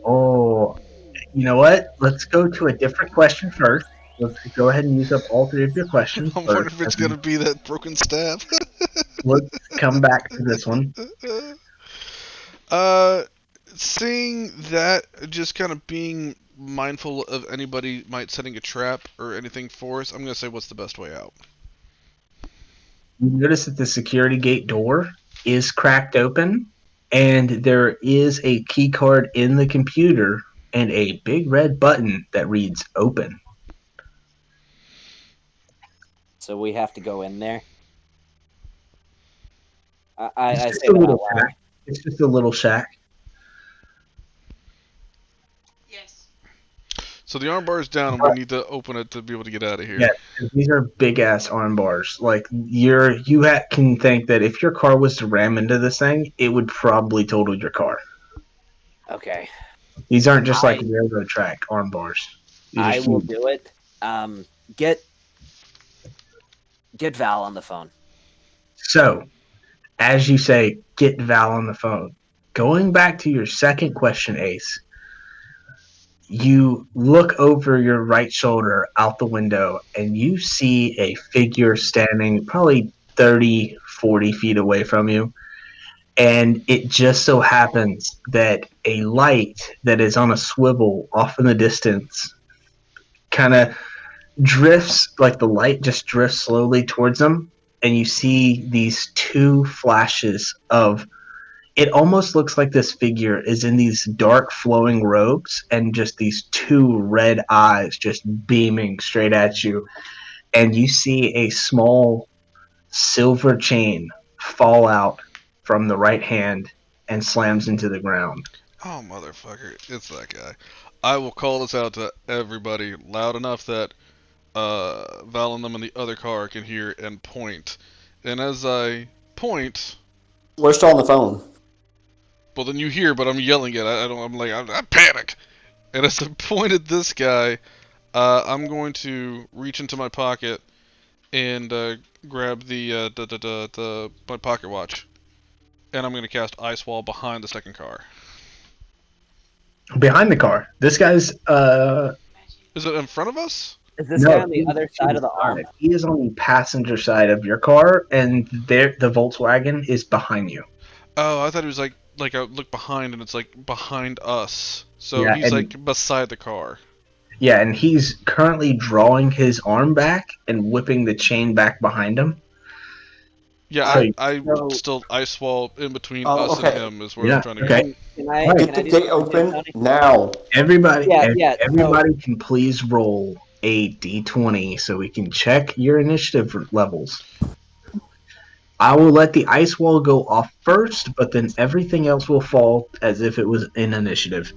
Speaker 1: Oh, you know what? Let's go to a different question first. Let's go ahead and use up all 3 of your questions
Speaker 2: I'm wondering
Speaker 1: first.
Speaker 2: if it's gonna be that broken staff.
Speaker 1: Let's come back to this one.
Speaker 2: Seeing that, just kind of being mindful of anybody might setting a trap or anything for us, I'm gonna say, what's the best way out?
Speaker 1: You notice that the security gate door is cracked open, and there is a key card in the computer and a big red button that reads open.
Speaker 3: So we have to go in there.
Speaker 1: It's
Speaker 3: I
Speaker 1: just
Speaker 3: say
Speaker 1: a
Speaker 3: that
Speaker 1: little
Speaker 3: out loud.
Speaker 1: shack. It's just a little shack.
Speaker 5: Yes.
Speaker 2: So the arm bar is down, and we need to open it to be able to get out of here.
Speaker 1: Yeah, these are big ass arm bars. Like can think that if your car was to ram into this thing, it would probably total your car.
Speaker 3: Okay.
Speaker 1: These aren't just like railroad track arm bars.
Speaker 3: I will do it. Get Val on the phone.
Speaker 1: So, as you say, get Val on the phone. Going back to your second question, Ace, you look over your right shoulder out the window and you see a figure standing probably 30, 40 feet away from you. And it just so happens that a light that is on a swivel off in the distance kind of drifts, like the light just drifts slowly towards them. And you see these two flashes of it almost looks like this figure is in these dark flowing robes and just these two red eyes just beaming straight at you. And you see a small silver chain fall out from the right hand and slams into the ground.
Speaker 2: Oh, motherfucker. It's that guy. I will call this out to everybody loud enough that Val and them in the other car can hear and point. And as I point...
Speaker 7: We're still on the phone.
Speaker 2: Well, then you hear, but I'm yelling it. I panic. And as I point at this guy, I'm going to reach into my pocket and grab my pocket watch. And I'm going to cast Ice Wall behind the second car.
Speaker 1: Behind the car. This guy's
Speaker 2: Is it in front of us?
Speaker 3: Is this guy on the other side of the arm?
Speaker 1: He is on the passenger side of your car, and the Volkswagen is behind you.
Speaker 2: Oh, I thought it was like I look behind and it's like behind us. So yeah, he's like beside the car.
Speaker 1: Yeah, and he's currently drawing his arm back and whipping the chain back behind him.
Speaker 2: Yeah, I still ice wall in between us and him is where I'm trying to go.
Speaker 7: Can I get the gate open now?
Speaker 1: Everybody can please roll a d20 so we can check your initiative levels. I will let the ice wall go off first, but then everything else will fall as if it was in initiative.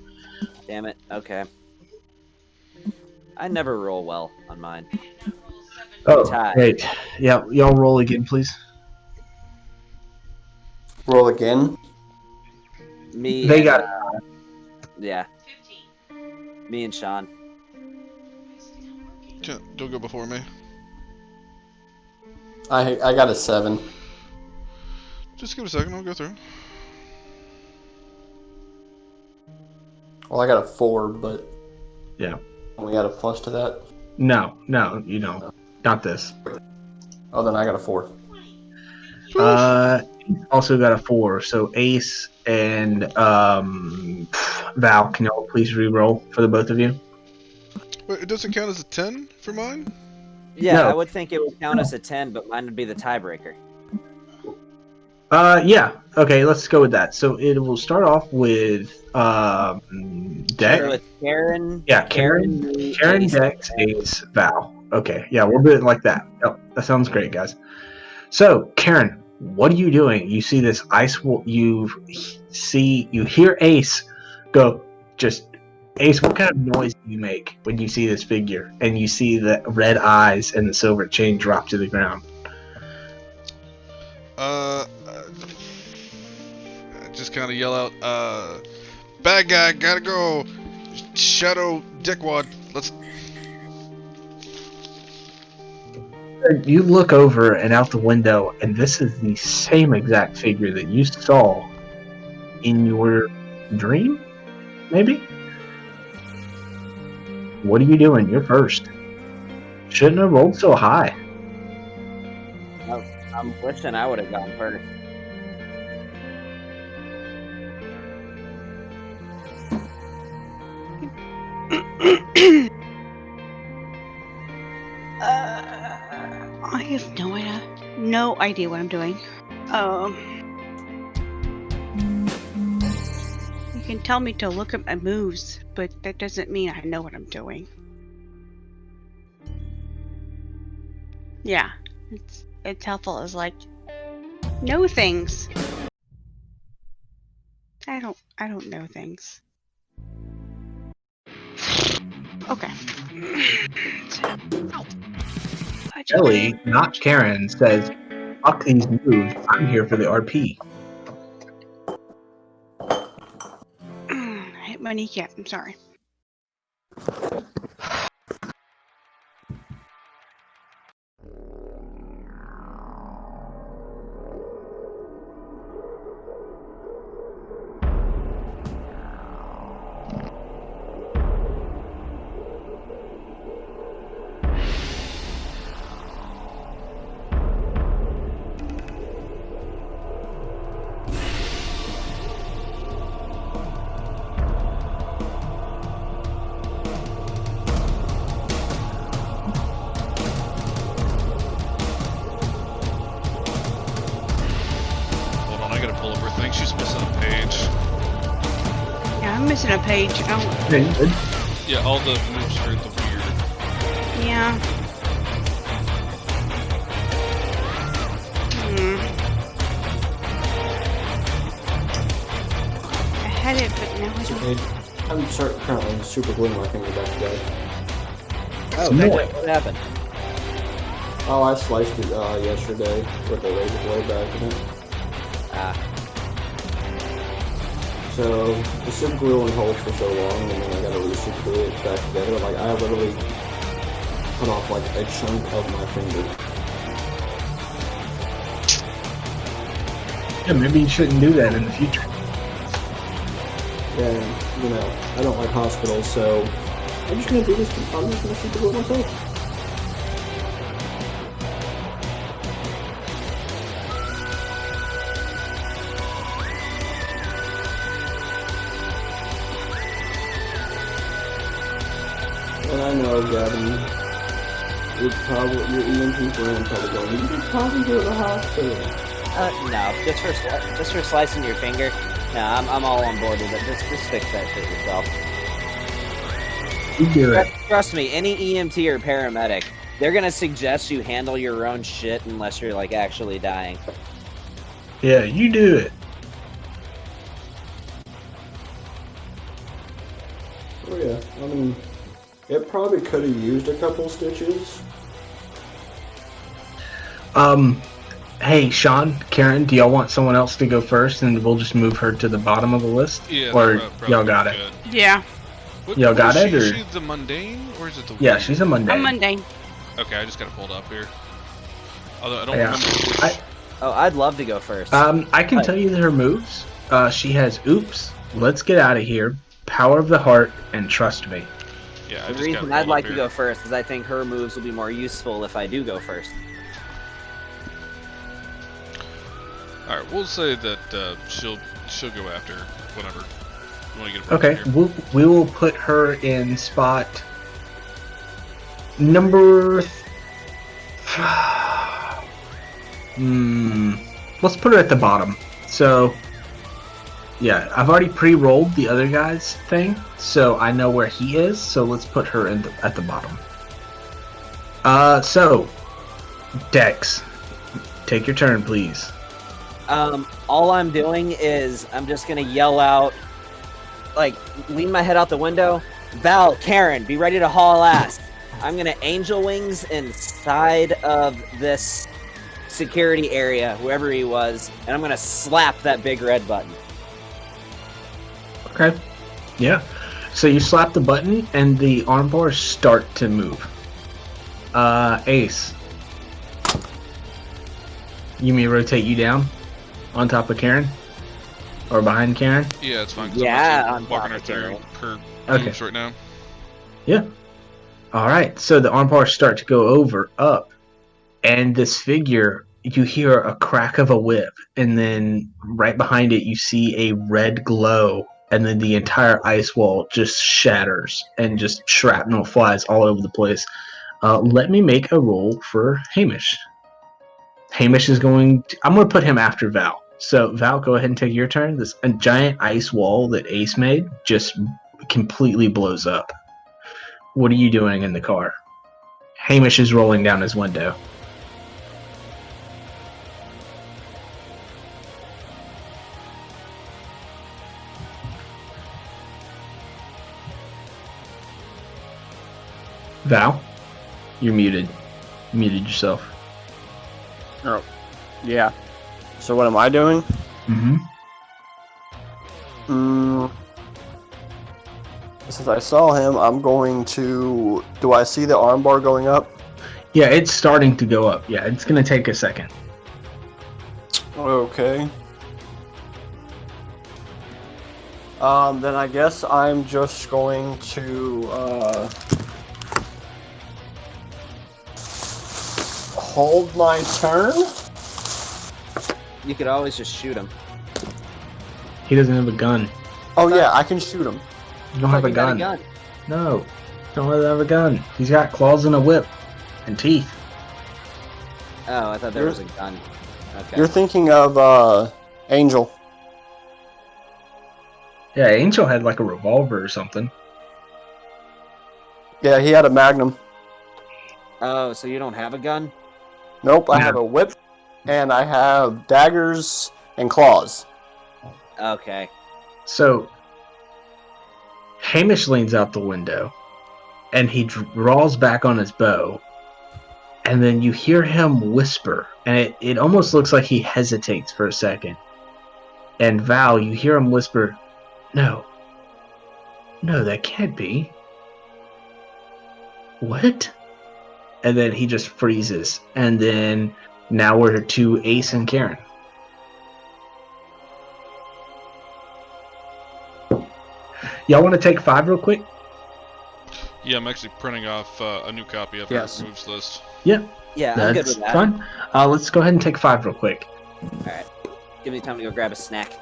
Speaker 3: Damn it. Okay. I never roll well on mine.
Speaker 1: Oh, great. Yeah, y'all roll again, please.
Speaker 7: Roll again?
Speaker 1: They got it.
Speaker 3: Yeah. Me and Sean.
Speaker 2: Don't go before me.
Speaker 7: I got a 7.
Speaker 2: Just give it a second, I'll go through.
Speaker 7: Well, I got a 4, but...
Speaker 1: Yeah.
Speaker 7: We got a plus to that?
Speaker 1: No, you don't. Not this.
Speaker 7: Oh, then I got a 4.
Speaker 1: Also got a 4. So Ace and Val, can y'all please re-roll for the both of you?
Speaker 2: Wait, it doesn't count as a 10 for mine?
Speaker 3: Yeah,
Speaker 1: No.
Speaker 3: I would think it would count as a 10, but mine would be the tiebreaker.
Speaker 1: Yeah. Okay, let's go with that. So it will start off with Dex.
Speaker 3: So it's Karen.
Speaker 1: Yeah, Karen, Dex, Ace, Val. Okay, yeah, we'll do it like that. Yep, that sounds great, guys. So, Karen, what are you doing? You see this ice wall. You hear Ace go. Ace, what kind of noise do you make when you see this figure and you see the red eyes and the silver chain drop to the ground?
Speaker 2: I just kind of yell out, bad guy, gotta go, shadow dickwad, let's...
Speaker 1: You look over and out the window, and this is the same exact figure that you saw in your dream, maybe? What are you doing? You're first. Shouldn't have rolled so high.
Speaker 3: I'm wishing I would have gone first.
Speaker 5: I have no idea what I'm doing. You can tell me to look at my moves, but that doesn't mean I know what I'm doing. Yeah, it's helpful as like know things. I don't know things. Okay.
Speaker 1: Ellie, not Karen, says, "Fuck these moves. I'm here for the RP."
Speaker 5: Hit my kneecap. I'm sorry.
Speaker 2: Hold on, I gotta pull up her thing. She's missing a page.
Speaker 5: Yeah, I'm missing a page. I don't.
Speaker 1: Okay, good.
Speaker 2: Yeah, all the moves are the weird.
Speaker 5: Yeah. I had it, but now I don't.
Speaker 7: I'm currently super gluing my finger back today.
Speaker 3: Oh,
Speaker 1: Snort.
Speaker 3: what happened?
Speaker 7: Oh, I sliced it yesterday with a razor blade back in it.
Speaker 3: Ah,
Speaker 7: So the super glue only holds for so long, and then I gotta re-super glue it back together. Like I literally cut off like a chunk of my finger.
Speaker 1: Yeah, maybe you shouldn't do that in the future.
Speaker 7: And you know, I don't like hospitals, so I'm just gonna do this. I'm just gonna super glue it myself. And I know, Gavin, your EMT friend probably going, you should probably go to the hospital.
Speaker 3: no, just for slicing your finger. No, I'm all on board with it. Just fix that shit yourself.
Speaker 1: You do it.
Speaker 3: Trust me, any EMT or paramedic, they're gonna suggest you handle your own shit unless you're like actually dying.
Speaker 1: Yeah, you do it.
Speaker 7: Oh yeah, I mean, it probably could have used a couple stitches.
Speaker 1: Hey, Sean, Karen, do y'all want someone else to go first, and we'll just move her to the bottom of the list?
Speaker 2: Yeah,
Speaker 1: Or
Speaker 2: probably
Speaker 1: y'all got it?
Speaker 2: good.
Speaker 5: Yeah,
Speaker 1: Y'all got it,
Speaker 2: Is
Speaker 1: or-
Speaker 2: she the mundane, or is it the
Speaker 1: Yeah,
Speaker 2: weird?
Speaker 1: she's a Monday.
Speaker 5: I'm mundane.
Speaker 2: Okay, I just gotta pull it up here. Although I don't
Speaker 1: Yeah.
Speaker 2: remember which...
Speaker 3: Oh, I'd love to go first.
Speaker 1: I can tell you her moves. She has Oops, Let's Get Out of Here, Power of the Heart, and Trust Me.
Speaker 2: Yeah, I
Speaker 3: the
Speaker 2: just
Speaker 3: reason
Speaker 2: got
Speaker 3: I'd like to go first is I think her moves will be more useful if I do go first.
Speaker 2: Alright, we'll say that she'll go after whenever. You wanna get her
Speaker 1: Okay,
Speaker 2: here?
Speaker 1: we will put her in spot number. Let's put her at the bottom. So, yeah, I've already pre-rolled the other guy's thing, so I know where he is. So let's put her at the bottom. So, Dex, take your turn, please.
Speaker 3: All I'm doing is I'm just gonna yell out, like, lean my head out the window. Val, Karen, be ready to haul ass. I'm gonna angel wings inside of this security area, whoever he was, and I'm gonna slap that big red button.
Speaker 1: Okay. Yeah. So you slap the button, and the arm bars start to move. Ace. You may rotate you down on top of Karen? Or behind Karen?
Speaker 2: Yeah, it's fine. 'Cause
Speaker 3: Yeah,
Speaker 2: I'm
Speaker 3: on
Speaker 2: actually walking
Speaker 3: top
Speaker 2: her
Speaker 3: of
Speaker 2: through
Speaker 3: Karen.
Speaker 2: her
Speaker 1: Okay.
Speaker 2: moves right now.
Speaker 1: Yeah. Alright, so the arm bars start to go up, and this figure, you hear a crack of a whip, and then right behind it you see a red glow, and then the entire ice wall just shatters, and just shrapnel flies all over the place. Let me make a roll for Hamish. Hamish is I'm going to put him after Val. So, Val, go ahead and take your turn. This a giant ice wall that Ace made just completely blows up. What are you doing in the car? Hamish is rolling down his window. Val, you're muted. You muted yourself.
Speaker 7: Oh, yeah. So what am I doing?
Speaker 1: Mm-hmm.
Speaker 7: Since I saw him, I'm going to... Do I see the armbar going up?
Speaker 1: Yeah, it's starting to go up. Yeah, it's going to take a second.
Speaker 7: Okay. Then I guess I'm just going to, hold my turn?
Speaker 3: You could always just shoot him.
Speaker 1: He doesn't have a gun.
Speaker 7: Oh yeah, I can shoot him.
Speaker 1: You don't have a gun. No, don't have a gun. He's got claws and a whip and teeth.
Speaker 3: Oh, I thought there was a gun. Okay.
Speaker 7: You're thinking of, Angel.
Speaker 1: Yeah, Angel had like a revolver or something.
Speaker 7: Yeah, he had a Magnum.
Speaker 3: Oh, so you don't have a gun?
Speaker 7: Nope, I have a whip, and I have daggers and claws.
Speaker 3: Okay.
Speaker 1: So, Hamish leans out the window, and he draws back on his bow, and then you hear him whisper, and it almost looks like he hesitates for a second. And Val, you hear him whisper, No, that can't be. What? And then he just freezes. And then now we're to Ace and Karen. Y'all want to take 5 real quick?
Speaker 2: Yeah, I'm actually printing off a new copy of
Speaker 7: Yes.
Speaker 2: our moves list.
Speaker 1: Yeah.
Speaker 3: Yeah, I'm good
Speaker 1: That's
Speaker 3: with that.
Speaker 1: fine. Let's go ahead and take 5 real quick.
Speaker 3: Alright. Give me time to go grab a snack.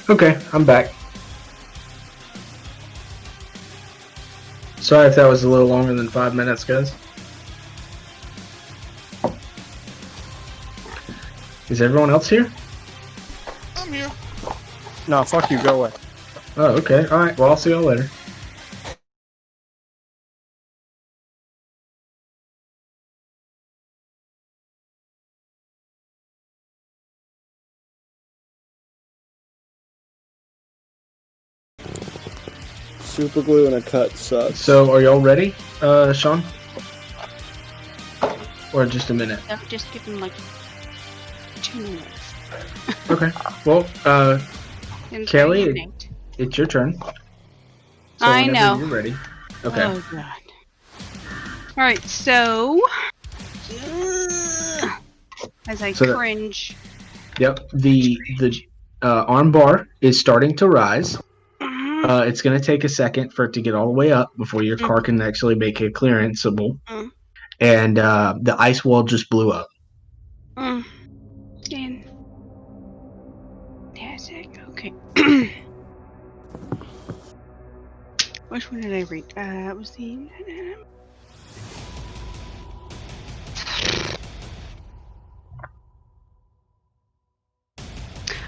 Speaker 1: Okay, I'm back. Sorry if that was a little longer than 5 minutes, guys. Is everyone else here?
Speaker 2: I'm here.
Speaker 7: No, fuck you. Go away.
Speaker 1: Oh, okay. All right. Well, I'll see y'all later.
Speaker 7: Super glue and a cut sucks.
Speaker 1: So, are y'all ready, Sean? Or just a minute?
Speaker 5: No, just give him like 2 minutes.
Speaker 1: Okay. Well,
Speaker 5: And
Speaker 1: Kelly,
Speaker 5: coordinate.
Speaker 1: it's your turn. So
Speaker 5: I
Speaker 1: whenever
Speaker 5: know.
Speaker 1: You're ready. Okay.
Speaker 5: Oh god. All right, so as I
Speaker 1: So
Speaker 5: cringe.
Speaker 1: Yep. The arm bar is starting to rise. It's going to take a second for it to get all the way up before your car can actually make a clearanceable. And the ice wall just blew up.
Speaker 5: Fantastic. Okay. Which one did I read? It was the.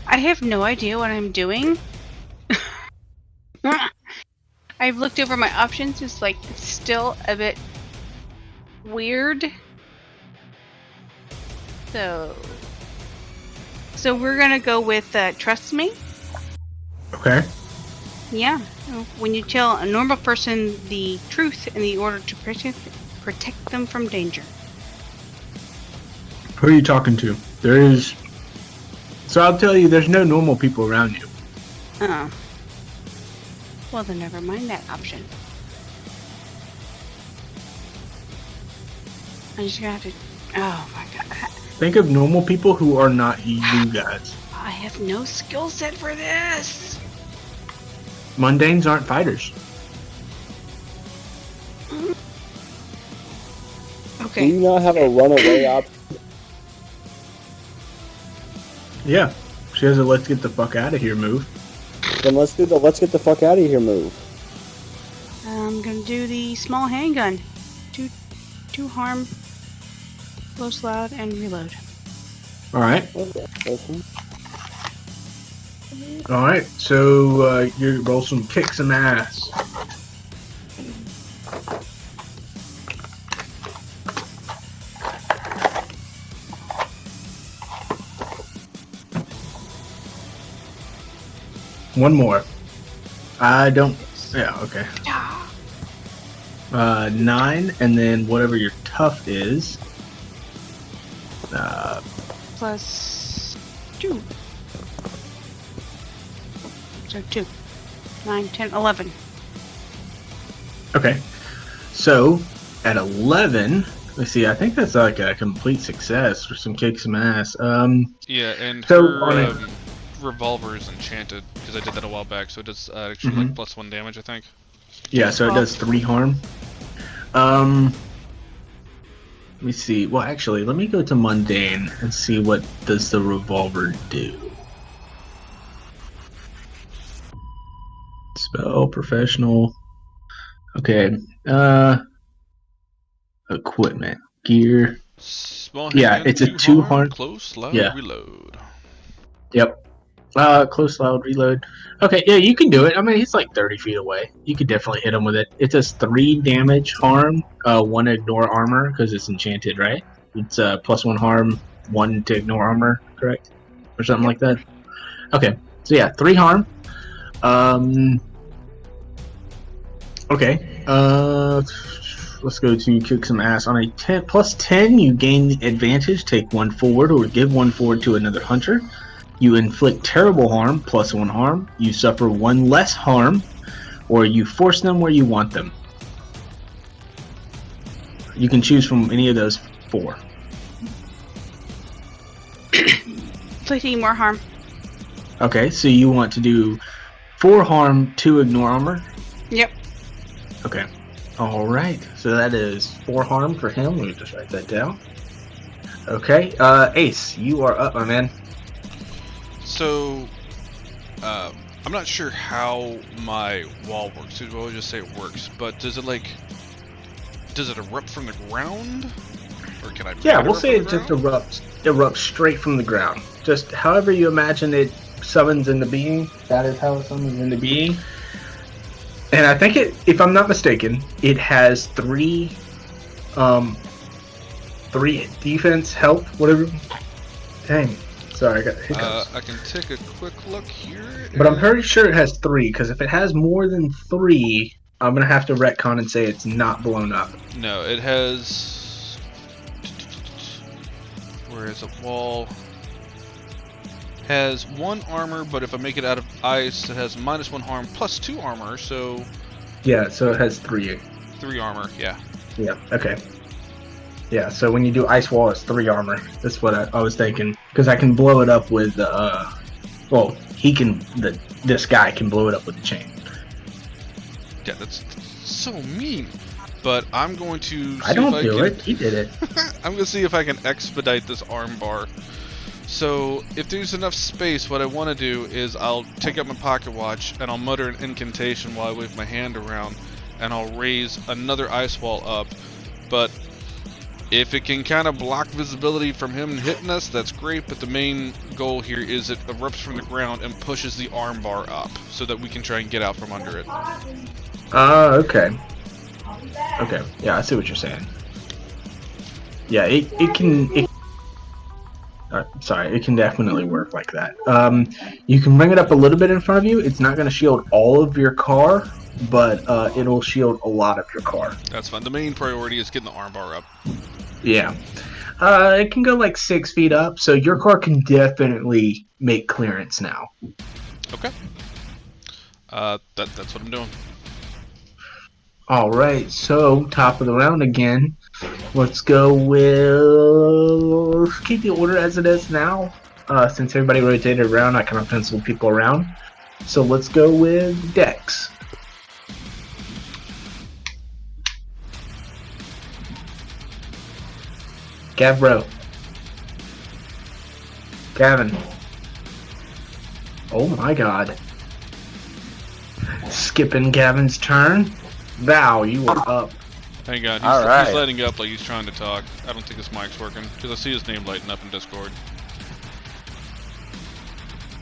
Speaker 5: I have no idea what I'm doing. I've looked over my options. It's like it's still a bit weird. So we're gonna go with trust me.
Speaker 1: Okay.
Speaker 5: Yeah. When you tell a normal person the truth in the order to protect them from danger.
Speaker 1: Who are you talking to? There is. So I'll tell you, there's no normal people around you.
Speaker 5: Oh. Well, then never mind that option. I'm just gonna have to. Oh my god.
Speaker 1: Think of normal people who are not you guys.
Speaker 5: I have no skill set for this.
Speaker 1: Mundanes aren't fighters.
Speaker 7: Do
Speaker 5: Okay.
Speaker 7: you not have a runaway option?
Speaker 1: Yeah. She has a let's get the fuck out of here move.
Speaker 7: Then let's do the let's get the fuck out of here move.
Speaker 5: I'm gonna do the small handgun. Two harm, close loud, and reload.
Speaker 1: Alright.
Speaker 7: Okay, listen.
Speaker 1: Alright, so you roll some kick some ass. One more. I don't. Yeah, okay. 9, and then whatever your tough is.
Speaker 5: Plus 2. So 2. 9, 10, 11.
Speaker 1: Okay. So, at 11, let's see, I think that's like a complete success for some kick some ass.
Speaker 2: Yeah, and
Speaker 1: So,
Speaker 2: her
Speaker 1: on a-
Speaker 2: revolver is enchanted, because I did that a while back, so it does actually like +1 damage, I think.
Speaker 1: Yeah, so it does 3 harm. Let me see. Well, actually, let me go to mundane and see what does the revolver do. Spell, professional. Okay. Equipment, gear.
Speaker 2: Small
Speaker 1: Yeah,
Speaker 2: handgun,
Speaker 1: it's a 2 harm.
Speaker 2: close, loud,
Speaker 1: Yeah.
Speaker 2: reload.
Speaker 1: Yep. Close, loud, reload. Okay, yeah, you can do it. I mean, he's like 30 feet away. You could definitely hit him with it. It does 3 damage harm, 1 ignore armor, because it's enchanted, right? It's +1 harm, 1 to ignore armor, correct? Or something like that. Okay, so yeah, 3 harm. Okay, let's go to kick some ass. On a 10 +10, you gain the advantage, take 1 forward, or give 1 forward to another hunter. You inflict terrible harm, +1 harm. You suffer 1 less harm, or you force them where you want them. You can choose from any of those 4.
Speaker 5: Inflicting more harm.
Speaker 1: Okay, so you want to do 4 harm, 2 ignore armor?
Speaker 5: Yep.
Speaker 1: Okay. Alright, so that is 4 harm for him. Let me just write that down. Okay, Ace, you are up, my man.
Speaker 2: So, I'm not sure how my wall works. We'll just say it works, but does it erupt from the ground? Or can I?
Speaker 1: Yeah, we'll say it just erupts straight from the ground. Just however you imagine it summons into being. That is how it summons into being. And I think if I'm not mistaken, it has three defense, health, whatever. Dang, sorry, I got hiccups.
Speaker 2: I can take a quick look here.
Speaker 1: But I'm pretty sure it has 3, because if it has more than 3, I'm gonna have to retcon and say it's not blown up.
Speaker 2: No, it has. Where is it? Wall has 1 armor, but if I make it out of ice, it has -1 harm plus 2 armor. So
Speaker 1: yeah, so it has 3.
Speaker 2: 3 armor. Yeah.
Speaker 1: Yeah. Okay. Yeah. So when you do ice wall, it's 3 armor. That's what I was thinking, because I can blow it up with well, this guy can blow it up with the chain.
Speaker 2: Yeah, that's so mean. But I'm going to see
Speaker 1: I don't
Speaker 2: if I
Speaker 1: do
Speaker 2: can...
Speaker 1: it. He did it.
Speaker 2: I'm going to see if I can expedite this arm bar. So, if there's enough space, what I want to do is I'll take out my pocket watch and I'll mutter an incantation while I wave my hand around, and I'll raise another ice wall up. But if it can kind of block visibility from him hitting us, that's great. But the main goal here is it erupts from the ground and pushes the arm bar up so that we can try and get out from under it.
Speaker 1: Okay. Okay, yeah, I see what you're saying. Yeah, it can definitely work like that. You can bring it up a little bit in front of you. It's not going to shield all of your car, but it'll shield a lot of your car.
Speaker 2: That's fine. The main priority is getting the armbar up.
Speaker 1: Yeah. It can go like 6 feet up, so your car can definitely make clearance now.
Speaker 2: Okay. That's what I'm doing.
Speaker 1: Alright, so top of the round again. Let's go with... Let's keep the order as it is now. Since everybody rotated around, I kind of penciled people around. So let's go with Dex. Gavro. Gavin. Oh my god. Skipping Gavin's turn. Val, you are up.
Speaker 2: Hang on, he's lighting up like he's trying to talk. I don't think his mic's working, because I see his name lighting up in Discord.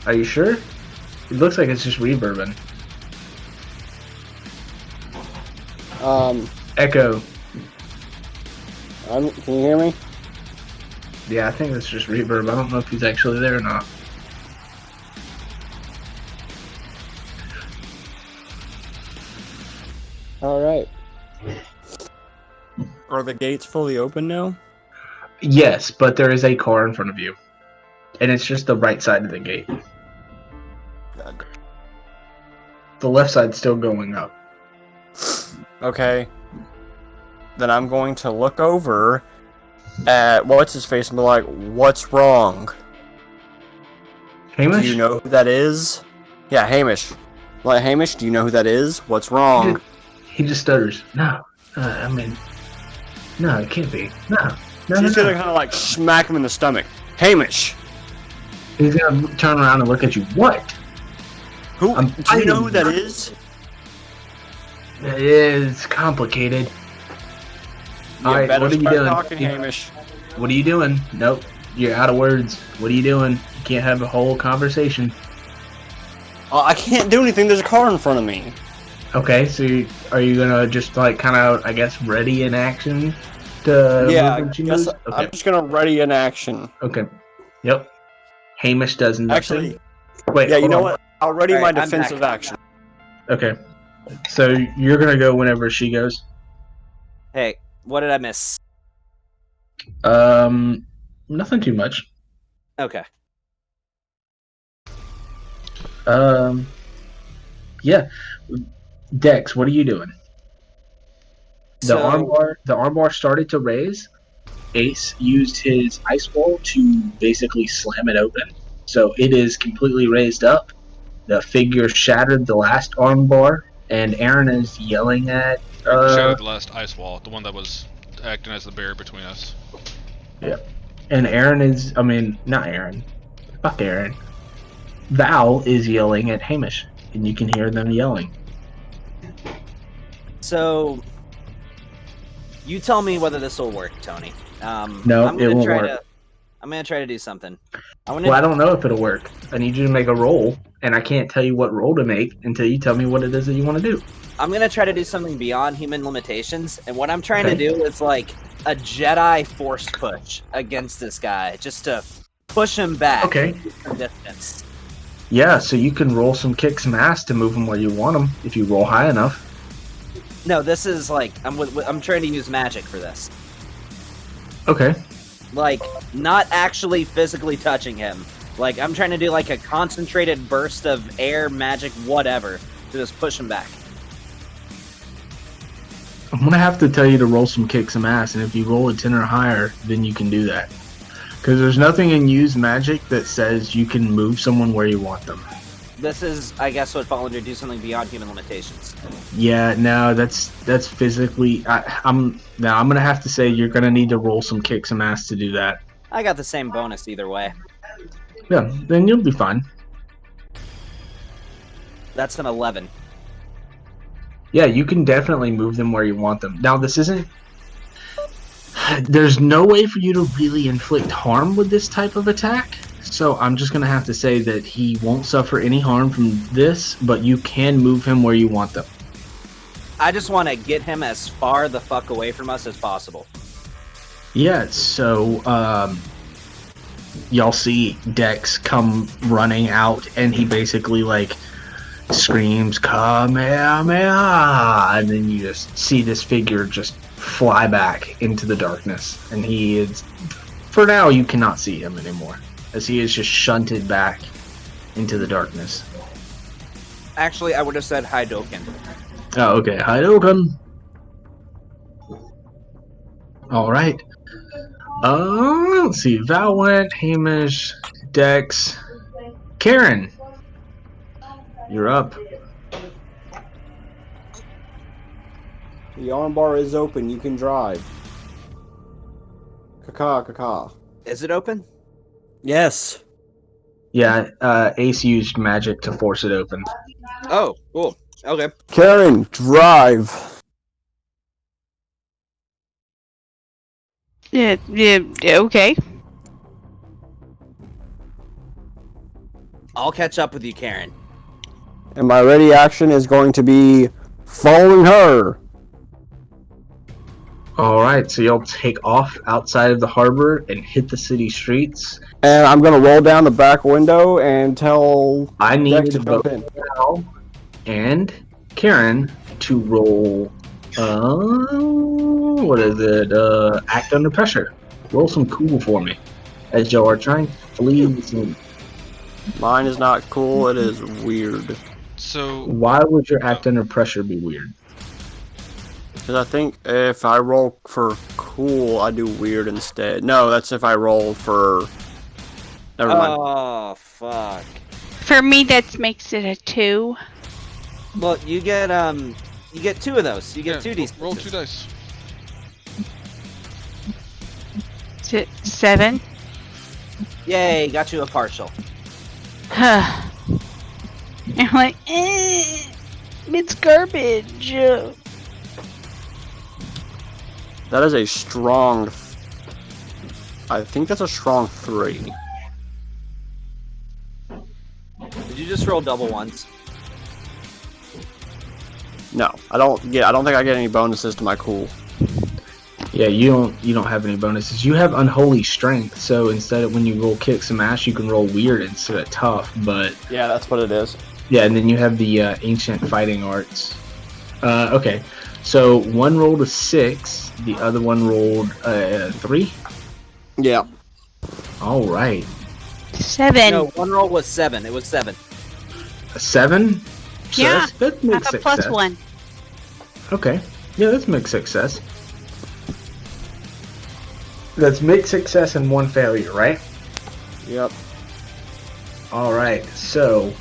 Speaker 1: Are you sure? It looks like it's just reverbing. Echo.
Speaker 7: Can you hear me?
Speaker 1: Yeah, I think it's just reverb. I don't know if he's actually there or not.
Speaker 7: Alright. Are the gates fully open now?
Speaker 1: Yes, but there is a car in front of you. And it's just the right side of the gate. The left side's still going up.
Speaker 7: Okay. Then I'm going to look over at what's his face and be like, "What's wrong?"
Speaker 1: Hamish?
Speaker 7: Do you know who that is? Yeah, Hamish. Like, Hamish, do you know who that is? What's wrong?
Speaker 1: He just stutters. No, no, it can't be. No.
Speaker 7: She's gonna kind of like smack him in the stomach. Hamish!
Speaker 1: He's gonna turn around and look at you. What?
Speaker 7: Do you know who that is?
Speaker 1: It's complicated. Alright, what are you doing?
Speaker 7: Talking, Hamish.
Speaker 1: What are you doing? Nope, you're out of words. What are you doing? You can't have a whole conversation.
Speaker 7: I can't do anything. There's a car in front of me.
Speaker 1: Okay, so are you gonna just like kind of, I guess, ready in action to
Speaker 7: move okay. I'm just gonna ready in action.
Speaker 1: Okay. Yep. Hamish does nothing.
Speaker 7: Actually,
Speaker 1: wait.
Speaker 7: Yeah, you know what? I'll ready my defensive action.
Speaker 1: Okay. So you're gonna go whenever she goes.
Speaker 3: Hey, what did I miss?
Speaker 1: Nothing too much.
Speaker 3: Okay.
Speaker 1: Yeah. Dex, what are you doing? The armbar started to raise. Ace used his ice wall to basically slam it open. So it is completely raised up. The figure shattered the last armbar, and Aaron is yelling at
Speaker 2: Shattered the last ice wall, the one that was acting as the barrier between us.
Speaker 1: Yeah. And Aaron is not Aaron. Fuck Aaron. Val is yelling at Hamish, and you can hear them yelling.
Speaker 3: So, you tell me whether this will work, Tony.
Speaker 1: No,
Speaker 3: I'm
Speaker 1: it
Speaker 3: gonna
Speaker 1: won't
Speaker 3: try
Speaker 1: work.
Speaker 3: I'm gonna try to do something.
Speaker 1: Well, I don't know if it'll work. I need you to make a roll, and I can't tell you what roll to make until you tell me what it is that you want to do.
Speaker 3: I'm gonna try to do something beyond human limitations, and what I'm trying to do is like a Jedi force push against this guy, just to push him back from distance.
Speaker 1: Yeah, so you can roll some kick some ass to move him where you want him if you roll high enough.
Speaker 3: No, this is like I'm trying to use magic for this.
Speaker 1: Okay.
Speaker 3: Like, not actually physically touching him. Like, I'm trying to do like a concentrated burst of air, magic, whatever, to just push him back.
Speaker 1: I'm gonna have to tell you to roll some kick some ass, and if you roll a 10 or higher, then you can do that. Because there's nothing in use magic that says you can move someone where you want them.
Speaker 3: This is, I guess, what falls under do something beyond human limitations.
Speaker 1: Yeah, no, that's physically. I'm gonna have to say you're gonna need to roll some kick some ass to do that.
Speaker 3: I got the same bonus either way.
Speaker 1: Yeah, then you'll be fine.
Speaker 3: That's an 11.
Speaker 1: Yeah, you can definitely move them where you want them. Now, this isn't... There's no way for you to really inflict harm with this type of attack, so I'm just going to have to say that he won't suffer any harm from this, but you can move him where you want them.
Speaker 3: I just want to get him as far the fuck away from us as possible.
Speaker 1: Yeah, so, y'all see Dex come running out, and he basically, like, screams, Kamehameha! And then you just see this figure just fly back into the darkness. And he is, for now, you cannot see him anymore, as he is just shunted back into the darkness.
Speaker 3: Actually, I would have said Haidoken.
Speaker 1: Oh, okay. Haidoken! Alright. Let's see. Val went, Hamish, Dex, Karen. You're up.
Speaker 7: The armbar is open. You can drive. Kaka.
Speaker 3: Is it open?
Speaker 7: Yes.
Speaker 1: Yeah, Ace used magic to force it open.
Speaker 3: Oh, cool. Okay.
Speaker 7: Karen, drive.
Speaker 5: Yeah, okay.
Speaker 3: I'll catch up with you, Karen.
Speaker 7: And my ready action is going to be following her.
Speaker 1: Alright, so you'll take off outside of the harbor and hit the city streets.
Speaker 7: And I'm going to roll down the back window and tell
Speaker 1: I need
Speaker 7: Dex
Speaker 1: to
Speaker 7: to jump
Speaker 1: vote
Speaker 7: in.
Speaker 1: Val and Karen to roll, what is it, act under pressure. Roll some cool for me, as y'all are trying to flee the scene.
Speaker 7: Mine is not cool, it is weird.
Speaker 2: So
Speaker 1: Why would your act under pressure be weird?
Speaker 7: Because I think if I roll for cool, I do weird instead. No, that's if I roll for... Never mind.
Speaker 3: Oh, fuck.
Speaker 5: For me, that makes it a 2.
Speaker 3: Well, you get 2 of those. You get 2d6.
Speaker 2: roll 2 dice.
Speaker 5: 7.
Speaker 3: Yay, got you a partial.
Speaker 5: I'm like, it's garbage.
Speaker 7: That is a strong... I think that's a strong 3.
Speaker 3: Did you just roll double ones?
Speaker 7: No, I don't think I get any bonuses to my cool.
Speaker 1: Yeah, you don't have any bonuses. You have unholy strength, so instead of when you roll kick some ass, you can roll weird instead of tough, but...
Speaker 7: Yeah, that's what it is.
Speaker 1: Yeah, and then you have the ancient fighting arts. Okay, so one rolled a 6, the other one rolled a 3?
Speaker 7: Yeah.
Speaker 1: Alright.
Speaker 5: 7.
Speaker 3: No, one roll was 7. It was 7.
Speaker 1: A 7? So
Speaker 5: Yeah,
Speaker 1: that's mixed
Speaker 5: I have a
Speaker 1: success.
Speaker 5: +1.
Speaker 1: Okay. Yeah, that's mixed success. That's mixed success and 1 failure, right?
Speaker 7: Yep.
Speaker 1: Alright, so...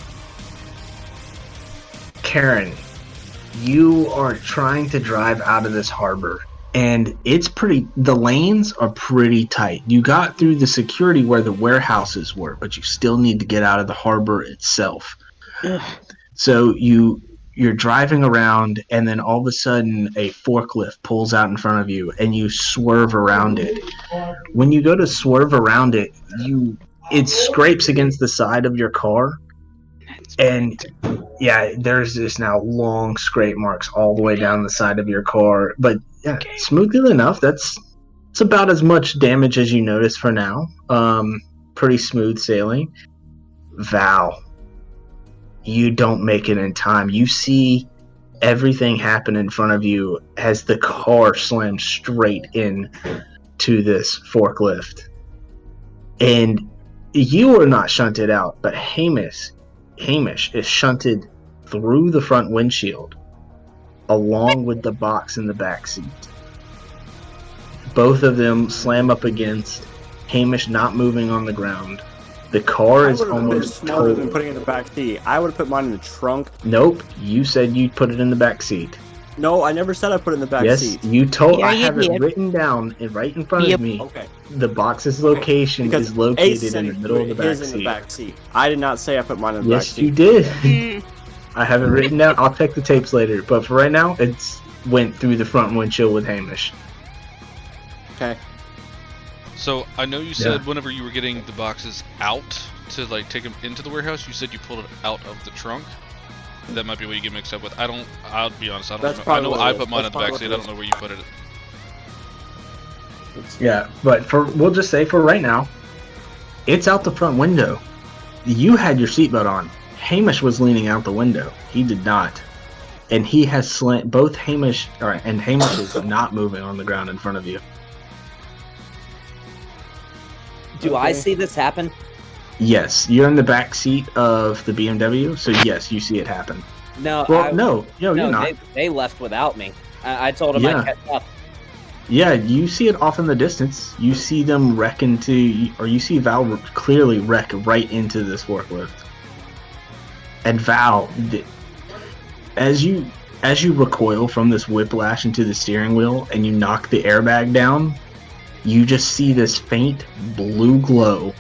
Speaker 1: Karen, you are trying to drive out of this harbor, and the lanes are pretty tight. You got through the security where the warehouses were, but you still need to get out of the harbor itself. So you're driving around, and then all of a sudden a forklift pulls out in front of you, and you swerve around it. When you go to swerve around it, it scrapes against the side of your car, and yeah, there's just now long scrape marks all the way down the side of your car. But yeah, smoothly enough, it's about as much damage as you notice for now. Pretty smooth sailing. Val, you don't make it in time. You see everything happen in front of you as the car slams straight in to this forklift. And you are not shunted out, but Hamish is shunted through the front windshield along with the box in the back seat. Both of them slam up against Hamish, not moving on the ground. The car is almost
Speaker 7: smarter than putting it in the back seat. I would have put mine in the trunk.
Speaker 1: Nope, you said you'd put it in the back seat.
Speaker 7: No, I never said I put it in the back seat.
Speaker 1: Yes, you told.
Speaker 5: Yeah,
Speaker 1: I
Speaker 5: you
Speaker 1: have
Speaker 5: did.
Speaker 1: it written down right in front of me.
Speaker 7: Okay.
Speaker 1: The box's location
Speaker 7: Because
Speaker 1: is located in the middle of the back
Speaker 7: in
Speaker 1: seat.
Speaker 7: the back seat. I did not say I put mine in the back
Speaker 1: Yes,
Speaker 7: seat.
Speaker 1: you did.
Speaker 5: Mm.
Speaker 1: I have it written down. I'll check the tapes later. But for right now, it's went through the front windshield with Hamish.
Speaker 7: Okay.
Speaker 2: So I know you said whenever you were getting the boxes out to like take them into the warehouse, you said you pulled it out of the trunk. That might be what you get mixed up with. I'll be honest, I don't
Speaker 7: That's
Speaker 2: remember. I know
Speaker 7: probably
Speaker 2: I
Speaker 7: what it
Speaker 2: put mine
Speaker 7: is.
Speaker 2: in the
Speaker 7: That's
Speaker 2: back seat. I don't know where you put it.
Speaker 1: Yeah, but we'll just say for right now, it's out the front window. You had your seatbelt on. Hamish was leaning out the window. He did not. And he has slant. Both Hamish, and Hamish is not moving on the ground in front of you.
Speaker 3: Do I see this happen?
Speaker 1: Yes, you're in the back seat of the BMW, so yes, you see it happen.
Speaker 3: No.
Speaker 1: Well, no, you're not.
Speaker 3: They left without me. I told them
Speaker 1: Yeah.
Speaker 3: I'd catch up.
Speaker 1: Yeah, you see it off in the distance. You see them wreck you see Val clearly wreck right into this forklift. And Val, as you recoil from this whiplash into the steering wheel and you knock the airbag down, you just see this faint blue glow.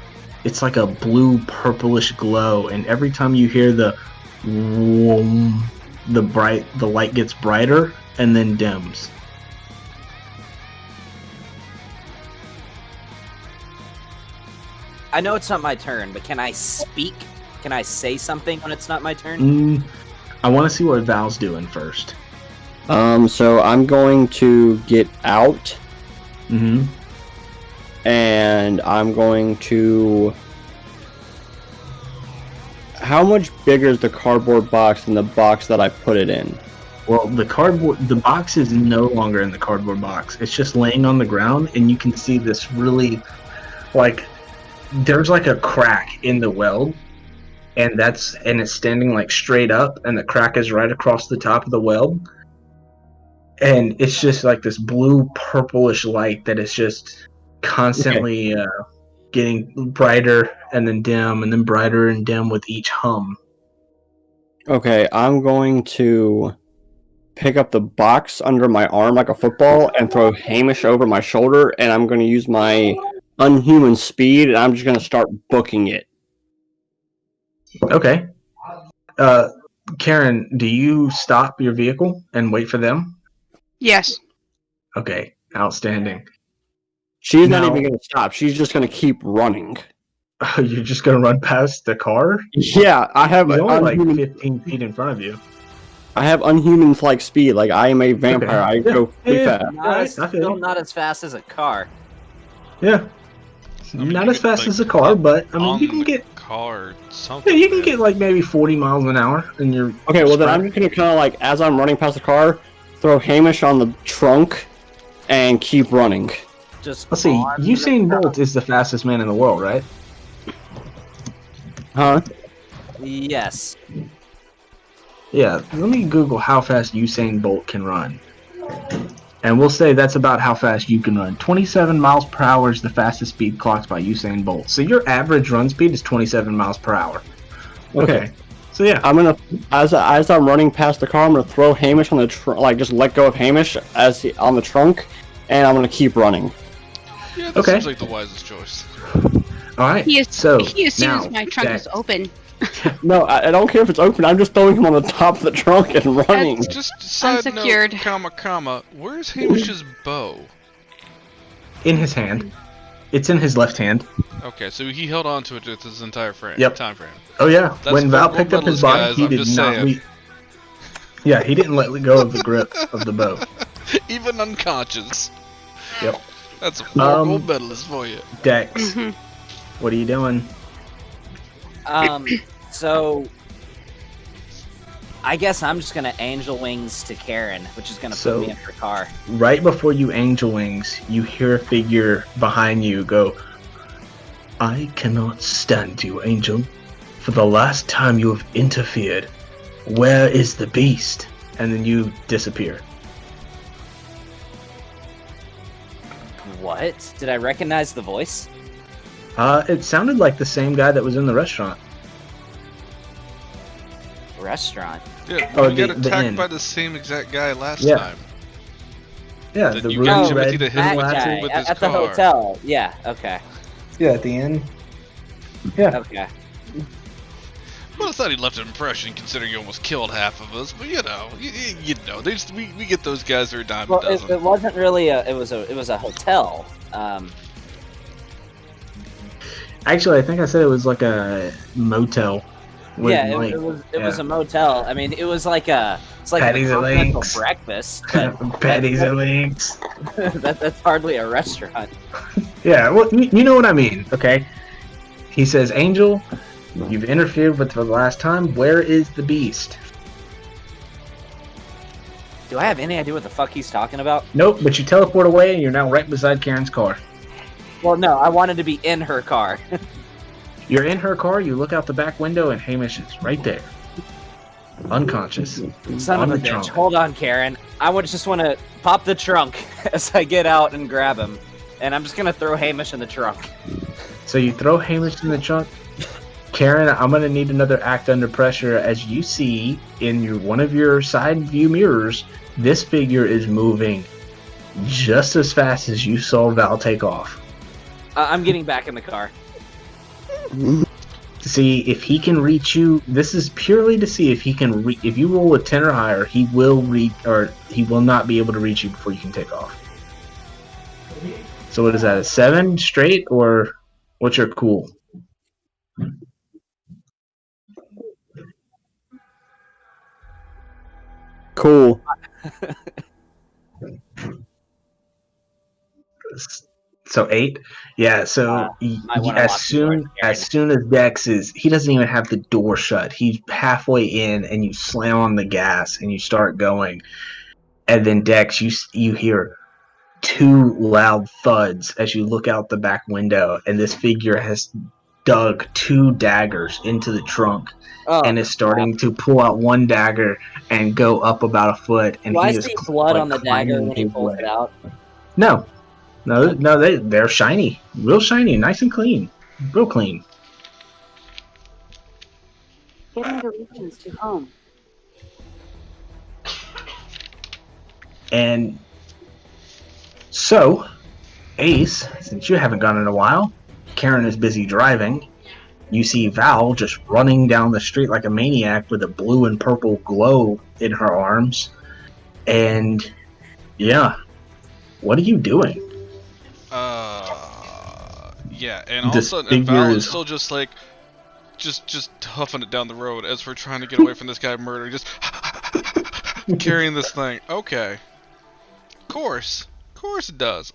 Speaker 1: It's like a blue purplish glow, and every time you hear the light gets brighter and then dims.
Speaker 3: I know it's not my turn, but can I speak? Can I say something when it's not my turn?
Speaker 1: I want to see what Val's doing first.
Speaker 7: So I'm going to get out.
Speaker 1: Mm-hmm.
Speaker 7: And I'm going to... How much bigger is the cardboard box than the box that I put it in?
Speaker 1: Well, the box is no longer in the cardboard box. It's just laying on the ground, and you can see this really, there's like a crack in the weld, and it's standing like straight up, and the crack is right across the top of the weld, and it's just like this blue purplish light that is just constantly getting brighter and then dim and then brighter and dim with each hum.
Speaker 7: Okay, I'm going to pick up the box under my arm like a football and throw Hamish over my shoulder, and I'm going to use my unhuman speed, and I'm just going to start booking it.
Speaker 1: Okay. Karen, do you stop your vehicle and wait for them?
Speaker 5: Yes.
Speaker 1: Okay, outstanding.
Speaker 7: She's not even going to stop. She's just going to keep running.
Speaker 1: You're just going to run past the car?
Speaker 7: Yeah, I have
Speaker 1: He's only like 15 feet in front of you.
Speaker 7: I have unhuman-like speed. Like, I am a vampire.
Speaker 1: Okay.
Speaker 7: I go pretty fast.
Speaker 3: Not as fast as a car.
Speaker 1: Yeah. Not as fast as a car, but I mean, you can get
Speaker 2: car something.
Speaker 1: Yeah, you can get like maybe 40 miles an hour in your.
Speaker 7: Okay, well then I'm just gonna kind of like, as I'm running past the car, throw Hamish on the trunk and keep running.
Speaker 3: Just
Speaker 1: let's see. Usain Bolt is the fastest man in the world, right?
Speaker 7: Huh?
Speaker 3: Yes.
Speaker 1: Yeah. Let me Google how fast Usain Bolt can run. And we'll say that's about how fast you can run. 27 miles per hour is the fastest speed clocked by Usain Bolt. So your average run speed is 27 miles per hour. Okay. So yeah,
Speaker 7: I'm gonna as I'm running past the car, I'm gonna throw Hamish on the just let go of Hamish on the trunk, and I'm gonna keep running.
Speaker 2: Yeah, that seems like the wisest choice.
Speaker 1: All right.
Speaker 5: He assumes
Speaker 1: now,
Speaker 5: my trunk is open.
Speaker 7: No, I don't care if it's open. I'm just throwing him on the top of the trunk and running.
Speaker 2: Just side
Speaker 5: unsecured.
Speaker 2: note, comma. Where's Hamish's bow?
Speaker 1: In his hand. It's in his left hand.
Speaker 2: Okay, so he held on to it his entire time frame.
Speaker 1: Oh yeah.
Speaker 2: That's
Speaker 1: when Val
Speaker 2: gold
Speaker 1: picked up his
Speaker 2: medalist,
Speaker 1: body,
Speaker 2: guys,
Speaker 1: he
Speaker 2: I'm
Speaker 1: did
Speaker 2: just
Speaker 1: not.
Speaker 2: saying.
Speaker 1: Yeah, he didn't let go of the grip of the bow.
Speaker 2: Even unconscious.
Speaker 1: Yep.
Speaker 2: That's a gold medalist for you.
Speaker 1: Dex, what are you doing?
Speaker 3: So I guess I'm just gonna angel wings to Karen, which is gonna put me in her car.
Speaker 1: Right before you angel wings, you hear a figure behind you go, "I cannot stand you, Angel. For the last time you have interfered. Where is the beast?" And then you disappear.
Speaker 3: What? Did I recognize the voice?
Speaker 1: It sounded like the same guy that was in the restaurant.
Speaker 3: Restaurant?
Speaker 2: Yeah,
Speaker 1: Oh,
Speaker 2: we got
Speaker 1: the
Speaker 2: attacked
Speaker 1: inn.
Speaker 2: by the same exact guy last
Speaker 1: Yeah.
Speaker 2: time.
Speaker 1: Yeah,
Speaker 2: That
Speaker 1: the
Speaker 2: you got
Speaker 1: ruby
Speaker 2: Timothy
Speaker 1: red
Speaker 2: to hit him with,
Speaker 1: glasses.
Speaker 2: with his
Speaker 3: at
Speaker 2: car.
Speaker 3: the hotel. Yeah. Okay.
Speaker 1: Yeah, at the end. Yeah.
Speaker 3: Okay.
Speaker 2: Well, I thought he left an impression, considering he almost killed half of us. But you know, we get those guys for a dime
Speaker 3: Well,
Speaker 2: a dozen.
Speaker 3: it wasn't really it was a hotel.
Speaker 1: Actually, I think I said it was like a motel.
Speaker 3: Yeah, it was a motel. I mean, it was like it's like
Speaker 1: Patties
Speaker 3: a
Speaker 1: and
Speaker 3: continental
Speaker 1: links.
Speaker 3: breakfast. But
Speaker 1: Patties and links.
Speaker 3: that's hardly a restaurant.
Speaker 1: Yeah, well, you know what I mean, okay? He says, "Angel, you've interfered with for the last time. Where is the beast?"
Speaker 3: Do I have any idea what the fuck he's talking about?
Speaker 1: Nope, but you teleport away and you're now right beside Karen's car.
Speaker 3: Well, no, I wanted to be in her car.
Speaker 1: You're in her car, you look out the back window, and Hamish is right there. Unconscious.
Speaker 3: Son
Speaker 1: on
Speaker 3: of a
Speaker 1: the
Speaker 3: bitch.
Speaker 1: trunk.
Speaker 3: Hold on, Karen. I would just want to pop the trunk as I get out and grab him. And I'm just going to throw Hamish in the trunk.
Speaker 1: So you throw Hamish in the trunk. Karen, I'm going to need another act under pressure. As you see in one of your side view mirrors, this figure is moving just as fast as you saw Val take off.
Speaker 3: I'm getting back in the car.
Speaker 1: To see if he can reach you. This is purely to see if he can. If you roll a 10 or higher, he will he will not be able to reach you before you can take off. So what is that? A 7 straight, or what's your cool?
Speaker 7: Cool.
Speaker 1: So 8, yeah. So as soon as Dex is, he doesn't even have the door shut. He's halfway in, and you slam on the gas and you start going, and then Dex, you hear 2 loud thuds as you look out the back window, and this figure has dug 2 daggers into the trunk and is starting to pull out 1 dagger and go up about a foot. And
Speaker 3: Do I
Speaker 1: he
Speaker 3: see
Speaker 1: is
Speaker 3: blood on the dagger when he
Speaker 1: his
Speaker 3: pulls
Speaker 1: way.
Speaker 3: it out?
Speaker 1: No, they're shiny, real shiny, nice and clean, real clean.
Speaker 8: Getting directions to home.
Speaker 1: And so, Ace, since you haven't gone in a while, Karen is busy driving. You see Val just running down the street like a maniac with a blue and purple glow in her arms. And yeah, what are you doing?
Speaker 2: Yeah, and all of a sudden, and Val is still just like, just huffing it down the road as we're trying to get away from this guy murdering, just carrying this thing. Okay. Of course it does.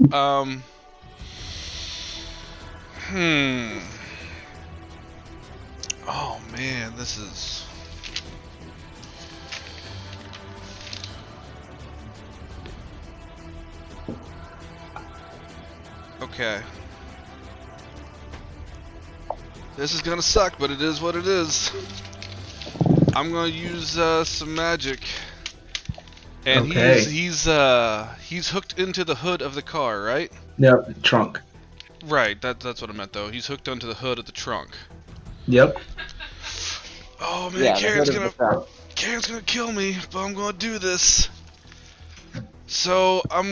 Speaker 2: Oh man, this is... Okay. This is gonna suck, but it is what it is. I'm gonna use some magic. And
Speaker 1: Okay.
Speaker 2: he's hooked into the hood of the car, right?
Speaker 1: No, trunk.
Speaker 2: Right, that's what I meant though. He's hooked onto the hood of the trunk.
Speaker 1: Yep.
Speaker 2: Oh man,
Speaker 3: Yeah, the hood of the truck.
Speaker 2: Karen's gonna kill me, but I'm gonna do this. So I'm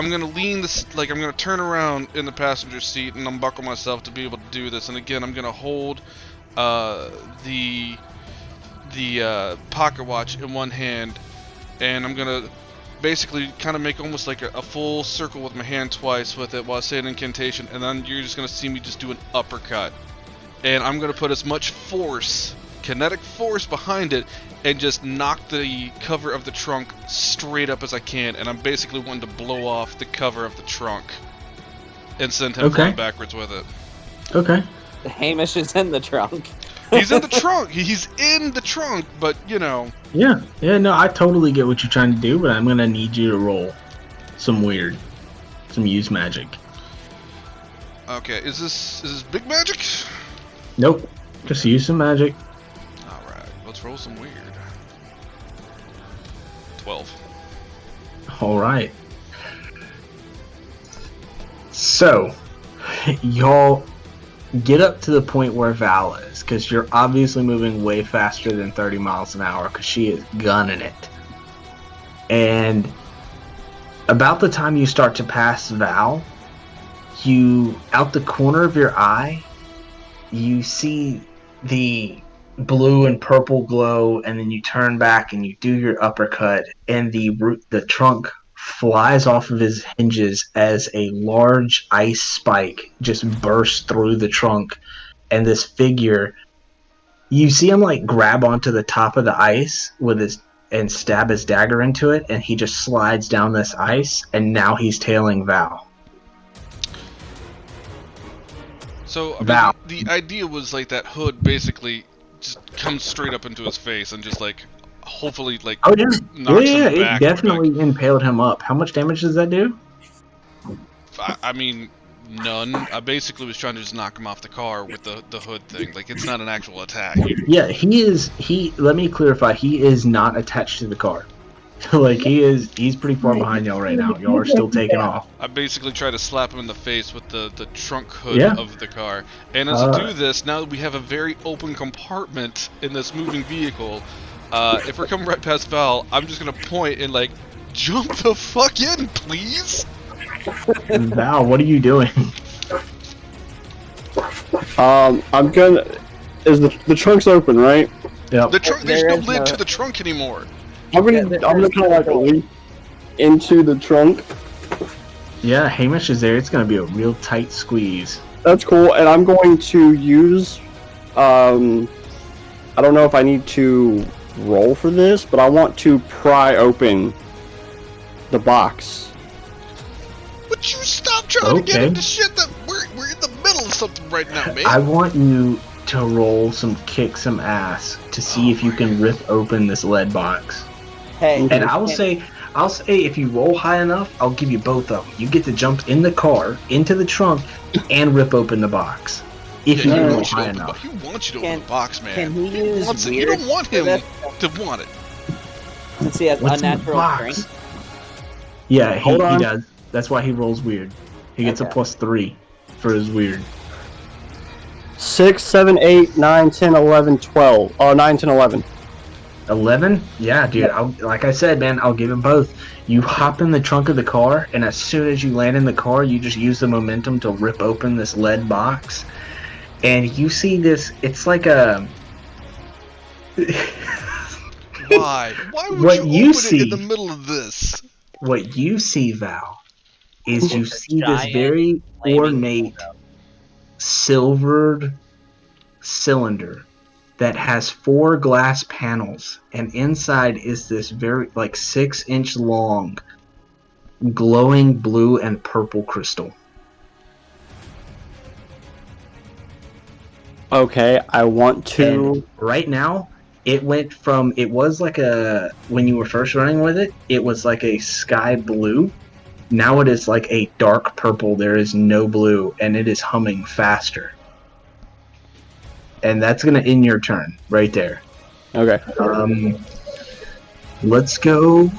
Speaker 2: gonna lean this, like I'm gonna turn around in the passenger seat and unbuckle myself to be able to do this. And again, I'm gonna hold the pocket watch in one hand, and I'm gonna basically kind of make almost like a full circle with my hand twice with it while I say an incantation, and then you're just gonna see me just do an uppercut. And I'm gonna put as much force, kinetic force behind it, and just knock the cover of the trunk straight up as I can. And I'm basically wanting to blow off the cover of the trunk and send him flying backwards with it.
Speaker 1: Okay.
Speaker 3: Hamish is in the trunk.
Speaker 2: He's in the trunk. He's in the trunk, but you know.
Speaker 1: Yeah. No, I totally get what you're trying to do, but I'm gonna need you to roll some use magic.
Speaker 2: Okay, is this big magic?
Speaker 1: Nope. Just use some magic.
Speaker 2: Alright, let's roll some weird. 12.
Speaker 1: Alright. So, y'all get up to the point where Val is, because you're obviously moving way faster than 30 miles an hour, because she is gunning it. And about the time you start to pass Val, out the corner of your eye, you see the blue and purple glow, and then you turn back and you do your uppercut, and the trunk flies off of his hinges as a large ice spike just bursts through the trunk, and this figure, you see him like grab onto the top of the ice and stab his dagger into it, and he just slides down this ice, and now he's tailing Val.
Speaker 2: So, I mean, the idea was like that hood basically just comes straight up into his face and just like, hopefully, like, knocks him back.
Speaker 1: It definitely impaled him up. How much damage does that do?
Speaker 2: I mean, none. I basically was trying to just knock him off the car with the hood thing. Like, it's not an actual attack.
Speaker 1: Yeah, let me clarify, he is not attached to the car. Like, he's pretty far behind y'all right now. Y'all are still taking off.
Speaker 2: I basically try to slap him in the face with the trunk hood of the car. And as I do this, now that we have a very open compartment in this moving vehicle, if we're coming right past Val, I'm just gonna point and like, jump the fuck in, please!
Speaker 1: Val, what are you doing?
Speaker 7: I'm gonna... Is the trunk's open, right?
Speaker 1: Yep.
Speaker 2: The trunk, there's no lid to the trunk anymore.
Speaker 7: I'm gonna kind of like leap into the trunk.
Speaker 1: Yeah, Hamish is there. It's gonna be a real tight squeeze.
Speaker 7: That's cool, and I'm going to use, I don't know if I need to roll for this, but I want to pry open the box.
Speaker 2: Would you stop trying to get into shit that we're in the middle of something right now, man?
Speaker 1: I want you to roll kick some ass to see if you can rip open this lead box.
Speaker 3: Hey,
Speaker 1: and I'll say if you roll high enough, I'll give you both of them. You get to jump in the car, into the trunk, and rip open the box. If you roll high enough.
Speaker 2: He wants you to open the box, man.
Speaker 3: Can he use weird?
Speaker 2: You don't want him to want it.
Speaker 3: Since he has unnatural strength.
Speaker 1: Yeah, he does. That's why he rolls weird. He gets a +3 for his weird.
Speaker 7: 6, 7, 8, 9, 10, 11, 12. Oh, 9, 10, 11.
Speaker 1: 11? Yeah, dude. Like I said, man, I'll give him both. You hop in the trunk of the car, and as soon as you land in the car, you just use the momentum to rip open this lead box. And you see this, it's like a...
Speaker 2: Why? Why would you open it in the middle of this?
Speaker 1: What you see, Val, is you see this very ornate silvered cylinder that has 4 glass panels, and inside is this very 6-inch long glowing blue and purple crystal.
Speaker 7: Okay, I want to...
Speaker 1: And right now, it was like when you were first running with it, it was like a sky blue. Now it is like a dark purple. There is no blue, and it is humming faster. And that's gonna end your turn right there.
Speaker 7: Okay.
Speaker 1: Let's go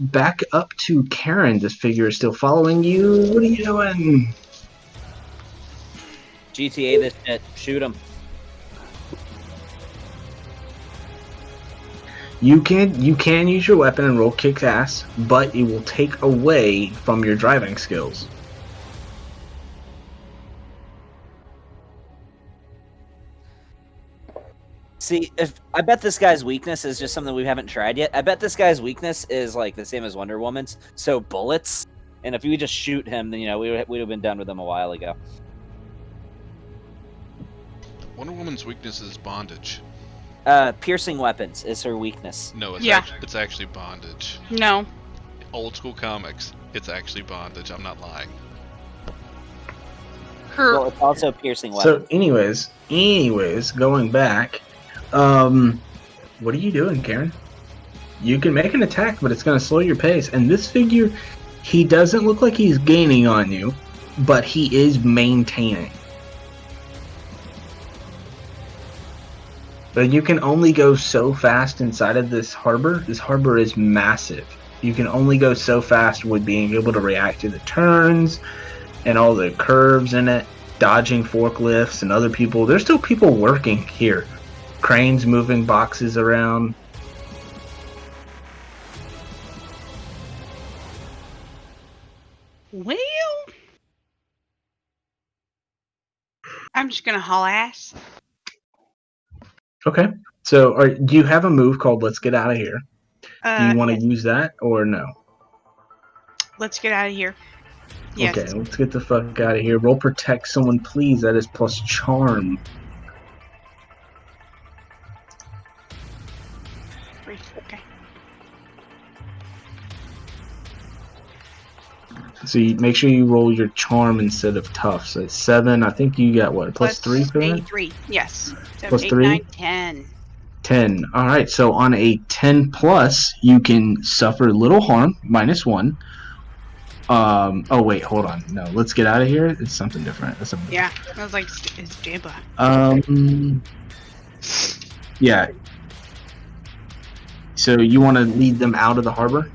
Speaker 1: back up to Karen. This figure is still following you. What are you doing?
Speaker 3: GTA this shit. Shoot him.
Speaker 1: You can use your weapon and roll kick ass, but it will take away from your driving skills.
Speaker 3: See, if I bet this guy's weakness is just something we haven't tried yet. I bet this guy's weakness is like the same as Wonder Woman's, so bullets. And if we just shoot him, then we would have been done with him a while ago.
Speaker 2: Wonder Woman's weakness is bondage.
Speaker 3: Piercing weapons is her weakness.
Speaker 2: No, it's actually bondage.
Speaker 5: No.
Speaker 2: Old school comics, it's actually bondage. I'm not lying.
Speaker 3: Well, it's also piercing weapons.
Speaker 1: So, anyways, going back, what are you doing, Karen? You can make an attack, but it's going to slow your pace. And this figure, he doesn't look like he's gaining on you, but he is maintaining. But you can only go so fast inside of this harbor. This harbor is massive. You can only go so fast with being able to react to the turns and all the curves in it, dodging forklifts and other people. There's still people working here. Cranes moving boxes around.
Speaker 5: Well, I'm just gonna haul ass.
Speaker 1: Okay. So, do you have a move called "Let's Get Out of Here"? Do you want to
Speaker 5: Yeah.
Speaker 1: use that or no?
Speaker 5: Let's get out of here. Yes.
Speaker 1: Okay, let's get the fuck out of here. Roll protect someone, please. That is plus charm.
Speaker 5: Okay.
Speaker 1: So you make sure you roll your charm instead of tough. So it's 7. I think you got what? Plus 3 for that?
Speaker 5: 3. Yes. 7,
Speaker 1: Plus
Speaker 5: 8,
Speaker 1: 3?
Speaker 5: 9, 10.
Speaker 1: 10. All right. So on a 10 plus, you can suffer little harm, -1. Oh wait, hold on. No, let's get out of here. It's something different. That's something.
Speaker 5: Yeah. I was like, it's Jabba.
Speaker 1: Yeah. So you want to lead them out of the harbor?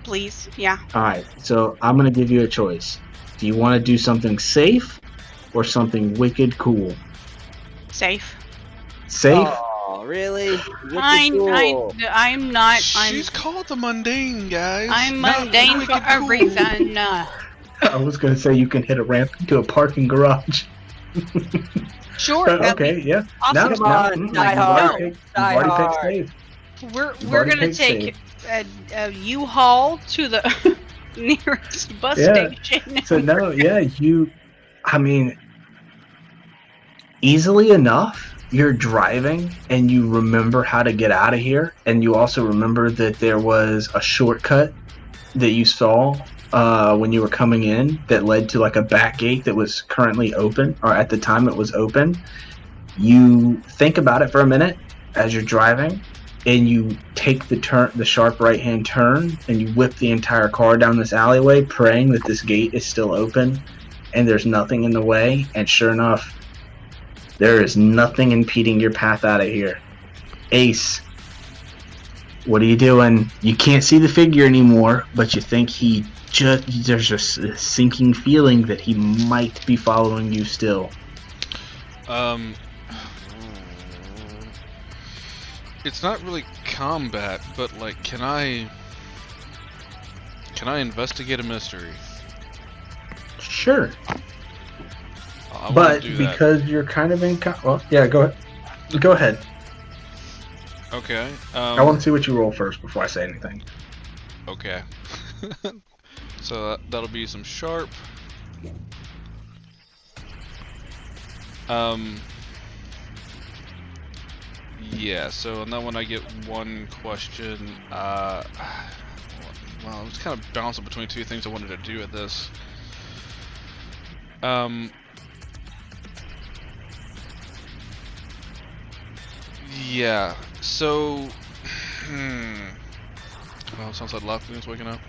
Speaker 5: Please. Yeah.
Speaker 1: All right. So I'm gonna give you a choice. Do you want to do something safe or something wicked cool?
Speaker 5: Safe.
Speaker 1: Safe.
Speaker 3: Oh, really?
Speaker 5: I'm not.
Speaker 2: She's called the mundane, guys.
Speaker 5: I'm
Speaker 2: not
Speaker 5: mundane for
Speaker 2: wicked
Speaker 5: a
Speaker 2: cool.
Speaker 5: reason.
Speaker 1: I was gonna say you can hit a ramp into a parking garage.
Speaker 5: Sure.
Speaker 1: Okay. Yeah.
Speaker 5: Awesome.
Speaker 3: Come on, die hard. Die hard.
Speaker 1: Safe.
Speaker 5: We're
Speaker 1: already
Speaker 5: gonna
Speaker 1: picked
Speaker 5: take a U-Haul to the nearest bus
Speaker 1: Yeah.
Speaker 5: station.
Speaker 1: So no, yeah, I mean, easily enough, you're driving and you remember how to get out of here, and you also remember that there was a shortcut that you saw when you were coming in that led to like a back gate that was currently open, or at the time it was open. You think about it for a minute as you're driving, and you take the sharp right-hand turn, and you whip the entire car down this alleyway, praying that this gate is still open and there's nothing in the way. And sure enough, there is nothing impeding your path out of here. Ace, what are you doing? You can't see the figure anymore, but you think there's just a sinking feeling that he might be following you still.
Speaker 2: It's not really combat, but like, can I investigate a mystery?
Speaker 1: Sure.
Speaker 2: I wanna
Speaker 1: But
Speaker 2: do that.
Speaker 1: because you're kind of well, yeah, go ahead. Go ahead.
Speaker 2: Okay.
Speaker 1: I want to see what you roll first before I say anything.
Speaker 2: Okay. So that'll be some sharp. Yeah, so on that one I get 1 question. Well, I was kind of bouncing between 2 things I wanted to do with this. Yeah, so... Well, it sounds like Laughing's waking up.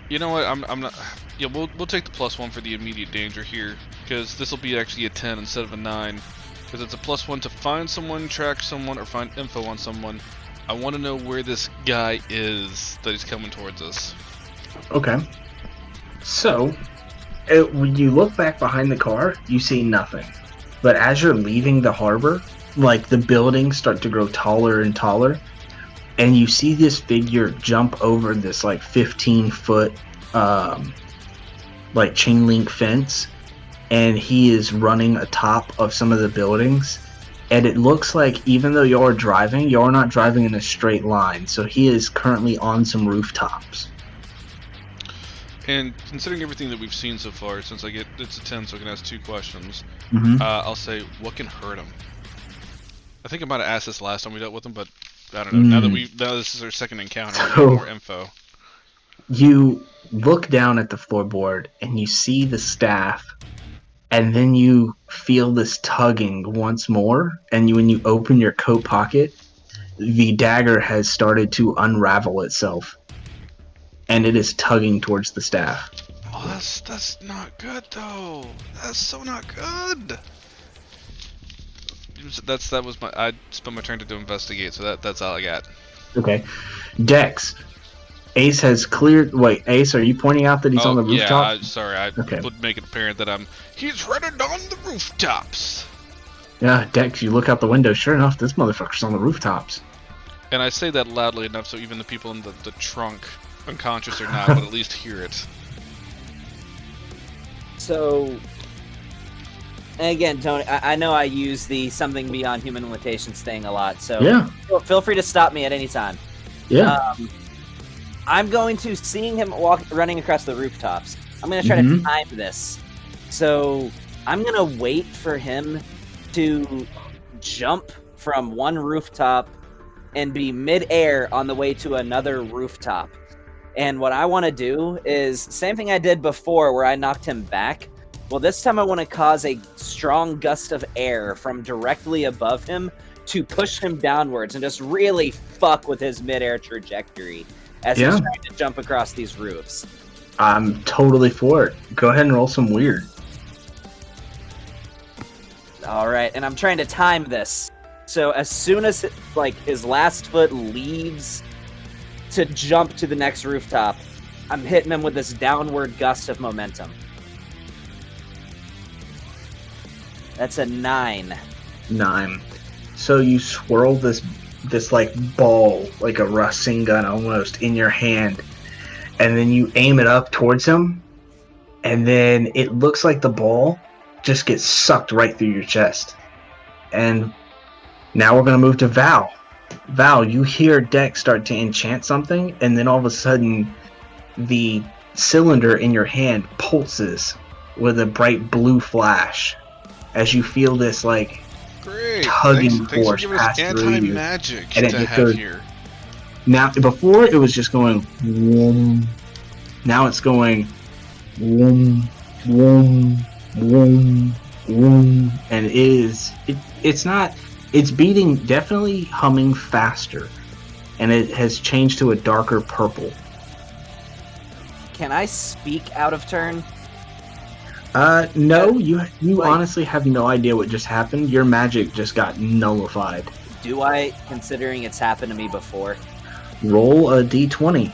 Speaker 2: You know what, I'm not... Yeah, we'll take the +1 for the immediate danger here, because this will be actually a 10 instead of a 9. Because it's a +1 to find someone, track someone, or find info on someone. I want to know where this guy is that he's coming towards us.
Speaker 1: Okay. So, When you look back behind the car, you see nothing. But as you're leaving the harbor, like the buildings start to grow taller and taller, and you see this figure jump over this like 15-foot like chain link fence, and he is running atop of some of the buildings. And it looks like even though you're driving, you're not driving in a straight line. So he is currently on some rooftops.
Speaker 2: And considering everything that we've seen so far, since it's a 10, so I can ask 2 questions, I'll say, what can hurt him? I think I might have asked this last time we dealt with him, but I don't know. Now this is our second encounter, we need more info.
Speaker 1: You look down at the floorboard and you see the staff, and then you feel this tugging once more, and when you open your coat pocket, the dagger has started to unravel itself, and it is tugging towards the staff.
Speaker 2: Oh, that's not good though. That's so not good. I spent my turn to investigate, so that's all I got.
Speaker 1: Okay, Dex. Ace has cleared. Wait, Ace, are you pointing out that he's on the rooftop?
Speaker 2: Yeah, sorry. I would make it apparent that he's running on the rooftops.
Speaker 1: Yeah, Dex, you look out the window. Sure enough, this motherfucker's on the rooftops.
Speaker 2: And I say that loudly enough so even the people in the trunk, unconscious or not, would at least hear it.
Speaker 3: So, again, Tony, I know I use the something beyond human limitations thing a lot, so
Speaker 1: yeah.
Speaker 3: Feel free to stop me at any time.
Speaker 1: Yeah.
Speaker 3: I'm going to, seeing him running across the rooftops, I'm going to try to time this. So I'm going to wait for him to jump from one rooftop and be mid-air on the way to another rooftop. And what I want to do is, same thing I did before where I knocked him back. Well, this time I want to cause a strong gust of air from directly above him to push him downwards and just really fuck with his mid-air trajectory as he's trying to jump across these roofs.
Speaker 1: I'm totally for it. Go ahead and roll some weird.
Speaker 3: All right, and I'm trying to time this. So as soon as his last foot leaves to jump to the next rooftop, I'm hitting him with this downward gust of momentum. That's a 9.
Speaker 1: 9. So you swirl this like ball, like a Rasengan gun almost, in your hand, and then you aim it up towards him, and then it looks like the ball just gets sucked right through your chest. And now we're going to move to Val. Val, you hear Dex start to enchant something, and then all of a sudden the cylinder in your hand pulses with a bright blue flash as you feel this like tugging force pass through you,
Speaker 2: magic
Speaker 1: and it just goes here. Now, before it was just going whoom. Now it's going whoom, whoom, whoom, whoom, and it's beating, definitely humming faster, and it has changed to a darker purple.
Speaker 3: Can I speak out of turn?
Speaker 1: No, you honestly have no idea what just happened. Your magic just got nullified.
Speaker 3: Do I, considering it's happened to me before?
Speaker 1: Roll a d20.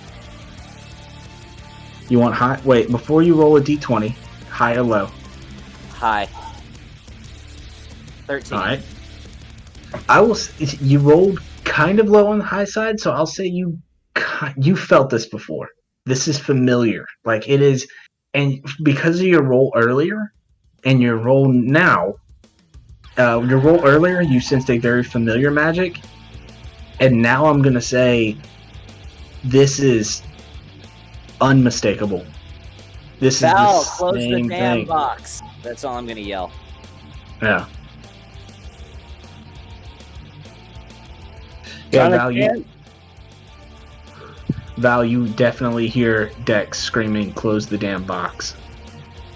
Speaker 1: You want high? Wait, before you roll a d20, high or low?
Speaker 3: High. 13.
Speaker 1: Alright. You rolled kind of low on the high side, so I'll say you felt this before. This is familiar. Like, it is. And because of your roll earlier and your roll now, your roll earlier, you sensed a very familiar magic. And now I'm going to say this is unmistakable. This
Speaker 3: Val,
Speaker 1: is the
Speaker 3: close
Speaker 1: same
Speaker 3: the damn
Speaker 1: thing.
Speaker 3: box. That's all I'm going to yell.
Speaker 1: Yeah. Val, you definitely hear Dex screaming, "Close the damn box."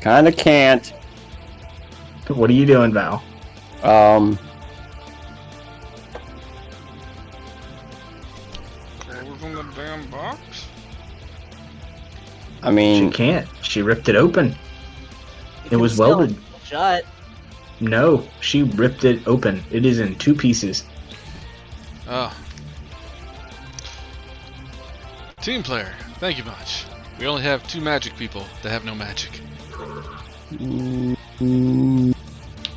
Speaker 7: Kinda can't.
Speaker 1: What are you doing, Val?
Speaker 2: Closing the damn box?
Speaker 7: I mean...
Speaker 1: She can't. She ripped it open. It was welded.
Speaker 3: Shut.
Speaker 1: No, she ripped it open. It is in 2 pieces.
Speaker 2: Oh. Team player, thank you much. We only have 2 magic people that have no magic.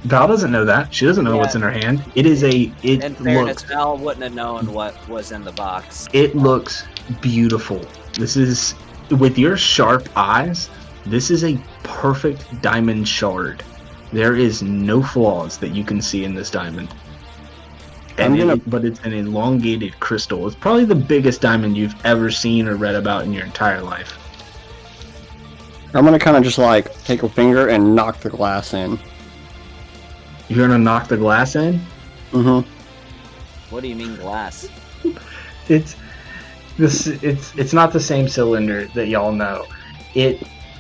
Speaker 1: Val doesn't know that. She doesn't know what's in her hand. It is a.
Speaker 3: In fairness, Val wouldn't have known what was in the box.
Speaker 1: It looks beautiful. This is, with your sharp eyes, this is a perfect diamond shard. There is no flaws that you can see in this diamond. But it's an elongated crystal. It's probably the biggest diamond you've ever seen or read about in your entire life.
Speaker 7: I'm gonna kind of just like take a finger and knock the glass in.
Speaker 1: You're gonna knock the glass in?
Speaker 7: Mm-hmm.
Speaker 3: What do you mean glass?
Speaker 1: It's not the same cylinder that y'all know.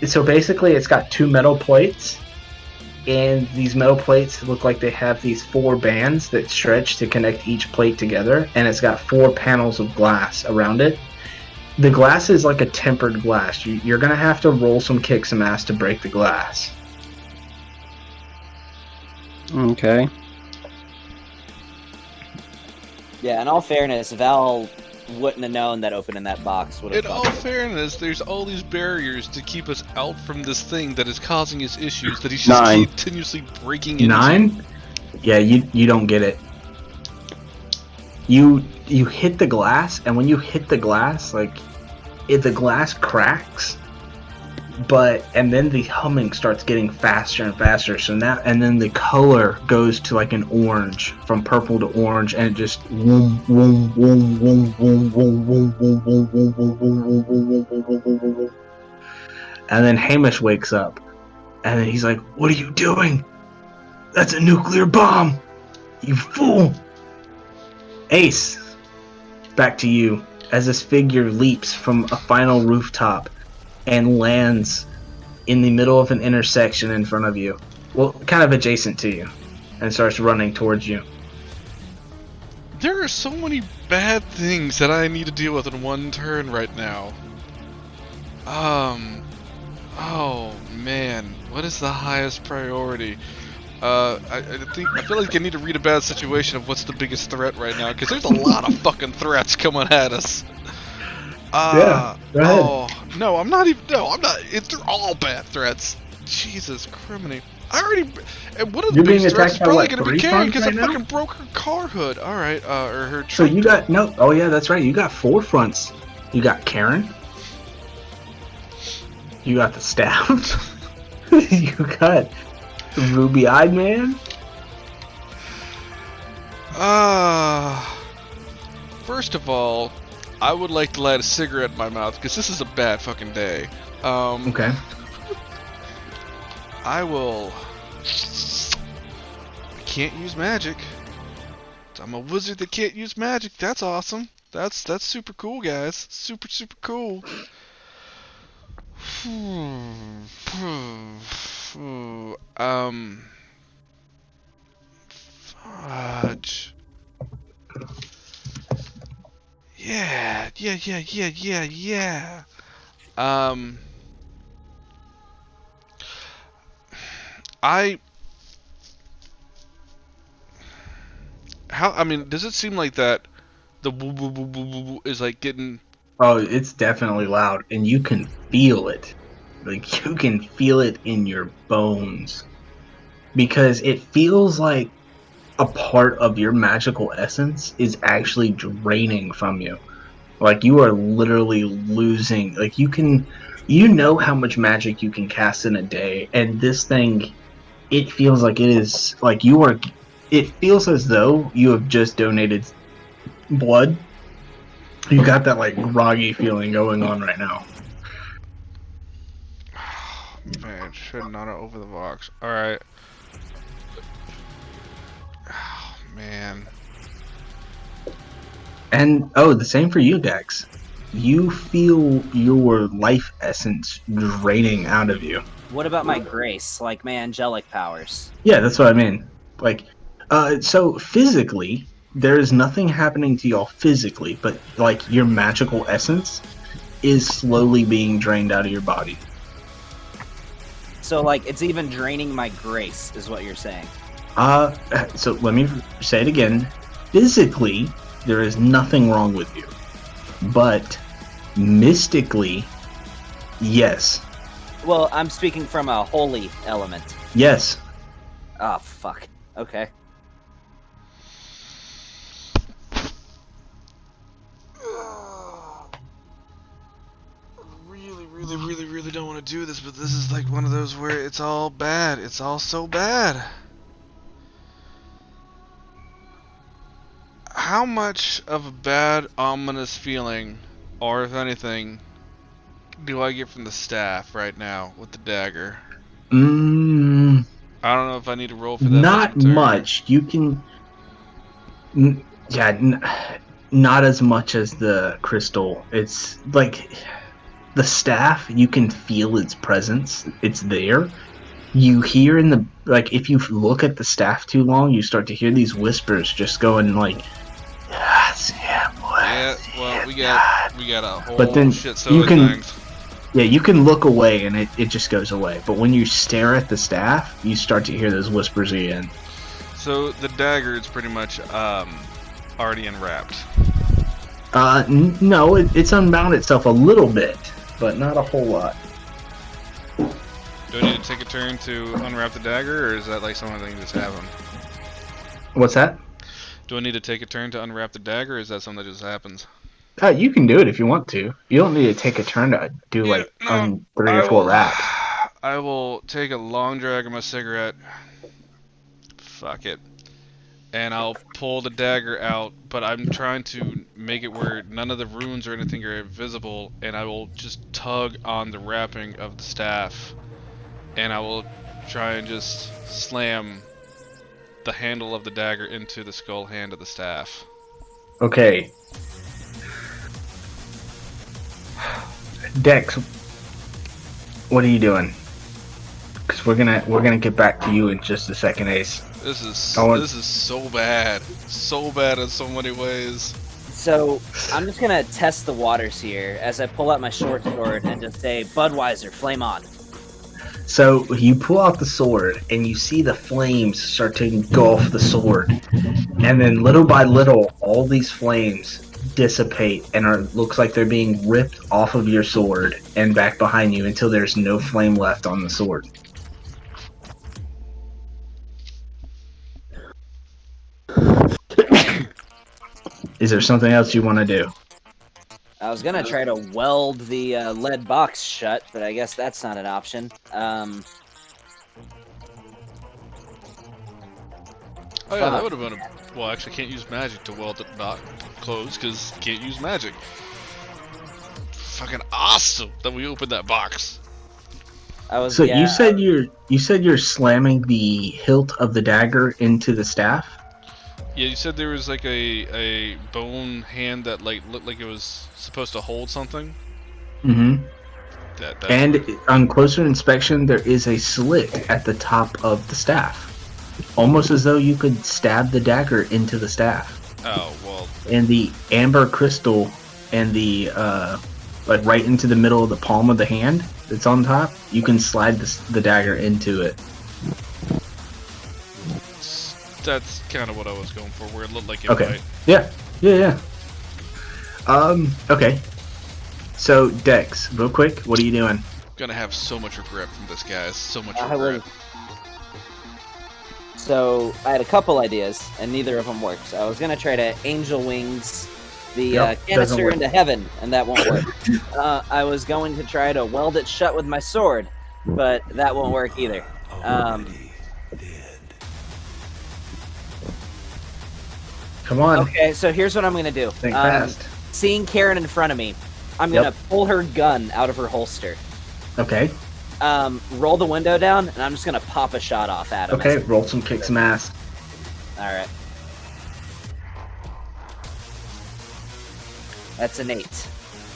Speaker 1: So basically it's got two metal plates, and these metal plates look like they have these 4 bands that stretch to connect each plate together, and it's got 4 panels of glass around it. The glass is like a tempered glass. You're gonna have to roll some ass to break the glass.
Speaker 7: Okay.
Speaker 3: Yeah, in all fairness, Val wouldn't have known that opening that box would have.
Speaker 2: In all fairness, there's all these barriers to keep us out from this thing that is causing us issues that he's just continuously breaking into.
Speaker 1: 9? Yeah, you don't get it. You hit the glass, and when you hit the glass, like, the glass cracks, and then the humming starts getting faster and faster. So now, and then the color goes to like an orange, from purple to orange, and it just and then Hamish wakes up, and then he's like, "What are you doing? That's a nuclear bomb! You fool!" Ace, back to you, as this figure leaps from a final rooftop and lands in the middle of an intersection in front of you. Well, kind of adjacent to you, and starts running towards you.
Speaker 2: There are so many bad things that I need to deal with in one turn right now. Oh man, what is the highest priority? I feel like I need to read a bad situation of what's the biggest threat right now, because there's a lot of fucking threats coming at us.
Speaker 1: Yeah, go ahead.
Speaker 2: Oh, no, I'm not. They're all bad threats. Jesus criminy. And one of the
Speaker 1: You're being
Speaker 2: biggest threats is
Speaker 1: attacked by,
Speaker 2: probably
Speaker 1: what,
Speaker 2: going to be
Speaker 1: 3
Speaker 2: Karen, because
Speaker 1: fronts
Speaker 2: I
Speaker 1: right now?
Speaker 2: fucking broke her car hood. Alright, or her
Speaker 1: So
Speaker 2: truck.
Speaker 1: you got, oh yeah, that's right, you got 4 fronts. You got Karen. You got the staff. You got the ruby-eyed man.
Speaker 2: First of all, I would like to light a cigarette in my mouth, because this is a bad fucking day.
Speaker 1: Okay.
Speaker 2: I can't use magic. I'm a wizard that can't use magic. That's awesome. That's super cool, guys. Super cool. Fudge. Yeah. Does it seem like that the woo woo woo woo woo woo is like getting...
Speaker 1: Oh, it's definitely loud, and you can feel it. Like, you can feel it in your bones. Because it feels like a part of your magical essence is actually draining from you. Like, you are literally losing. Like, you know how much magic you can cast in a day, and this thing, it feels like it is, like, it feels as though you have just donated blood. You got that, like, groggy feeling going on right now.
Speaker 2: Man, should not have over the box. Alright. Oh, man.
Speaker 1: And, the same for you, Dex. You feel your life essence draining out of you.
Speaker 3: What about my grace, like my angelic powers?
Speaker 1: Yeah, that's what I mean. Like, so physically, there is nothing happening to y'all physically, but, like, your magical essence is slowly being drained out of your body.
Speaker 3: So, like, it's even draining my grace, is what you're saying.
Speaker 1: So let me say it again. Physically, there is nothing wrong with you. But mystically, yes.
Speaker 3: Well, I'm speaking from a holy element.
Speaker 1: Yes.
Speaker 3: Oh, fuck. Okay.
Speaker 2: Really don't want to do this, but this is like one of those where it's all bad. It's all so bad. How much of a bad, ominous feeling, or if anything, do I get from the staff right now with the dagger? I don't know if I need to roll for that.
Speaker 1: Not much. You can. Not as much as the crystal. It's like the staff. You can feel its presence. It's there. You hear in the if you look at the staff too long, you start to hear these whispers just going like.
Speaker 2: Yeah, well, we got a whole
Speaker 1: but then
Speaker 2: shit
Speaker 1: you can,
Speaker 2: things.
Speaker 1: Yeah, you can look away and it just goes away. But when you stare at the staff, you start to hear those whispers again.
Speaker 2: So the dagger is pretty much already unwrapped.
Speaker 1: No, it's unbound itself a little bit, but not a whole lot.
Speaker 2: Do I need to take a turn to unwrap the dagger, or is that like something that can just happen?
Speaker 1: What's that?
Speaker 2: Do I need to take a turn to unwrap the dagger, or is that something that just happens?
Speaker 1: You can do it if you want to. You don't need to take a turn to do 3 or 4 wraps.
Speaker 2: I will take a long drag of my cigarette. Fuck it. And I'll pull the dagger out, but I'm trying to make it where none of the runes or anything are visible, and I will just tug on the wrapping of the staff, and I will try and just slam the handle of the dagger into the skull hand of the staff.
Speaker 1: Okay. Dex, what are you doing? Because we're gonna get back to you in just a second, Ace.
Speaker 2: This is so bad in so many ways.
Speaker 3: So I'm just gonna test the waters here as I pull out my short sword and just say, Budweiser, flame on.
Speaker 1: So you pull out the sword and you see the flames start to engulf the sword, and then little by little, all these flames dissipate and looks like they're being ripped off of your sword and back behind you until there's no flame left on the sword. Is there something else you want to do?
Speaker 3: I was gonna try to weld the lead box shut, but I guess that's not an option.
Speaker 2: Oh yeah, that would have been well, actually, can't use magic to weld it back closed because can't use magic. Fucking awesome that we opened that box.
Speaker 1: You said you're slamming the hilt of the dagger into the staff?
Speaker 2: Yeah, you said there was like a bone hand that like looked like it was supposed to hold something.
Speaker 1: Mm-hmm. And on closer inspection, there is a slit at the top of the staff. Almost as though you could stab the dagger into the staff.
Speaker 2: Oh, well.
Speaker 1: And the amber crystal and the, right into the middle of the palm of the hand that's on top, you can slide the dagger into it.
Speaker 2: That's kind of what I was going for, where it looked like it might.
Speaker 1: Yeah. Okay. So, Dex, real quick, what are you doing?
Speaker 2: Gonna have so much regret from this, guys. So much regret.
Speaker 3: So, I had a couple ideas, and neither of them worked. I was gonna try to angel wings the canister into heaven, and that won't work. I was going to try to weld it shut with my sword, but that won't work either.
Speaker 1: Come on.
Speaker 3: Okay, so here's what I'm gonna do.
Speaker 1: Think fast.
Speaker 3: Seeing Karen in front of me, I'm gonna pull her gun out of her holster.
Speaker 1: Okay.
Speaker 3: Roll the window down, and I'm just gonna pop a shot off at him.
Speaker 1: Okay, roll kick some ass.
Speaker 3: Alright. That's an 8.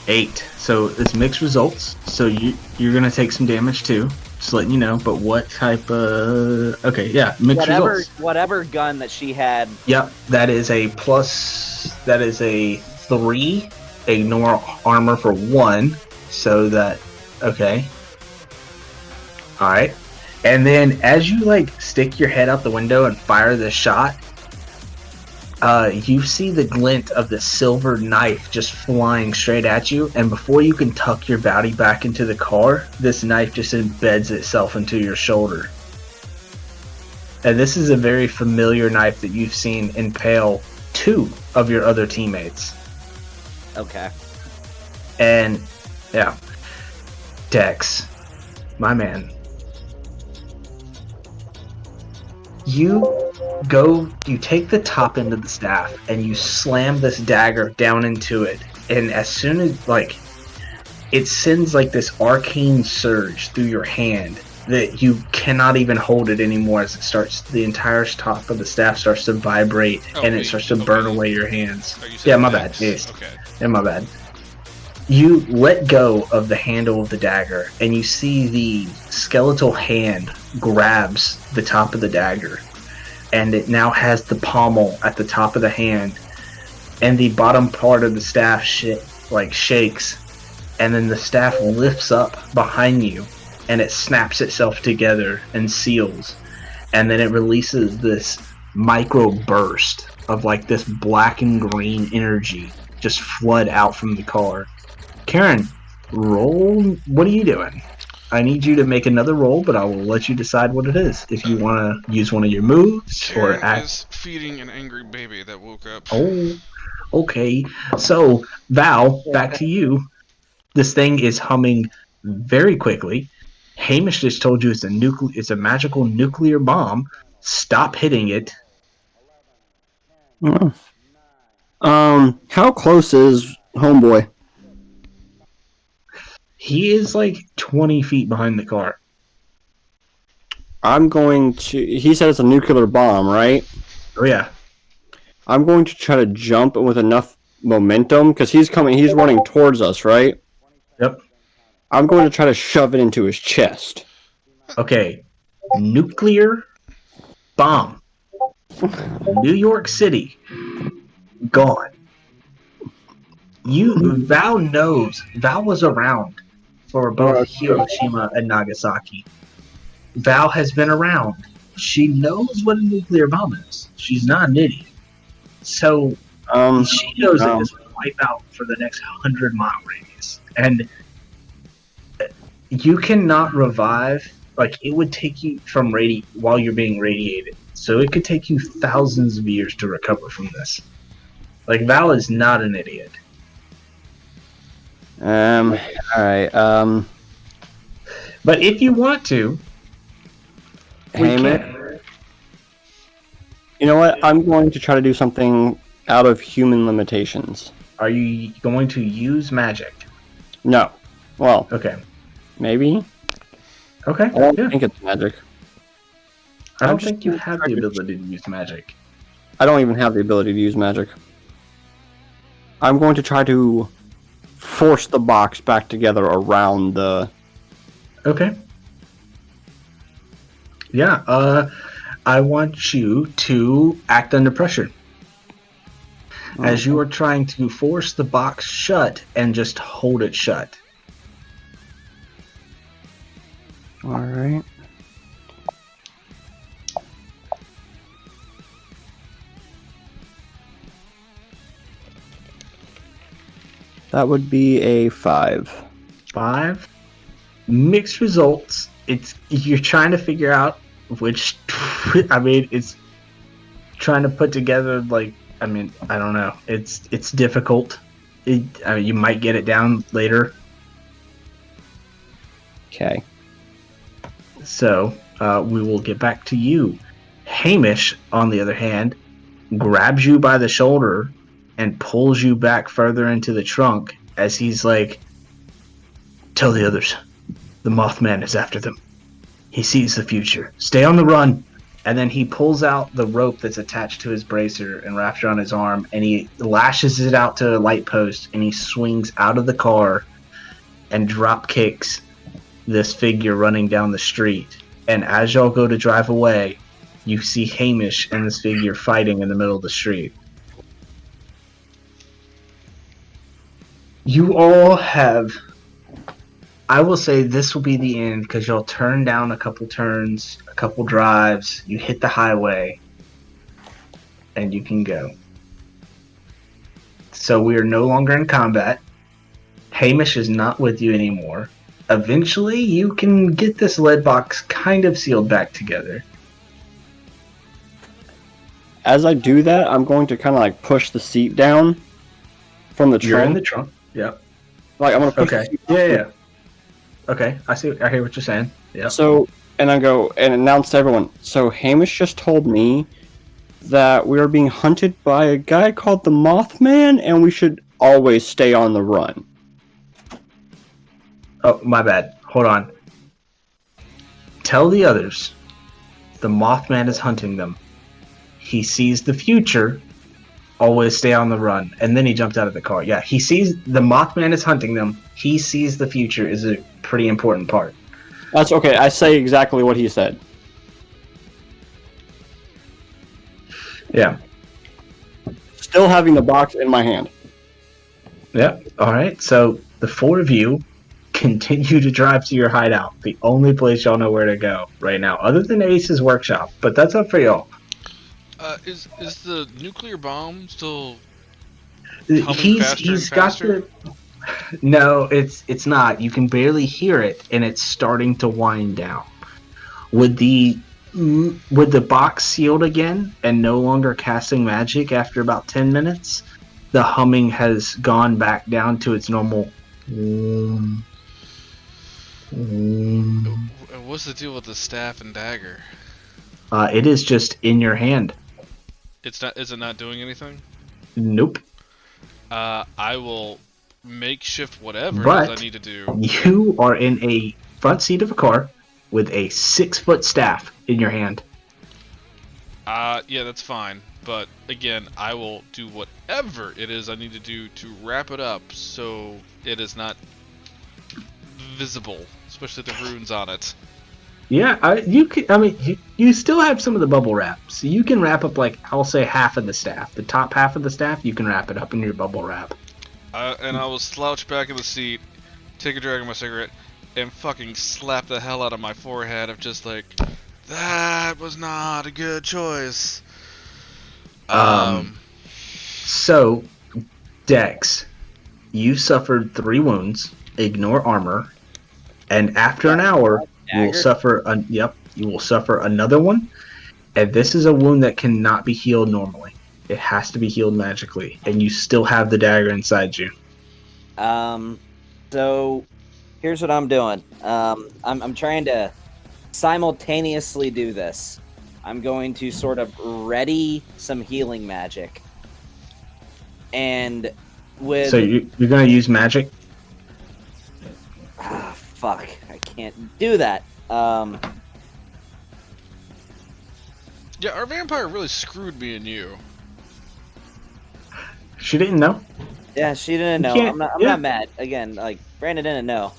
Speaker 1: 8. So it's mixed results. So you're gonna take some damage too. Just letting you know. But what type of? Okay, yeah, mixed results.
Speaker 3: Whatever gun that she had.
Speaker 1: Yep, that is a plus. That is a 3. Ignore armor for 1. So that okay. All right. And then as you stick your head out the window and fire this shot, You see the glint of the silver knife just flying straight at you, and before you can tuck your body back into the car, this knife just embeds itself into your shoulder. And this is a very familiar knife that you've seen impale 2 of your other teammates.
Speaker 3: Okay.
Speaker 1: And, yeah. Dex, my man. You take the top end of the staff and you slam this dagger down into it, and as soon as it sends this arcane surge through your hand that you cannot even hold it anymore as the entire top of the staff starts to vibrate and it starts to burn away your hands. Yeah, my bad. Yes.
Speaker 2: Okay.
Speaker 1: Yeah, my bad. You let go of the handle of the dagger, and you see the skeletal hand grabs the top of the dagger, and it now has the pommel at the top of the hand, and the bottom part of the staff shakes, and then the staff lifts up behind you, and it snaps itself together and seals, and then it releases this micro burst of this black and green energy just flood out from the car. Karen, roll. What are you doing? I need you to make another roll, but I will let you decide what it is. If you want to use one of your moves
Speaker 2: Karen
Speaker 1: or act.
Speaker 2: is feeding an angry baby that woke up.
Speaker 1: Oh, okay. So, Val, back to you. This thing is humming very quickly. Hamish just told you it's a magical nuclear bomb. Stop hitting it.
Speaker 7: How close is Homeboy?
Speaker 1: He is 20 feet behind the car.
Speaker 7: I'm going to. He said it's a nuclear bomb, right?
Speaker 1: Oh, yeah.
Speaker 7: I'm going to try to jump with enough momentum because he's running towards us, right?
Speaker 1: Yep.
Speaker 7: I'm going to try to shove it into his chest.
Speaker 1: Okay. Nuclear bomb. New York City. Gone. Val knows. Val was around for both Hiroshima and Nagasaki. Val has been around. She knows what a nuclear bomb is. She's not an idiot. So she knows that this will wipe out for the next 100-mile radius. And you cannot revive. It would take you from while you're being radiated. So it could take you thousands of years to recover from this. Val is not an idiot.
Speaker 7: Alright,
Speaker 1: But if you want to, we can.
Speaker 7: You know what? I'm going to try to do something out of human limitations.
Speaker 1: Are you going to use magic?
Speaker 7: No. Well,
Speaker 1: Okay.
Speaker 7: maybe?
Speaker 1: Okay.
Speaker 7: I don't
Speaker 1: Yeah.
Speaker 7: think it's magic.
Speaker 1: I don't think you have the ability to use magic.
Speaker 7: I don't even have the ability to use magic. I'm going to try to force the box back together around the...
Speaker 1: Okay. Yeah, I want you to act under pressure. As you are trying to force the box shut and just hold it shut.
Speaker 7: Alright. That would be a 5.
Speaker 1: 5. Mixed results. You're trying to figure out which. It's trying to put together I don't know. It's difficult. You might get it down later.
Speaker 7: Okay.
Speaker 1: So we will get back to you. Hamish, on the other hand, grabs you by the shoulder and pulls you back further into the trunk as he's tell the others, the Mothman is after them. He sees the future. Stay on the run. And then he pulls out the rope that's attached to his bracer and wraps it on his arm, and he lashes it out to a light post, and he swings out of the car and drop kicks this figure running down the street. And as y'all go to drive away, you see Hamish and this figure fighting in the middle of the street. You all have... I will say this will be the end because y'all turn down a couple turns, a couple drives, you hit the highway, and you can go. So we are no longer in combat. Hamish is not with you anymore. Eventually, you can get this lead box kind of sealed back together.
Speaker 7: As I do that, I'm going to kind of like push the seat down from the trunk.
Speaker 1: You're in the trunk. Yep.
Speaker 7: Like I'm gonna push.
Speaker 1: Okay.
Speaker 7: The seat down.
Speaker 1: Yeah. Okay. I see. I hear what you're saying. Yeah.
Speaker 7: So, and I go and announce to everyone. So Hamish just told me that we are being hunted by a guy called the Mothman, and we should always stay on the run.
Speaker 1: Oh, my bad. Hold on. Tell the others. The Mothman is hunting them. He sees the future. Always stay on the run. And then he jumped out of the car. Yeah, he sees the Mothman is hunting them. He sees the future is a pretty important part.
Speaker 7: That's okay. I say exactly what he said.
Speaker 1: Yeah.
Speaker 7: Still having the box in my hand.
Speaker 1: Yeah. All right. So the four of you continue to drive to your hideout. The only place y'all know where to go right now, other than Ace's workshop. But that's up for y'all.
Speaker 2: Is the nuclear bomb still humming
Speaker 1: He's
Speaker 2: faster
Speaker 1: got
Speaker 2: and faster?
Speaker 1: the. No, it's not. You can barely hear it, and it's starting to wind down. With the box sealed again and no longer casting magic after about 10 minutes, the humming has gone back down to its normal.
Speaker 2: And what's the deal with the staff and dagger?
Speaker 1: It is just in your hand.
Speaker 2: It's not. Is it not doing anything?
Speaker 1: Nope.
Speaker 2: I will makeshift whatever
Speaker 1: But
Speaker 2: it is I need to do.
Speaker 1: you are in a front seat of a car with a 6-foot staff in your hand.
Speaker 2: Yeah, that's fine. But again, I will do whatever it is I need to do to wrap it up so it is not visible, especially the runes on it.
Speaker 1: Yeah, you still have some of the bubble wrap, so you can wrap up like I'll say half of the staff. The top half of the staff, you can wrap it up in your bubble wrap.
Speaker 2: And I will slouch back in the seat, take a drag of my cigarette, and fucking slap the hell out of my forehead of just like, that was not a good choice.
Speaker 1: So, Dex, you suffered 3 wounds. Ignore armor, and after an hour, you will suffer. You will suffer another one, and this is a wound that cannot be healed normally. It has to be healed magically, and you still have the dagger inside you.
Speaker 3: So here's what I'm doing. I'm trying to simultaneously do this. I'm going to sort of ready some healing magic, and with.
Speaker 1: So you're gonna use magic.
Speaker 3: Fuck, I can't do that.
Speaker 2: Yeah, our vampire really screwed me and you.
Speaker 1: She didn't know.
Speaker 3: Yeah, she didn't know. I'm not mad. Again, like Brandon didn't know.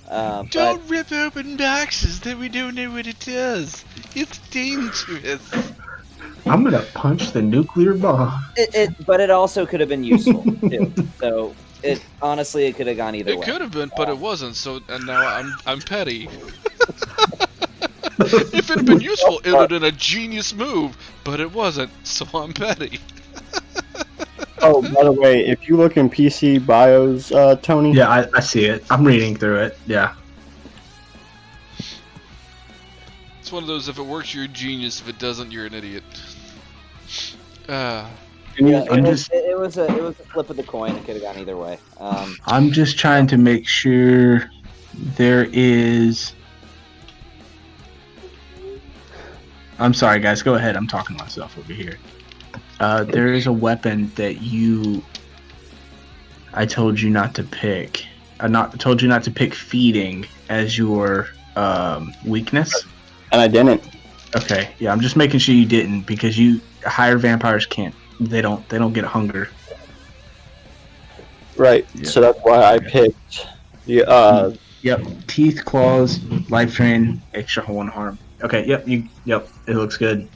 Speaker 2: Don't rip open boxes that we don't know what it does. It's dangerous.
Speaker 1: I'm gonna punch the nuclear bomb.
Speaker 3: But it also could have been useful too. So it honestly, it could have gone either way.
Speaker 2: It could have been, but it wasn't. So and now I'm petty. If it had been useful, it would have been a genius move, but it wasn't. So I'm petty.
Speaker 7: Oh, by the way, if you look in PC bios, Tony.
Speaker 1: Yeah, I see it. I'm reading through it. Yeah.
Speaker 2: It's one of those, if it works, you're a genius. If it doesn't, you're an idiot.
Speaker 3: It was a flip of the coin. It could have gone either way.
Speaker 1: I'm just trying to make sure there is. I'm sorry, guys. Go ahead. I'm talking to myself over here. There is a weapon that I told you not to pick. Told you not to pick feeding as your weakness.
Speaker 7: And I didn't.
Speaker 1: Okay, yeah, I'm just making sure you didn't, because higher vampires can't. They don't get hunger.
Speaker 7: Right. Yeah. So that's why I picked the.
Speaker 1: Yep. Teeth, claws, life drain, extra 1 harm. Okay. Yep. It looks good.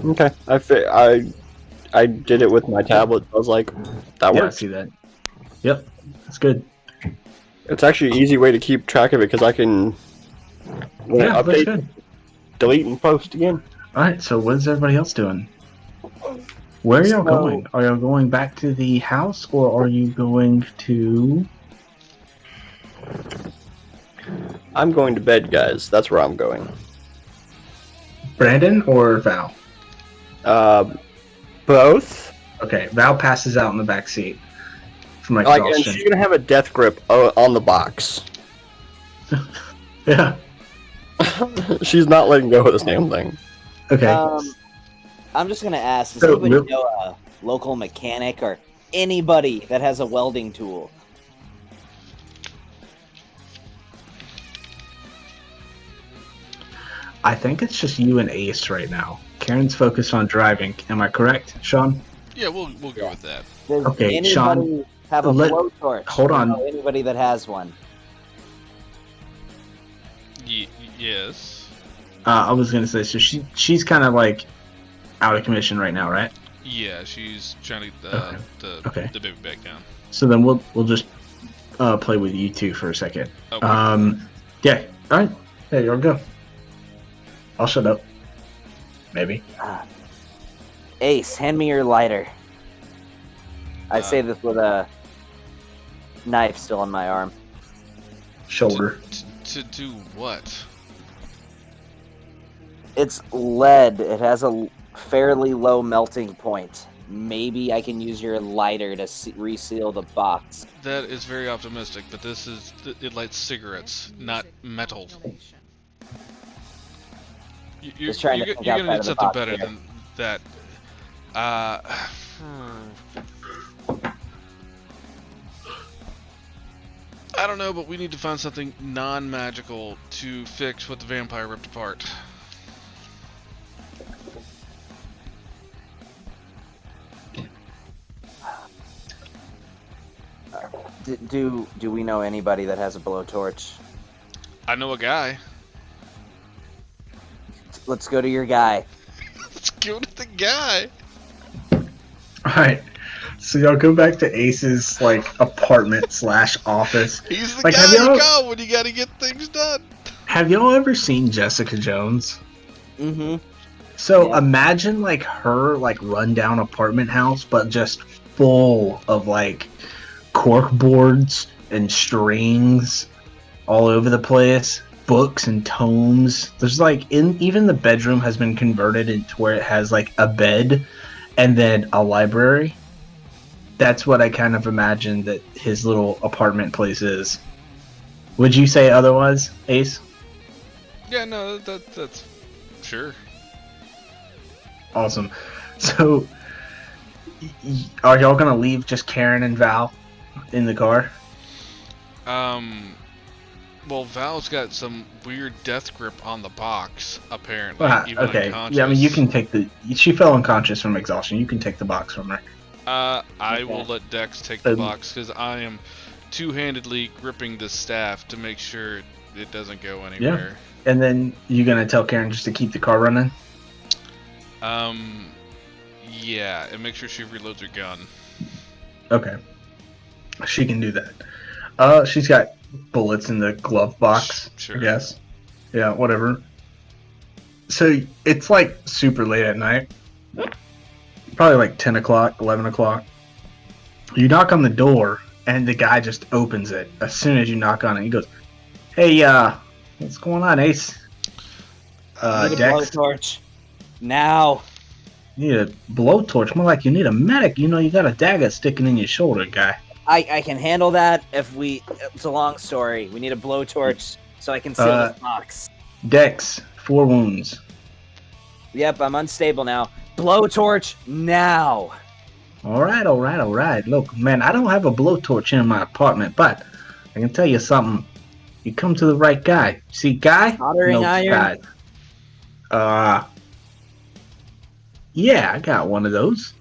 Speaker 7: Okay. I did it with my tablet. I was like, that works.
Speaker 1: I see that. Yep. That's good.
Speaker 7: It's actually an easy way to keep track of it, because I can update, delete, and post again.
Speaker 1: All right. So what is everybody else doing? Where are y'all
Speaker 3: So-
Speaker 1: going? Are y'all going back to the house, or are you going to?
Speaker 7: I'm going to bed, guys. That's where I'm going.
Speaker 1: Brandon or Val?
Speaker 7: Both.
Speaker 1: Okay, Val passes out in the back seat from
Speaker 7: And
Speaker 1: exhaustion.
Speaker 7: she's gonna have a death grip on the box.
Speaker 1: Yeah.
Speaker 7: She's not letting go of this damn thing.
Speaker 1: Okay.
Speaker 3: I'm just gonna ask: does
Speaker 1: So,
Speaker 3: anybody know a local mechanic or anybody that has a welding tool?
Speaker 1: I think it's just you and Ace right now. Karen's focused on driving. Am I correct, Sean?
Speaker 2: Yeah, we'll go with that.
Speaker 3: Does
Speaker 1: Okay,
Speaker 3: anybody
Speaker 1: Sean,
Speaker 3: have a blowtorch?
Speaker 1: hold on.
Speaker 3: Or anybody that has one?
Speaker 2: Yes.
Speaker 1: I was gonna say, so she's kind of like out of commission right now, right?
Speaker 2: Yeah, she's trying to
Speaker 1: Okay.
Speaker 2: the baby back down.
Speaker 1: So then we'll just play with you two for a second.
Speaker 2: Okay.
Speaker 1: Yeah. All right. There you go. I'll shut up. Maybe.
Speaker 3: Ace, hand me your lighter. I say this with a knife still in my arm.
Speaker 1: Shoulder.
Speaker 2: To do what?
Speaker 3: It's lead. It has a fairly low melting point. Maybe I can use your lighter to reseal the box.
Speaker 2: That is very optimistic, but it lights cigarettes, not metal. You're
Speaker 3: trying to
Speaker 2: you're
Speaker 3: think
Speaker 2: gonna
Speaker 3: outside
Speaker 2: need
Speaker 3: of the
Speaker 2: something
Speaker 3: box
Speaker 2: better
Speaker 3: here.
Speaker 2: than that. I don't know, but we need to find something non-magical to fix what the vampire ripped apart.
Speaker 3: Do we know anybody that has a blowtorch?
Speaker 2: I know a guy.
Speaker 3: Let's go to your guy.
Speaker 2: Let's go to the guy.
Speaker 1: All right. So y'all go back to Ace's like apartment / office.
Speaker 2: He's the
Speaker 1: Like,
Speaker 2: guy
Speaker 1: have
Speaker 2: you
Speaker 1: y'all-
Speaker 2: call when you gotta get things done.
Speaker 1: Have y'all ever seen Jessica Jones?
Speaker 3: Mm-hmm.
Speaker 1: So
Speaker 3: Yeah.
Speaker 1: imagine like her like rundown apartment house, but just full of like cork boards and strings all over the place, books and tomes. There's like even the bedroom has been converted into where it has like a bed and then a library. That's what I kind of imagine that his little apartment place is. Would you say otherwise, Ace?
Speaker 2: Yeah, no, that's sure.
Speaker 1: Awesome. So, are y'all gonna leave just Karen and Val in the car?
Speaker 2: Well, Val's got some weird death grip on the box, apparently. Even
Speaker 1: Okay.
Speaker 2: unconscious.
Speaker 1: Yeah, I mean, you can take the. She fell unconscious from exhaustion. You can take the box from her.
Speaker 2: I will let Dex take the box because I am two-handedly gripping the staff to make sure it doesn't go anywhere.
Speaker 1: And then you gonna tell Karen just to keep the car running?
Speaker 2: Yeah, and make sure she reloads her gun.
Speaker 1: Okay. She can do that. She's got bullets in the glove box.
Speaker 2: Sure.
Speaker 1: I guess. Yeah, whatever. So it's like super late at night. Probably like 10 o'clock, 11 o'clock. You knock on the door, and the guy just opens it. As soon as you knock on it, he goes, "Hey, what's going on, Ace?
Speaker 3: Need a
Speaker 1: Dex,
Speaker 3: blowtorch. Now.
Speaker 1: you need a blowtorch. More like you need a medic. You know, you got a dagger sticking in your shoulder, guy."
Speaker 3: I can handle that if we... It's a long story. We need a blowtorch so I can seal this box.
Speaker 1: Dex, 4 wounds.
Speaker 3: Yep, I'm unstable now. Blowtorch now.
Speaker 1: All right. Look, man, I don't have a blowtorch in my apartment, but I can tell you something. You come to the right guy. See, guy?
Speaker 3: Soldering iron?
Speaker 1: Guy. Yeah, I got one of those.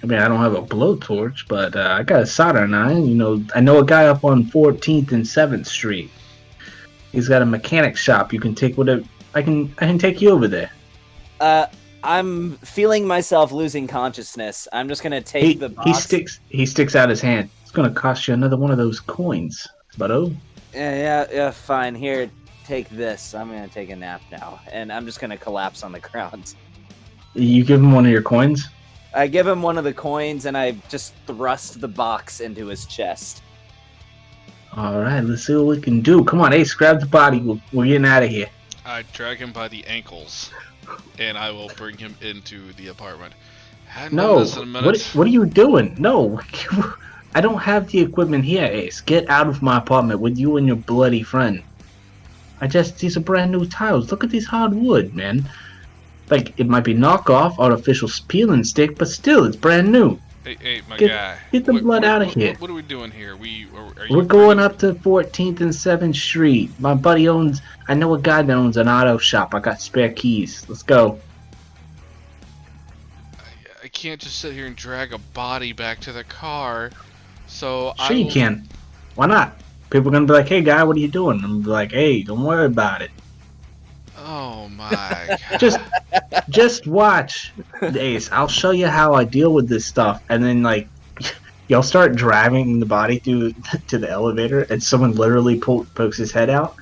Speaker 1: I mean, I don't have a blowtorch, but I got a soldering iron. You know, I know a guy up on 14th and 7th Street. He's got a mechanic shop. You can take whatever. I can take you over there.
Speaker 3: I'm feeling myself losing consciousness. I'm just gonna take the box.
Speaker 1: He sticks out his hand. It's gonna cost you another one of those coins, buddo.
Speaker 3: Yeah, fine. Here, take this. I'm gonna take a nap now, and I'm just gonna collapse on the ground.
Speaker 1: You give him one of your coins?
Speaker 3: I give him one of the coins, and I just thrust the box into his chest.
Speaker 1: All right, let's see what we can do. Come on, Ace, grab the body. We're getting out of here.
Speaker 2: I drag him by the ankles, and I will bring him into the apartment. Hadn't done
Speaker 1: No,
Speaker 2: this in a minute.
Speaker 1: what are you doing? No, I don't have the equipment here, Ace. Get out of my apartment with you and your bloody friend. These are brand new tiles. Look at these hardwood, man. Like, it might be knockoff, artificial peeling stick, but still, it's brand new.
Speaker 2: Hey, my guy.
Speaker 1: Get the blood out of here.
Speaker 2: What are we doing here?
Speaker 1: We're going up to 14th and 7th Street. My buddy I know a guy that owns an auto shop. I got spare keys. Let's go.
Speaker 2: I can't just sit here and drag a body back to the car. So
Speaker 1: Sure you can. Why not? People are gonna be like, "Hey, guy, what are you doing?" I'm gonna be like, "Hey, don't worry about it.
Speaker 2: Oh my god.
Speaker 1: Just watch, Ace. I'll show you how I deal with this stuff." And then like, y'all start driving the body to the elevator, and someone literally pokes his head out,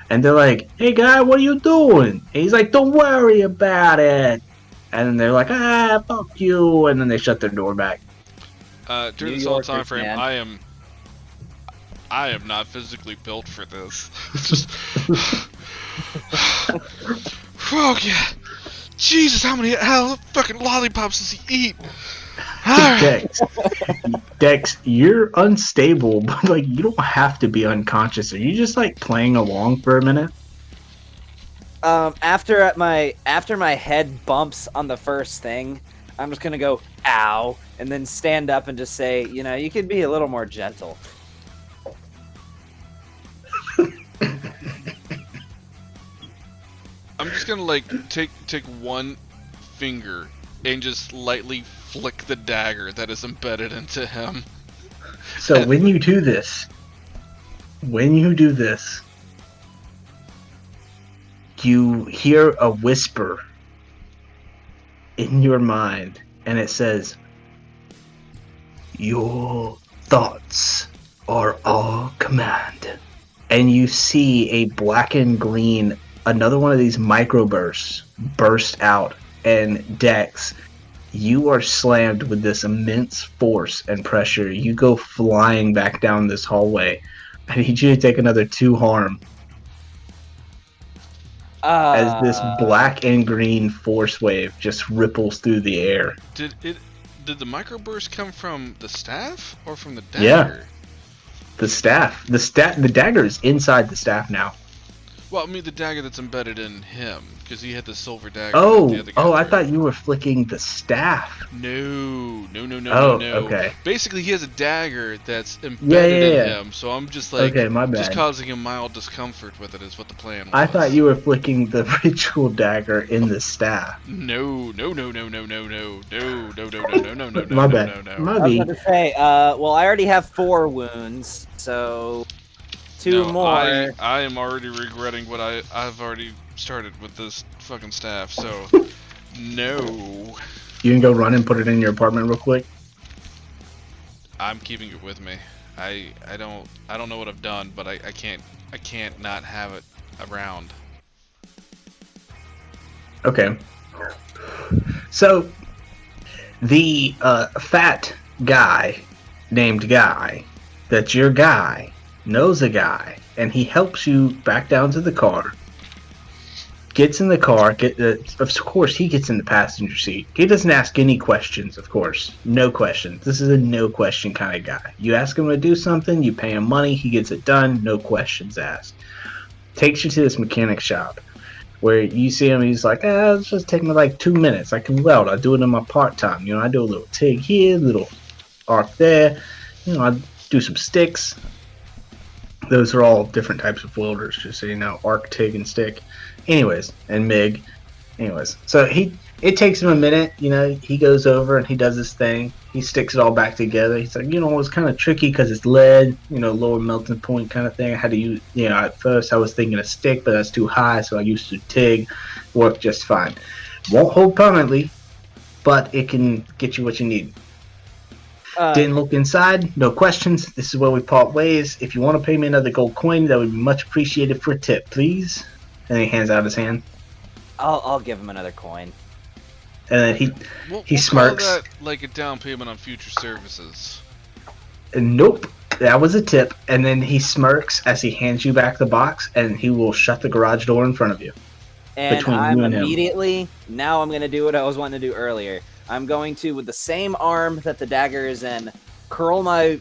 Speaker 1: and they're like, "Hey, guy, what are you doing?" And he's like, "Don't worry about it." And then they're like, "Ah, fuck you," and then they shut their door back.
Speaker 2: During this whole time frame, man. I am not physically built for this. Just oh yeah, Jesus, how fucking lollipops does he eat?
Speaker 1: Dex, you're unstable, but like you don't have to be unconscious. Are you just like playing along for a minute?
Speaker 3: After my head bumps on the first thing, I'm just gonna go ow, and then stand up and just say, you could be a little more gentle.
Speaker 2: I'm just gonna like take one finger and just lightly flick the dagger that is embedded into him.
Speaker 1: So when you do this, you hear a whisper in your mind, and it says, "Your thoughts are our command." And you see a black and green, another one of these microbursts burst out, and Dex, you are slammed with this immense force and pressure. You go flying back down this hallway. I need you to take another 2 harm. As this black and green force wave just ripples through the air.
Speaker 2: Did the microburst come from the staff or from the dagger?
Speaker 1: Yeah. The staff. The dagger is inside the staff now.
Speaker 2: Well, I mean the dagger that's embedded in him, because he had the silver dagger.
Speaker 1: I thought you were flicking the staff.
Speaker 2: No.
Speaker 1: Okay.
Speaker 2: Basically, he has a dagger that's embedded in him, so I'm just like,
Speaker 1: okay, my bad.
Speaker 2: Just causing him mild discomfort with it is what the plan was.
Speaker 1: I thought you were flicking the ritual dagger in the staff.
Speaker 2: No.
Speaker 1: My bad.
Speaker 3: I was about to say, well, I already have 4 wounds, so 2 more.
Speaker 2: I am already regretting what I've already started with this fucking staff, so no.
Speaker 1: You can go run and put it in your apartment real quick.
Speaker 2: I'm keeping it with me. I don't know what I've done, but I can't not have it around.
Speaker 1: Okay. So the fat guy named Guy, that's your guy, knows a guy, and he helps you back down to the car. Gets in the car. Of course, he gets in the passenger seat. He doesn't ask any questions, of course. No questions. This is a no question kind of guy. You ask him to do something, you pay him money, he gets it done, no questions asked. Takes you to this mechanic shop where you see him, he's like, it's just taking me like 2 minutes. I can weld. I do it in my part-time. I do a little TIG here, little arc there. I do some sticks. Those are all different types of welders, just so you know, arc, TIG, and stick. Anyways, and MIG. Anyways, so it takes him a minute, he goes over and he does this thing. He sticks it all back together. He's like, it was kind of tricky because it's lead, lower melting point kind of thing. I had to use, at first I was thinking a stick, but that's too high, so I used a TIG. Worked just fine. Won't hold permanently, but it can get you what you need. Didn't look inside, no questions. This is where we part ways. If you want to pay me another gold coin, that would be much appreciated for a tip, please. And he hands out his hand.
Speaker 3: I'll give him another coin.
Speaker 1: And then
Speaker 2: We'll
Speaker 1: smirks.
Speaker 2: call that like a down payment on future services.
Speaker 1: Nope, that was a tip. And then he smirks as he hands you back the box, and he will shut the garage door in front of you.
Speaker 3: And
Speaker 1: Between
Speaker 3: I'm
Speaker 1: you and him.
Speaker 3: immediately, now I'm going to do what I was wanting to do earlier. I'm going to, with the same arm that the dagger is in, curl my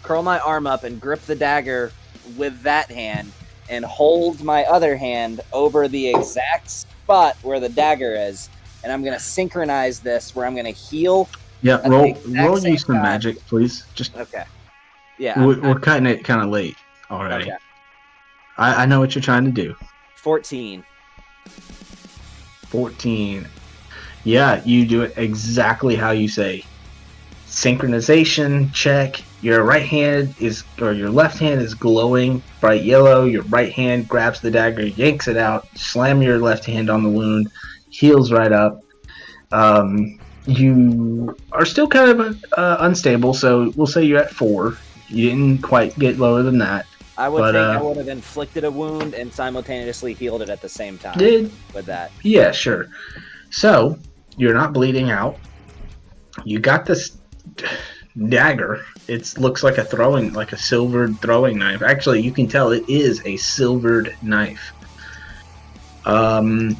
Speaker 3: arm up and grip the dagger with that hand and hold my other hand over the exact spot where the dagger is. And I'm going to synchronize this where I'm going to heal.
Speaker 1: Yeah,
Speaker 3: at the
Speaker 1: roll
Speaker 3: exact
Speaker 1: use some
Speaker 3: same time.
Speaker 1: magic, please. Just
Speaker 3: Okay. Yeah.
Speaker 1: we're cutting it kind of late already.
Speaker 3: Okay.
Speaker 1: I know what you're trying to do.
Speaker 3: 14.
Speaker 1: 14. Yeah, you do it exactly how you say. Synchronization check. Your right hand your left hand is glowing bright yellow. Your right hand grabs the dagger, yanks it out, slam your left hand on the wound, heals right up. You are still kind of unstable, so we'll say you're at 4. You didn't quite get lower than that.
Speaker 3: I would think I would have inflicted a wound and simultaneously healed it at the same time. With that.
Speaker 1: Yeah, sure. So, you're not bleeding out. You got this dagger. It looks like a silvered throwing knife. Actually, you can tell it is a silvered knife. But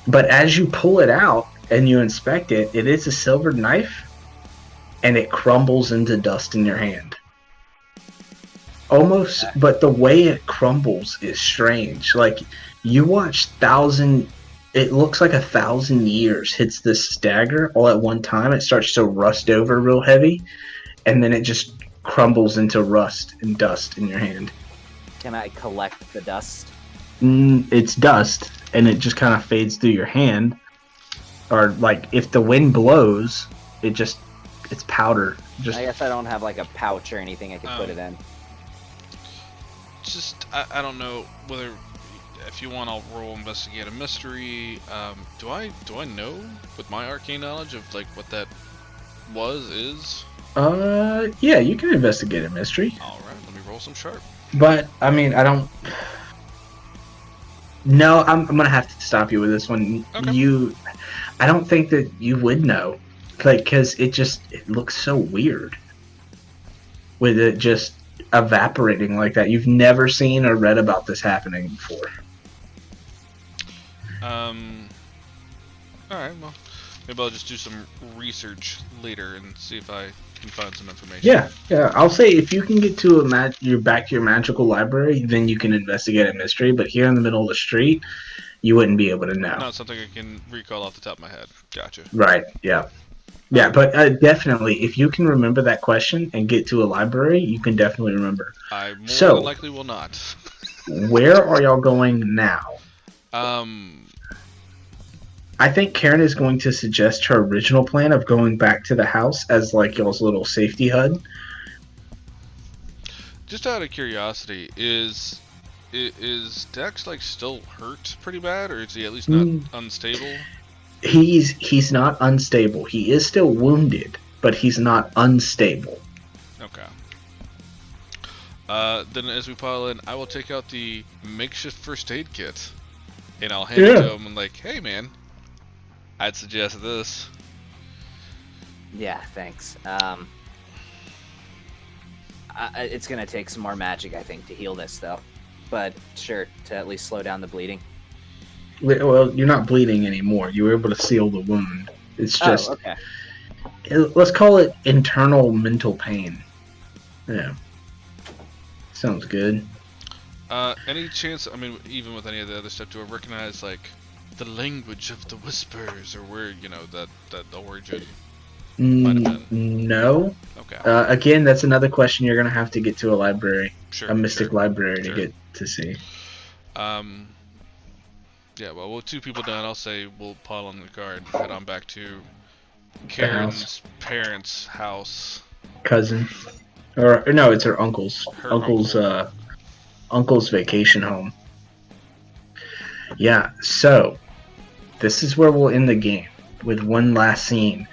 Speaker 1: as you pull it out and you inspect it, it is a silvered knife, and it crumbles into dust in your hand. Almost, but the way it crumbles is strange. Like, you watch it looks like 1,000 years hits this dagger all at one time. It starts to rust over real heavy, and then it just crumbles into rust and dust in your hand.
Speaker 3: Can I collect the dust?
Speaker 1: It's dust, and it just kind of fades through your hand. Or, like, if the wind blows, it's powder.
Speaker 3: I guess I don't have, like, a pouch or anything I could put it in.
Speaker 2: I don't know whether, if you want, I'll roll investigate a mystery. Do I know with my arcane knowledge of like what that is?
Speaker 1: Yeah, you can investigate a mystery.
Speaker 2: All right, let me roll some sharp.
Speaker 1: But I mean, I don't. No, I'm gonna have to stop you with this one. Okay. I don't think that you would know, like, because it looks so weird with it just evaporating like that. You've never seen or read about this happening before.
Speaker 2: Alright, well, maybe I'll just do some research later and see if I can find some information.
Speaker 1: Yeah. I'll say if you can get to you're back to your magical library, then you can investigate a mystery. But here in the middle of the street, you wouldn't be able to know.
Speaker 2: Not something I can recall off the top of my head. Gotcha.
Speaker 1: Right. Yeah. Yeah, but definitely, if you can remember that question and get to a library, you can definitely remember.
Speaker 2: I more than likely will not.
Speaker 1: Where are y'all going now? I think Karen is going to suggest her original plan of going back to the house as like y'all's little safety HUD.
Speaker 2: Just out of curiosity, is Dex like still hurt pretty bad, or is he at least not unstable?
Speaker 1: He's not unstable. He is still wounded, but he's not unstable.
Speaker 2: Okay. Then as we pile in, I will take out the makeshift first aid kit, and I'll hand it to him and like, hey man, I'd suggest this.
Speaker 3: Yeah, thanks. It's gonna take some more magic, I think, to heal this though. But sure, to at least slow down the bleeding.
Speaker 1: Well, you're not bleeding anymore. You were able to seal the wound. It's just,
Speaker 3: okay.
Speaker 1: Let's call it internal mental pain. Yeah. Sounds good.
Speaker 2: Any chance, I mean, even with any of the other stuff, do I recognize, like, the language of the whispers, or where, that the origin might have been?
Speaker 1: No.
Speaker 2: Okay.
Speaker 1: Again, that's another question you're going to have to get to a library.
Speaker 2: Sure.
Speaker 1: A mystic library to get to see.
Speaker 2: Yeah, well, with 2 people done, I'll say we'll pile on the car and head on back to Karen's parents' house.
Speaker 1: Cousin. Or no, it's her uncle's. Uncle's vacation home. Yeah, so this is where we'll end the game with one last scene.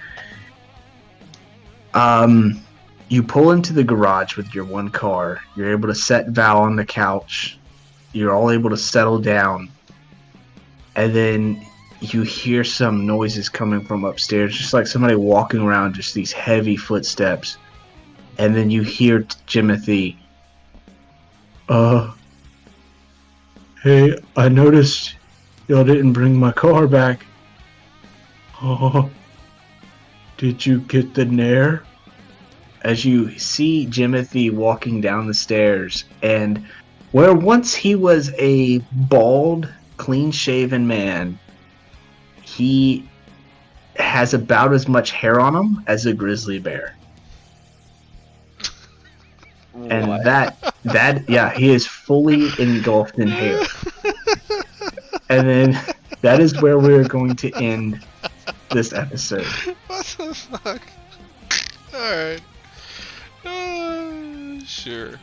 Speaker 1: You pull into the garage with your one car. You're able to set Val on the couch. You're all able to settle down. And then you hear some noises coming from upstairs, just like somebody walking around, just these heavy footsteps. And then you hear Jimothy, hey, I noticed y'all didn't bring my car back. Oh, did you get the Nair? As you see Jimothy walking down the stairs, and where once he was a bald, clean-shaven man, he has about as much hair on him as a grizzly bear. And
Speaker 3: What?
Speaker 1: that he is fully engulfed in hair. And then that is where we're going to end this episode.
Speaker 2: What the fuck? Alright. Sure.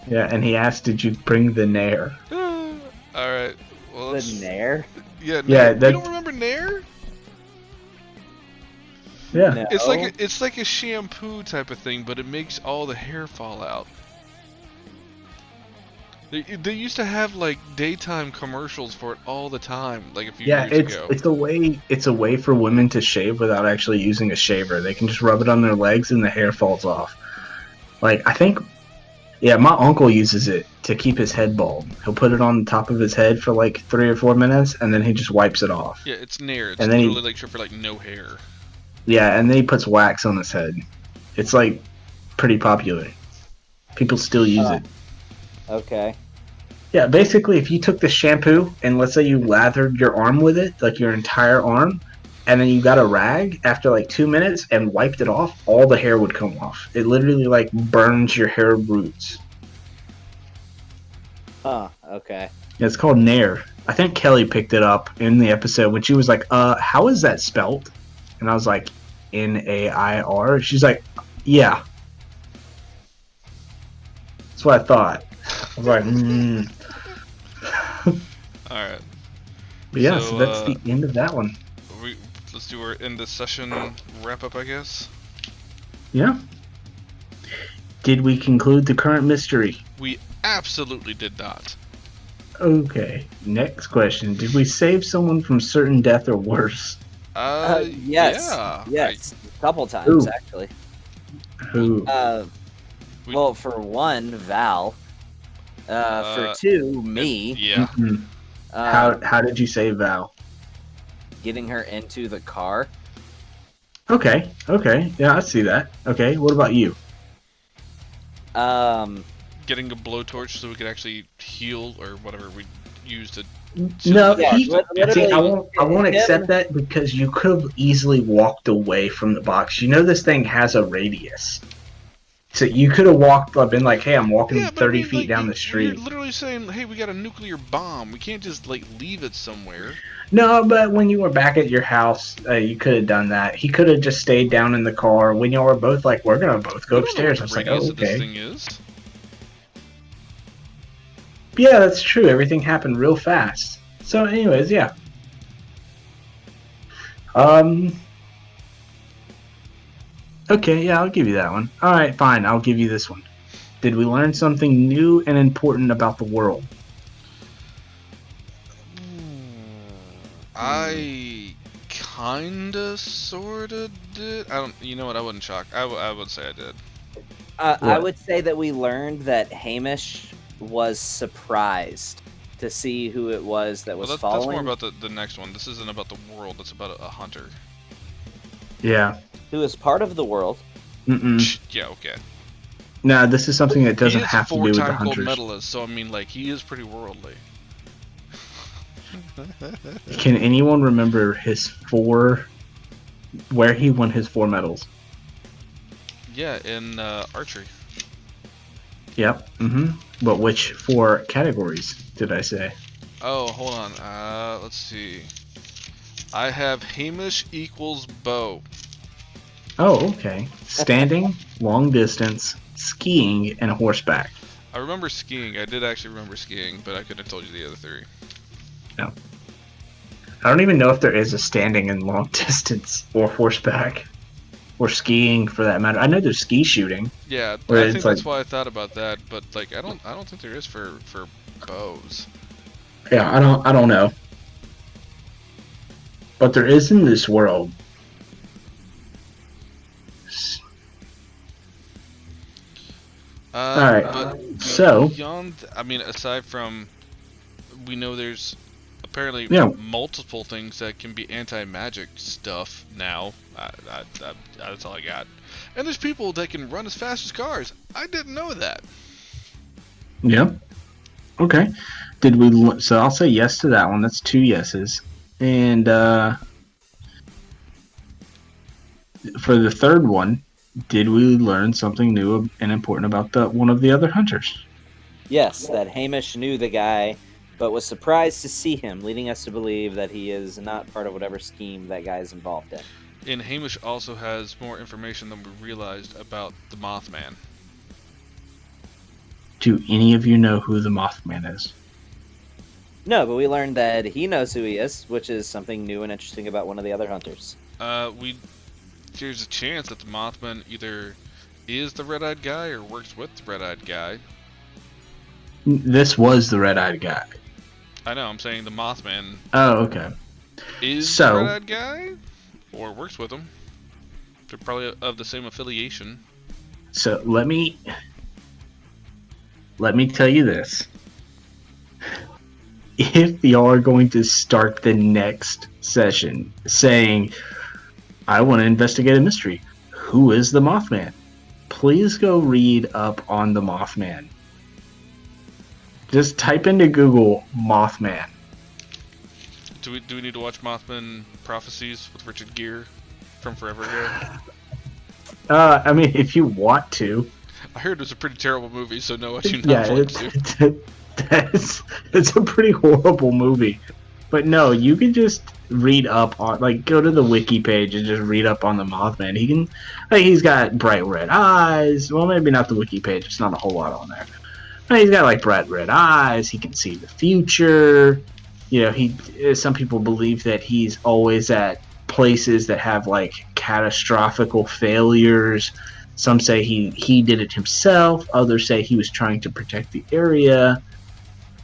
Speaker 1: Yeah, and he asked, did you bring the Nair?
Speaker 2: Alright. Well,
Speaker 3: The Nair?
Speaker 2: Yeah,
Speaker 1: Yeah,
Speaker 2: Nair. You don't remember Nair?
Speaker 1: Yeah.
Speaker 3: No.
Speaker 2: It's like a shampoo type of thing, but it makes all the hair fall out. They used to have like daytime commercials for it all the time, like a few years ago.
Speaker 1: It's a way for women to shave without actually using a shaver. They can just rub it on their legs and the hair falls off. Like, I think, yeah, my uncle uses it to keep his head bald. He'll put it on the top of his head for like 3 or 4 minutes, and then he just wipes it off.
Speaker 2: Yeah, it's Nair. It's
Speaker 1: And then
Speaker 2: literally like for like no hair.
Speaker 1: Yeah, and then he puts wax on his head. It's like pretty popular. People still use it.
Speaker 3: Okay.
Speaker 1: Yeah, basically, if you took the shampoo and let's say you lathered your arm with it, like your entire arm, and then you got a rag after like 2 minutes and wiped it off, all the hair would come off. It literally like burns your hair roots.
Speaker 3: Huh, okay.
Speaker 1: Yeah, it's called Nair. I think Kelly picked it up in the episode when she was like, how is that spelt? And I was like, Nair? She's like, yeah. That's what I thought. I was like,
Speaker 2: Alright.
Speaker 1: But yeah, so that's the end of that one.
Speaker 2: Let's do our end of session wrap up, I guess.
Speaker 1: Yeah. Did we conclude the current mystery?
Speaker 2: We absolutely did not.
Speaker 1: Okay. Next question. Did we save someone from certain death or worse?
Speaker 3: Yes.
Speaker 2: Yeah.
Speaker 3: Yes. A couple times, actually.
Speaker 1: Who?
Speaker 3: Well, for one, Val. For two, me.
Speaker 2: Yeah.
Speaker 1: Mm-hmm. How did you save Val?
Speaker 3: Getting her into the car.
Speaker 1: Okay. Yeah, I see that. Okay, what about you?
Speaker 2: Getting a blowtorch so we could actually heal or whatever we used to.
Speaker 1: No,
Speaker 3: Yeah,
Speaker 1: see, I won't accept that because you could have easily walked away from the box. You know this thing has a radius. So you could have been like, hey, I'm walking 30 feet down the street.
Speaker 2: You're literally saying, hey, we got a nuclear bomb. We can't just, like, leave it somewhere.
Speaker 1: No, but when you were back at your house, you could have done that. He could have just stayed down in the car when y'all were both like, we're going to both go upstairs. I was like, oh, okay.
Speaker 2: This thing is.
Speaker 1: Yeah, that's true. Everything happened real fast. So anyways, yeah. Okay, yeah, I'll give you that one. Alright, fine, I'll give you this one. Did we learn something new and important about the world?
Speaker 2: I kinda sorta did. You know what, I wouldn't shock. I would say I did.
Speaker 3: I would say that we learned that Hamish was surprised to see who it was that was following.
Speaker 2: That's more about the next one. This isn't about the world, it's about a hunter.
Speaker 1: Yeah.
Speaker 3: Who is part of the world.
Speaker 2: Yeah, okay.
Speaker 1: No, this is something that doesn't have to do with the
Speaker 2: He is 4-time
Speaker 1: hunters.
Speaker 2: gold medalist, so I mean, like, he is pretty worldly.
Speaker 1: Can anyone remember where he won his 4 medals?
Speaker 2: Yeah, in archery.
Speaker 1: Yep. But which 4 categories did I say?
Speaker 2: Oh, hold on. Let's see. I have Hamish equals bow.
Speaker 1: Oh, okay. Standing, long distance, skiing, and horseback.
Speaker 2: I remember skiing. I did actually remember skiing, but I couldn't have told you the other 3.
Speaker 1: No. I don't even know if there is a standing and long distance or horseback. Or skiing for that matter. I know there's ski shooting.
Speaker 2: Yeah, I think that's why I thought about that, but like I don't think there is for bows.
Speaker 1: Yeah, I don't know. But there is in this world. Alright,
Speaker 2: But
Speaker 1: so
Speaker 2: beyond, I mean, aside from, we know there's apparently
Speaker 1: Yeah.
Speaker 2: multiple things that can be anti-magic stuff now. That's all I got. And there's people that can run as fast as cars. I didn't know that.
Speaker 1: yeah. Okay. So I'll say yes to that one. That's 2 yeses. And for the third one, did we learn something new and important about one of the other hunters?
Speaker 3: Yes, that Hamish knew the guy, but was surprised to see him, leading us to believe that he is not part of whatever scheme that guy is involved in.
Speaker 2: And Hamish also has more information than we realized about the Mothman.
Speaker 1: Do any of you know who the Mothman is?
Speaker 3: No, but we learned that he knows who he is, which is something new and interesting about one of the other hunters.
Speaker 2: There's a chance that the Mothman either is the red-eyed guy or works with the red-eyed guy.
Speaker 1: This was the red-eyed guy.
Speaker 2: I know, I'm saying the Mothman
Speaker 1: Oh, okay.
Speaker 2: is the red-eyed guy or works with him. They're probably of the same affiliation.
Speaker 1: So let me tell you this. If y'all are going to start the next session saying, I want to investigate a mystery, who is the Mothman? Please go read up on the Mothman. Just type into Google Mothman.
Speaker 2: Do we need to watch Mothman Prophecies with Richard Gere from forever ago?
Speaker 1: I mean, if you want to.
Speaker 2: I heard it was a pretty terrible movie, so no, I do not want to.
Speaker 1: It's a pretty horrible movie. But no, you can just read up on, like, go to the wiki page and just read up on the Mothman. He's got bright red eyes. Well, maybe not the wiki page. It's not a whole lot on there. But he's got like bright red eyes. He can see the future. You know, some people believe that he's always at places that have like catastrophical failures. Some say he did it himself. Others say he was trying to protect the area.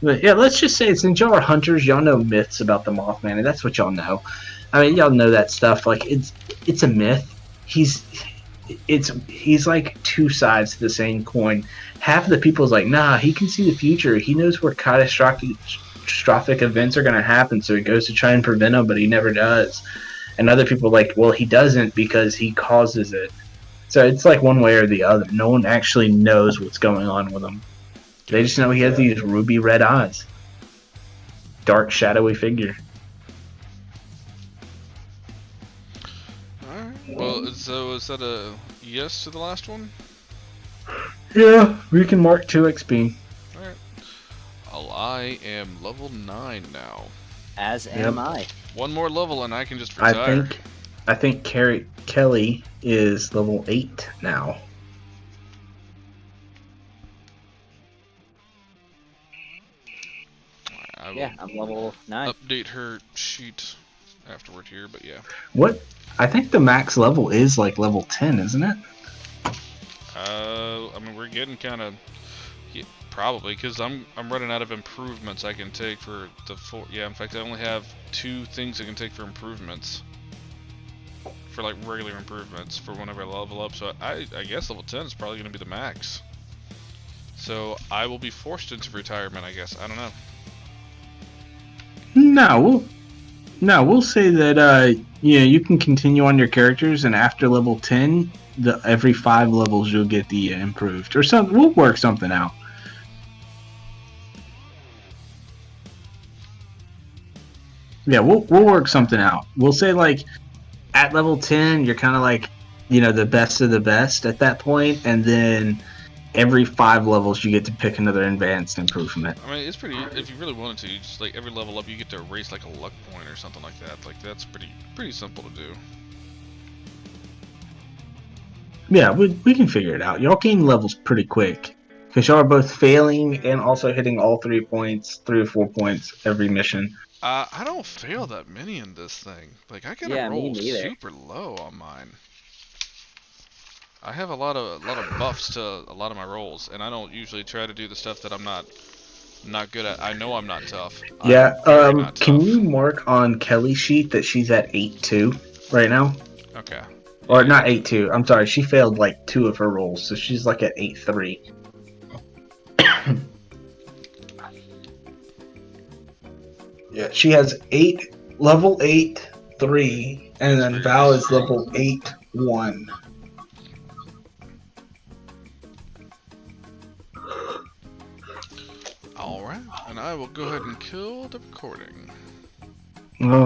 Speaker 1: But yeah, let's just say, since y'all are hunters, y'all know myths about the Mothman, and that's what y'all know. I mean, y'all know that stuff. Like, it's a myth. He's like two sides to the same coin. Half of the people's like, nah, he can see the future. He knows where catastrophic events are going to happen, so he goes to try and prevent them, but he never does. And other people are like, well, he doesn't because he causes it. So it's like one way or the other. No one actually knows what's going on with him. They just know he has these ruby red eyes. Dark, shadowy figure.
Speaker 2: Alright, well, so is that a yes to the last one?
Speaker 1: Yeah, we can mark 2 XP.
Speaker 2: Alright. Well, I am level 9 now.
Speaker 3: As am I.
Speaker 2: One more level and I can just retire.
Speaker 1: I think Kelly is level 8 now.
Speaker 3: Yeah, I'm level 9.
Speaker 2: Update her sheet afterward here, but yeah.
Speaker 1: What? I think the max level is like level 10, isn't it?
Speaker 2: I mean, we're getting kind of, yeah, probably, because I'm running out of improvements I can take for the 4. Yeah, in fact, I only have 2 things I can take for improvements. For like regular improvements for whenever I level up. So I guess level 10 is probably going to be the max. So I will be forced into retirement, I guess. I don't know.
Speaker 1: No, we'll say that you can continue on your characters, and after level 10, every 5 levels you'll get the improved or something. We'll work something out. Yeah, we'll work something out. We'll say like at level 10, you're kind of like, the best of the best at that point, and then every 5 levels you get to pick another advanced improvement.
Speaker 2: I mean, it's pretty, if you really wanted to, you just like every level up you get to erase like a luck point or something like that. Like, that's pretty simple to do.
Speaker 1: Yeah, we can figure it out. Y'all gain levels pretty quick, because y'all are both failing and also hitting all 3 points, 3 or 4 points every mission.
Speaker 2: I don't fail that many in this thing. Like, I gotta roll super low on mine. I have a lot of buffs to a lot of my rolls, and I don't usually try to do the stuff that I'm not Not good at. I know I'm not tough.
Speaker 1: Yeah.
Speaker 2: I'm very not
Speaker 1: Can
Speaker 2: tough.
Speaker 1: you mark on Kelly's sheet that she's at 8-2 right now?
Speaker 2: Okay.
Speaker 1: Or
Speaker 2: Yeah,
Speaker 1: not
Speaker 2: yeah.
Speaker 1: 8-2. I'm sorry. She failed like 2 of her rolls, so she's like at 8-3. Yeah, she has 8, level 8-3, and then Val is level 8-1.
Speaker 2: All right, and I will go ahead and kill the recording.
Speaker 1: Oh.